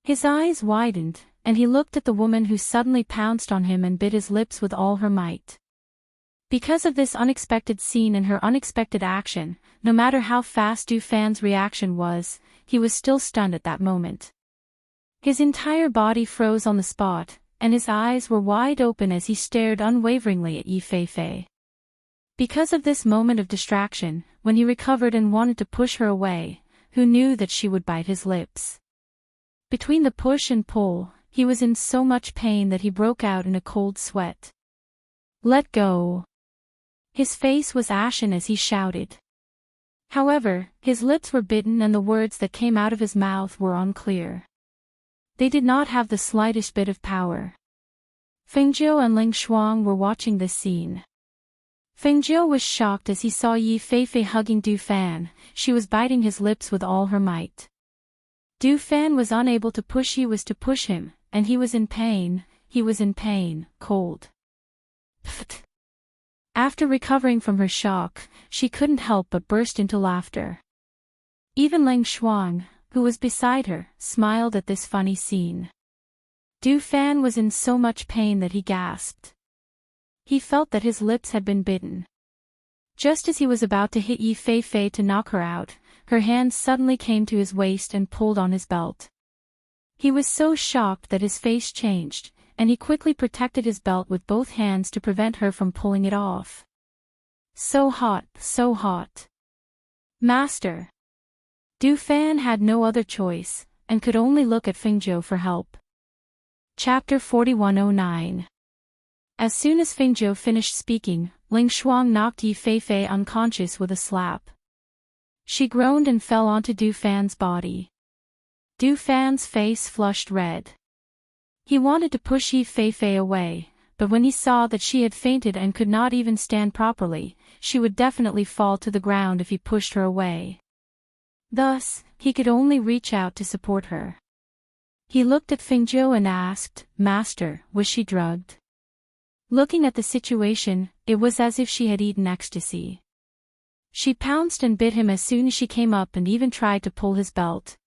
Speaker 1: His eyes widened, and he looked at the woman who suddenly pounced on him and bit his lips with all her might. Because of this unexpected scene and her unexpected action, no matter how fast Du Fan's reaction was, he was still stunned at that moment. His entire body froze on the spot, and his eyes were wide open as he stared unwaveringly at Yi Fei. Because of this moment of distraction, when he recovered and wanted to push her away, who knew that she would bite his lips? Between the push and pull, he was in so much pain that he broke out in a cold sweat. Let go. His face was ashen as he shouted. However, his lips were bitten and the words that came out of his mouth were unclear. They did not have the slightest bit of power. Fengjiu and Ling Shuang were watching this scene. Fengjiu was shocked as he saw Yi Fei hugging Du Fan. She was biting his lips with all her might. Du Fan was unable to push. He was to push him, and he was in pain. He was in pain, cold. Pfft. After recovering from her shock, she couldn't help but burst into laughter. Even Ling Shuang, who was beside her, smiled at this funny scene. Du Fan was in so much pain that he gasped. He felt that his lips had been bitten. Just as he was about to hit Yi Fei to knock her out, her hand suddenly came to his waist and pulled on his belt. He was so shocked that his face changed, and he quickly protected his belt with both hands to prevent her from pulling it off. So hot, so hot. Master. Du Fan had no other choice, and could only look at Fengjiu for help. Chapter 4109. As soon as Fengjiu finished speaking, Ling Shuang knocked Yi Fei unconscious with a slap. She groaned and fell onto Du Fan's body. Du Fan's face flushed red. He wanted to push Yi Fei away, but when he saw that she had fainted and could not even stand properly, she would definitely fall to the ground if he pushed her away. Thus, he could only reach out to support her. He looked at Fengjiu and asked, Master, was she drugged? Looking at the situation, it was as if she had eaten ecstasy. She pounced and bit him as soon as she came up and even tried to pull his belt.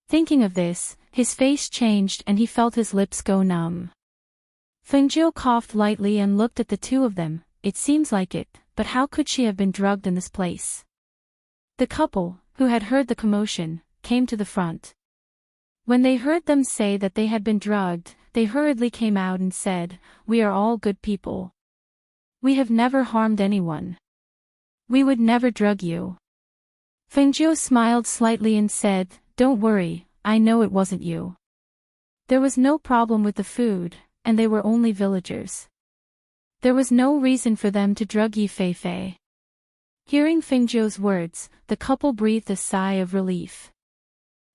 Speaker 1: Thinking of this, his face changed and he felt his lips go numb. Fengjiu coughed lightly and looked at the two of them. It seems like it, but how could she have been drugged in this place? The couple, who had heard the commotion, came to the front. When they heard them say that they had been drugged, they hurriedly came out and said, We are all good people. We have never harmed anyone. We would never drug you. Fengjiu smiled slightly and said, Don't worry, I know it wasn't you. There was no problem with the food, and they were only villagers. There was no reason for them to drug Yi Fei. Hearing Fengjiu's words, the couple breathed a sigh of relief.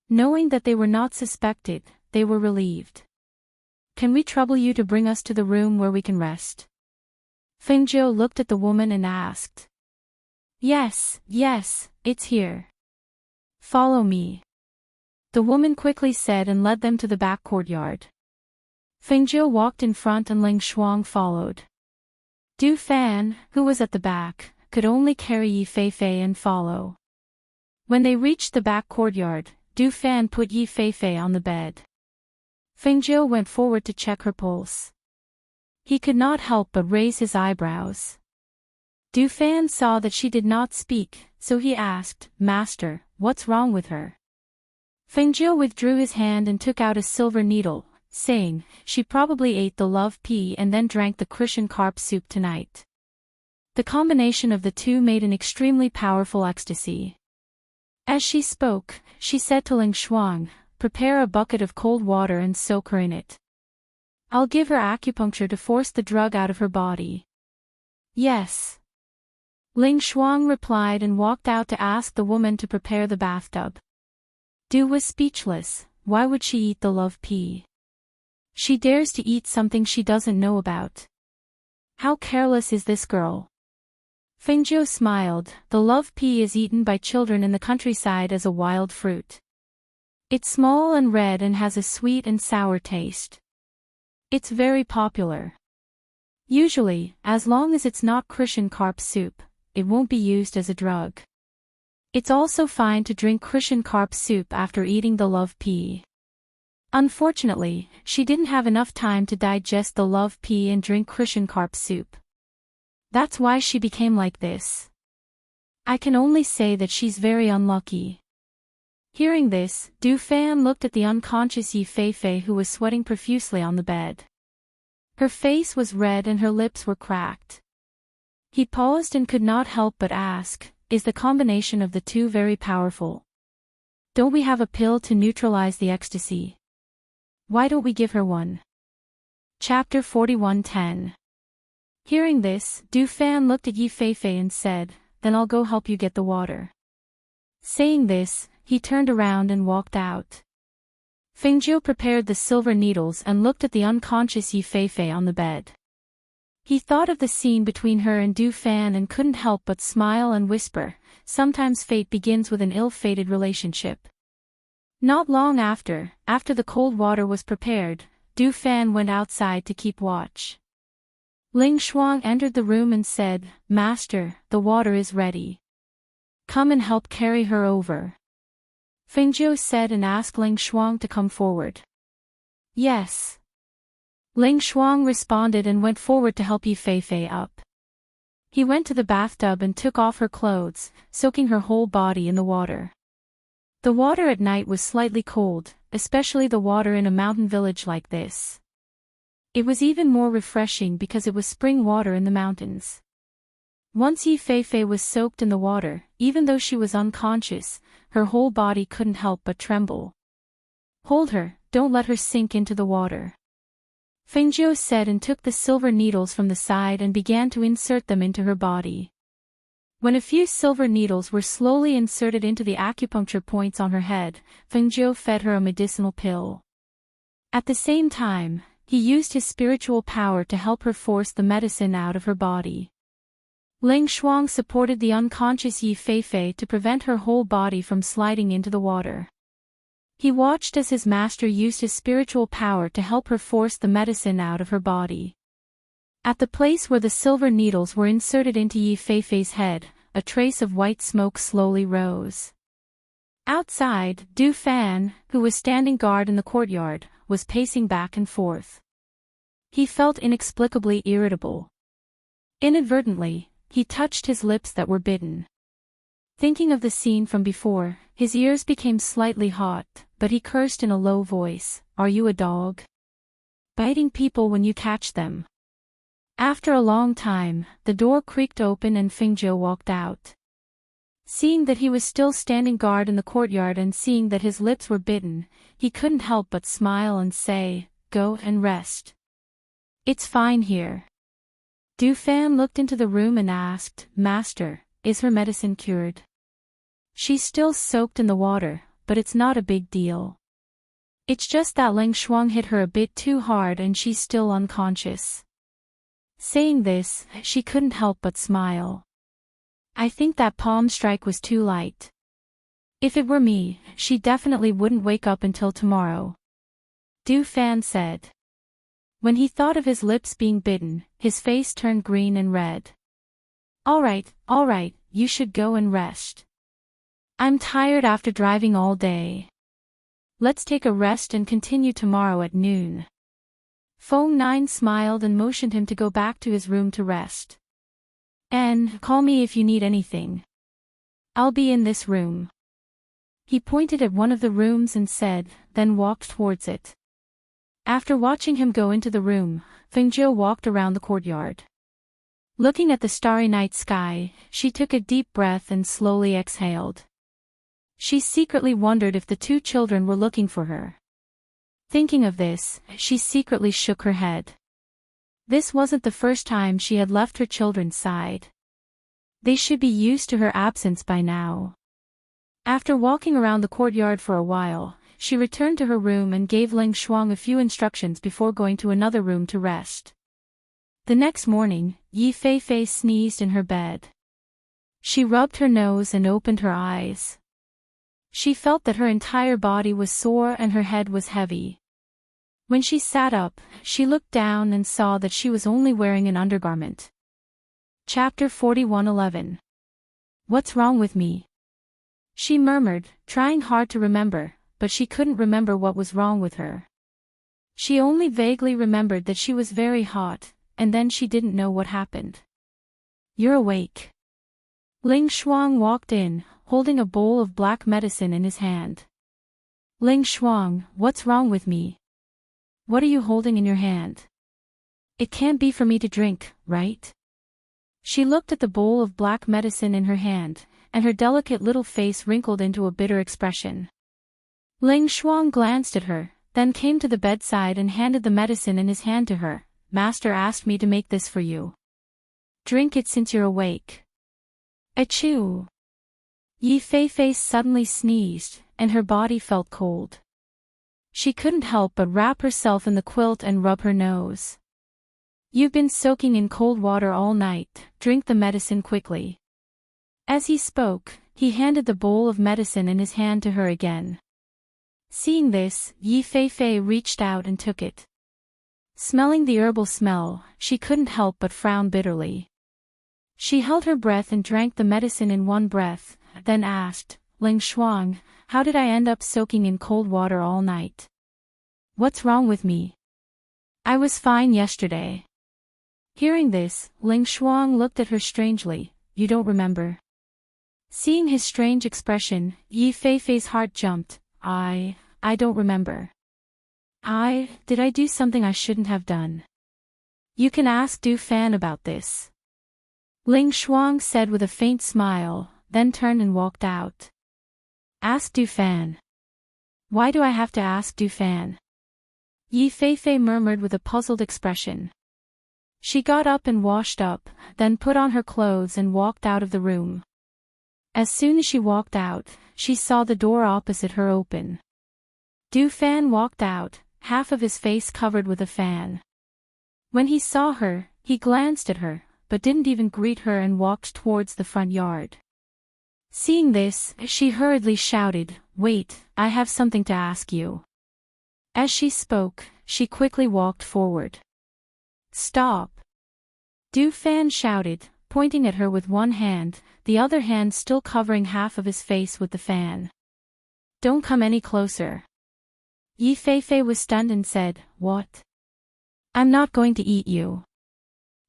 Speaker 1: Knowing that they were not suspected, they were relieved. Can we trouble you to bring us to the room where we can rest? Fengjiu looked at the woman and asked. Yes, it's here. Follow me. The woman quickly said and led them to the back courtyard. Fengjiu walked in front and Ling Shuang followed. Du Fan, who was at the back, could only carry Yi Fei and follow. When they reached the back courtyard, Du Fan put Yi Fei on the bed. Fengjiu went forward to check her pulse. He could not help but raise his eyebrows. Du Fan saw that she did not speak, so he asked, Master, what's wrong with her? Fengjiu withdrew his hand and took out a silver needle, saying, She probably ate the love pea and then drank the Christian carp soup tonight. The combination of the two made an extremely powerful ecstasy. As she spoke, she said to Ling Shuang, Prepare a bucket of cold water and soak her in it. I'll give her acupuncture to force the drug out of her body. Yes. Ling Shuang replied and walked out to ask the woman to prepare the bathtub. Du was speechless. Why would she eat the love pea? She dares to eat something she doesn't know about. How careless is this girl? Fengjiu smiled. The love pea is eaten by children in the countryside as a wild fruit. It's small and red and has a sweet and sour taste. It's very popular. Usually, as long as it's not Christian carp soup, it won't be used as a drug. It's also fine to drink Christian carp soup after eating the love pea. Unfortunately, she didn't have enough time to digest the love pea and drink Christian carp soup. That's why she became like this. I can only say that she's very unlucky. Hearing this, Du Fan looked at the unconscious Yi Feifei who was sweating profusely on the bed. Her face was red and her lips were cracked. He paused and could not help but ask, is the combination of the two very powerful? Don't we have a pill to neutralize the ecstasy? Why don't we give her one? Chapter 41:10. Hearing this, Du Fan looked at Yi Feifei and said, then I'll go help you get the water. Saying this, he turned around and walked out. Fengjiu prepared the silver needles and looked at the unconscious Yi Feifei on the bed. He thought of the scene between her and Du Fan and couldn't help but smile and whisper, sometimes fate begins with an ill-fated relationship. Not long after the cold water was prepared, Du Fan went outside to keep watch. Ling Shuang entered the room and said, Master, the water is ready. Come and help carry her over. Fengjiu said and asked Ling Shuang to come forward. Yes. Ling Shuang responded and went forward to help Yi Feifei up. He went to the bathtub and took off her clothes, soaking her whole body in the water. The water at night was slightly cold, especially the water in a mountain village like this. It was even more refreshing because it was spring water in the mountains. Once Yi Feifei was soaked in the water, even though she was unconscious, her whole body couldn't help but tremble. Hold her, don't let her sink into the water. Fengjiu said and took the silver needles from the side and began to insert them into her body. When a few silver needles were slowly inserted into the acupuncture points on her head, Fengjiu fed her a medicinal pill. At the same time, he used his spiritual power to help her force the medicine out of her body. Ling Shuang supported the unconscious Yi Feifei to prevent her whole body from sliding into the water. He watched as his master used his spiritual power to help her force the medicine out of her body. At the place where the silver needles were inserted into Yi Feifei's head, a trace of white smoke slowly rose. Outside, Du Fan, who was standing guard in the courtyard, was pacing back and forth. He felt inexplicably irritable. Inadvertently, he touched his lips that were bitten. Thinking of the scene from before, his ears became slightly hot, but he cursed in a low voice, "Are you a dog? Biting people when you catch them?" After a long time, the door creaked open and Fengjiu walked out. Seeing that he was still standing guard in the courtyard and seeing that his lips were bitten, he couldn't help but smile and say, "Go and rest. It's fine here." Du Fan looked into the room and asked, "Master, is her medicine cured?" "She's still soaked in the water, but it's not a big deal. It's just that Ling Shuang hit her a bit too hard and she's still unconscious." Saying this, she couldn't help but smile. "I think that palm strike was too light. If it were me, she definitely wouldn't wake up until tomorrow," Du Fan said. When he thought of his lips being bitten, his face turned green and red. All right, you should go and rest. I'm tired after driving all day. Let's take a rest and continue tomorrow at noon." Feng Nine smiled and motioned him to go back to his room to rest. "And call me if you need anything. I'll be in this room." He pointed at one of the rooms and said, then walked towards it. After watching him go into the room, Fengjiu walked around the courtyard. Looking at the starry night sky, she took a deep breath and slowly exhaled. She secretly wondered if the two children were looking for her. Thinking of this, she secretly shook her head. This wasn't the first time she had left her children's side. They should be used to her absence by now. After walking around the courtyard for a while, she returned to her room and gave Ling Shuang a few instructions before going to another room to rest. The next morning, Yi Feifei sneezed in her bed. She rubbed her nose and opened her eyes. She felt that her entire body was sore and her head was heavy. When she sat up, she looked down and saw that she was only wearing an undergarment. Chapter 41:11. What's wrong with me? She murmured, trying hard to remember, but she couldn't remember what was wrong with her. She only vaguely remembered that she was very hot, and then she didn't know what happened. You're awake. Ling Shuang walked in, holding a bowl of black medicine in his hand. Ling Shuang, what's wrong with me? What are you holding in your hand? It can't be for me to drink, right? She looked at the bowl of black medicine in her hand, and her delicate little face wrinkled into a bitter expression. Ling Shuang glanced at her, then came to the bedside and handed the medicine in his hand to her. Master asked me to make this for you. Drink it since you're awake. Achoo! Yi Feifei suddenly sneezed, and her body felt cold. She couldn't help but wrap herself in the quilt and rub her nose. You've been soaking in cold water all night, drink the medicine quickly. As he spoke, he handed the bowl of medicine in his hand to her again. Seeing this, Yi Feifei reached out and took it. Smelling the herbal smell, she couldn't help but frown bitterly. She held her breath and drank the medicine in one breath, then asked, Ling Shuang, how did I end up soaking in cold water all night? What's wrong with me? I was fine yesterday. Hearing this, Ling Shuang looked at her strangely. You don't remember? Seeing his strange expression, Yi Feifei's heart jumped. I don't remember. Did I do something I shouldn't have done? You can ask Du Fan about this. Ling Shuang said with a faint smile, then turned and walked out. Ask Du Fan. Why do I have to ask Du Fan? Yi Feifei murmured with a puzzled expression. She got up and washed up, then put on her clothes and walked out of the room. As soon as she walked out, she saw the door opposite her open. Du Fan walked out, half of his face covered with a fan. When he saw her, he glanced at her, but didn't even greet her and walked towards the front yard. Seeing this, she hurriedly shouted, Wait, I have something to ask you. As she spoke, she quickly walked forward. Stop! Du Fan shouted, pointing at her with one hand, the other hand still covering half of his face with the fan. Don't come any closer. Yi Feifei was stunned and said, What? I'm not going to eat you.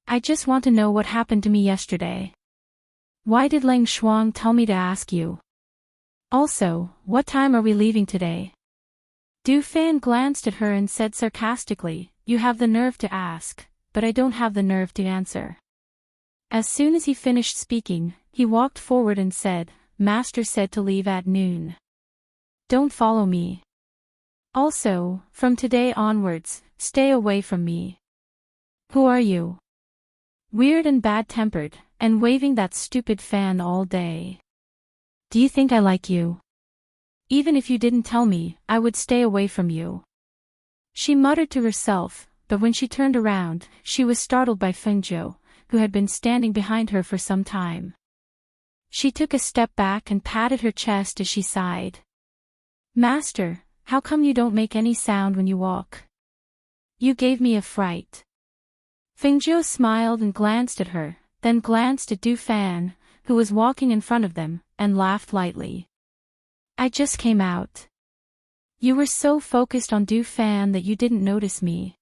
Speaker 1: I just want to know what happened to me yesterday. Why did Ling Shuang tell me to ask you? Also, what time are we leaving today? Du Fan glanced at her and said sarcastically, You have the nerve to ask, but I don't have the nerve to answer. As soon as he finished speaking, he walked forward and said, Master said to leave at noon. Don't follow me. Also, from today onwards, stay away from me. Who are you? Weird and bad-tempered, and waving that stupid fan all day. Do you think I like you? Even if you didn't tell me, I would stay away from you. She muttered to herself, but when she turned around, she was startled by Fengzhou, who had been standing behind her for some time. She took a step back and patted her chest as she sighed. Master, how come you don't make any sound when you walk? You gave me a fright. Fengzhou smiled and glanced at her, then glanced at Du Fan, who was walking in front of them, and laughed lightly. I just came out. You were so focused on Du Fan that you didn't notice me.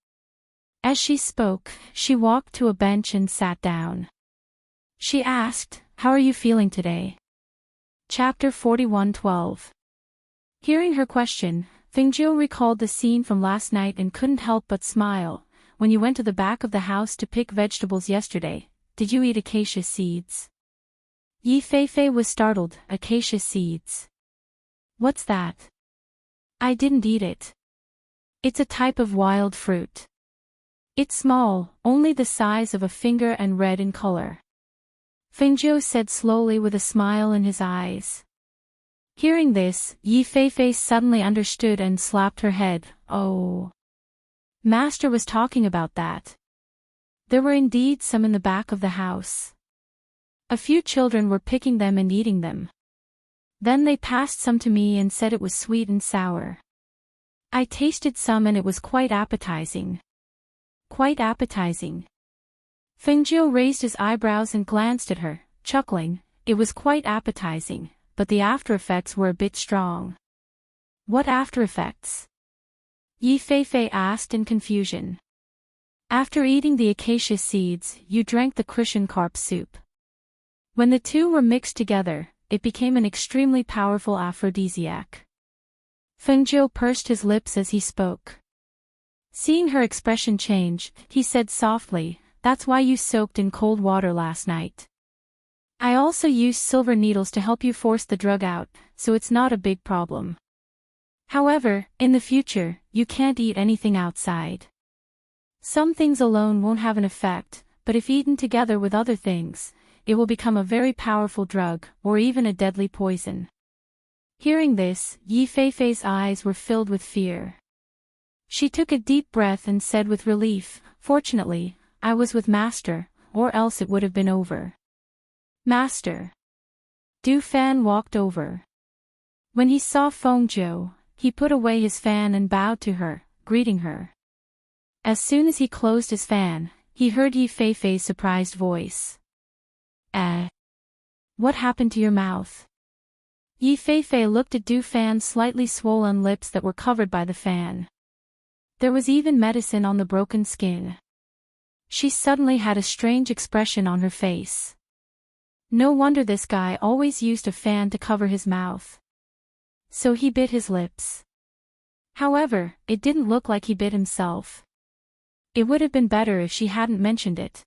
Speaker 1: As she spoke, she walked to a bench and sat down. She asked, How are you feeling today? Chapter 41:12. Hearing her question, Fengzhou recalled the scene from last night and couldn't help but smile. When you went to the back of the house to pick vegetables yesterday, did you eat acacia seeds? Yi Feifei was startled. Acacia seeds? What's that? I didn't eat it. It's a type of wild fruit. It's small, only the size of a finger and red in color. Fengjiu said slowly with a smile in his eyes. Hearing this, Yi Feifei suddenly understood and slapped her head. Oh. Master was talking about that. There were indeed some in the back of the house. A few children were picking them and eating them. Then they passed some to me and said it was sweet and sour. I tasted some and it was quite appetizing. Quite appetizing. Fengjiu raised his eyebrows and glanced at her, chuckling. It was quite appetizing, but the after-effects were a bit strong. What after-effects? Yi Feifei asked in confusion. After eating the acacia seeds, you drank the cushion carp soup. When the two were mixed together, it became an extremely powerful aphrodisiac. Fengjiu pursed his lips as he spoke. Seeing her expression change, he said softly, "That's why you soaked in cold water last night. I also used silver needles to help you force the drug out, so it's not a big problem. However, in the future, you can't eat anything outside. Some things alone won't have an effect, but if eaten together with other things, it will become a very powerful drug, or even a deadly poison." Hearing this, Yi Feifei's eyes were filled with fear. She took a deep breath and said with relief, "Fortunately, I was with Master, or else it would have been over." Master. Du Fan walked over. When he saw Fengjiu, he put away his fan and bowed to her, greeting her. As soon as he closed his fan, he heard Yi Feifei's surprised voice. What happened to your mouth?" Yi Feifei looked at Du Fan's slightly swollen lips that were covered by the fan. There was even medicine on the broken skin. She suddenly had a strange expression on her face. No wonder this guy always used a fan to cover his mouth. So he bit his lips. However, it didn't look like he bit himself. It would have been better if she hadn't mentioned it.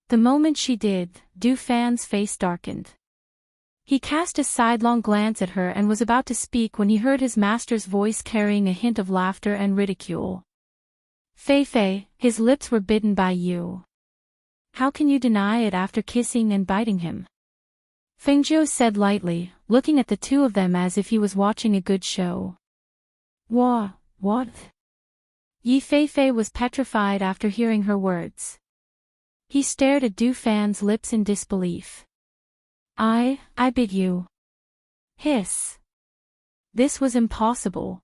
Speaker 1: The moment she did, Du Fan's face darkened. He cast a sidelong glance at her and was about to speak when he heard his master's voice carrying a hint of laughter and ridicule. "Feifei, his lips were bitten by you. How can you deny it after kissing and biting him?" Fengjiu said lightly, looking at the two of them as if he was watching a good show. What? Yi Feifei was petrified after hearing her words. He stared at Du Fan's lips in disbelief. I bit you. Hiss. This was impossible.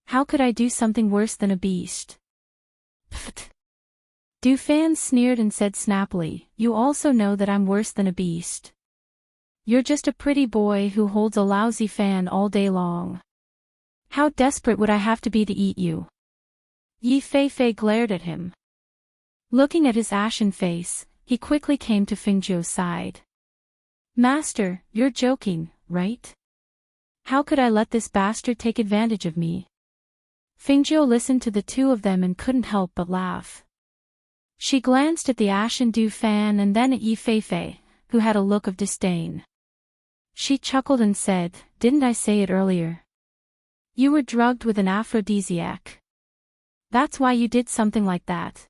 Speaker 1: How could I do something worse than a beast? Pfft. Du Fan sneered and said snappily, "You also know that I'm worse than a beast. You're just a pretty boy who holds a lousy fan all day long. How desperate would I have to be to eat you?" Yi Feifei glared at him. Looking at his ashen face, he quickly came to Fengjiu's side. "Master, you're joking, right? How could I let this bastard take advantage of me?" Fengjiu listened to the two of them and couldn't help but laugh. She glanced at the ashen Du Fan and then at Yi Feifei, who had a look of disdain. She chuckled and said, "Didn't I say it earlier? You were drugged with an aphrodisiac. That's why you did something like that."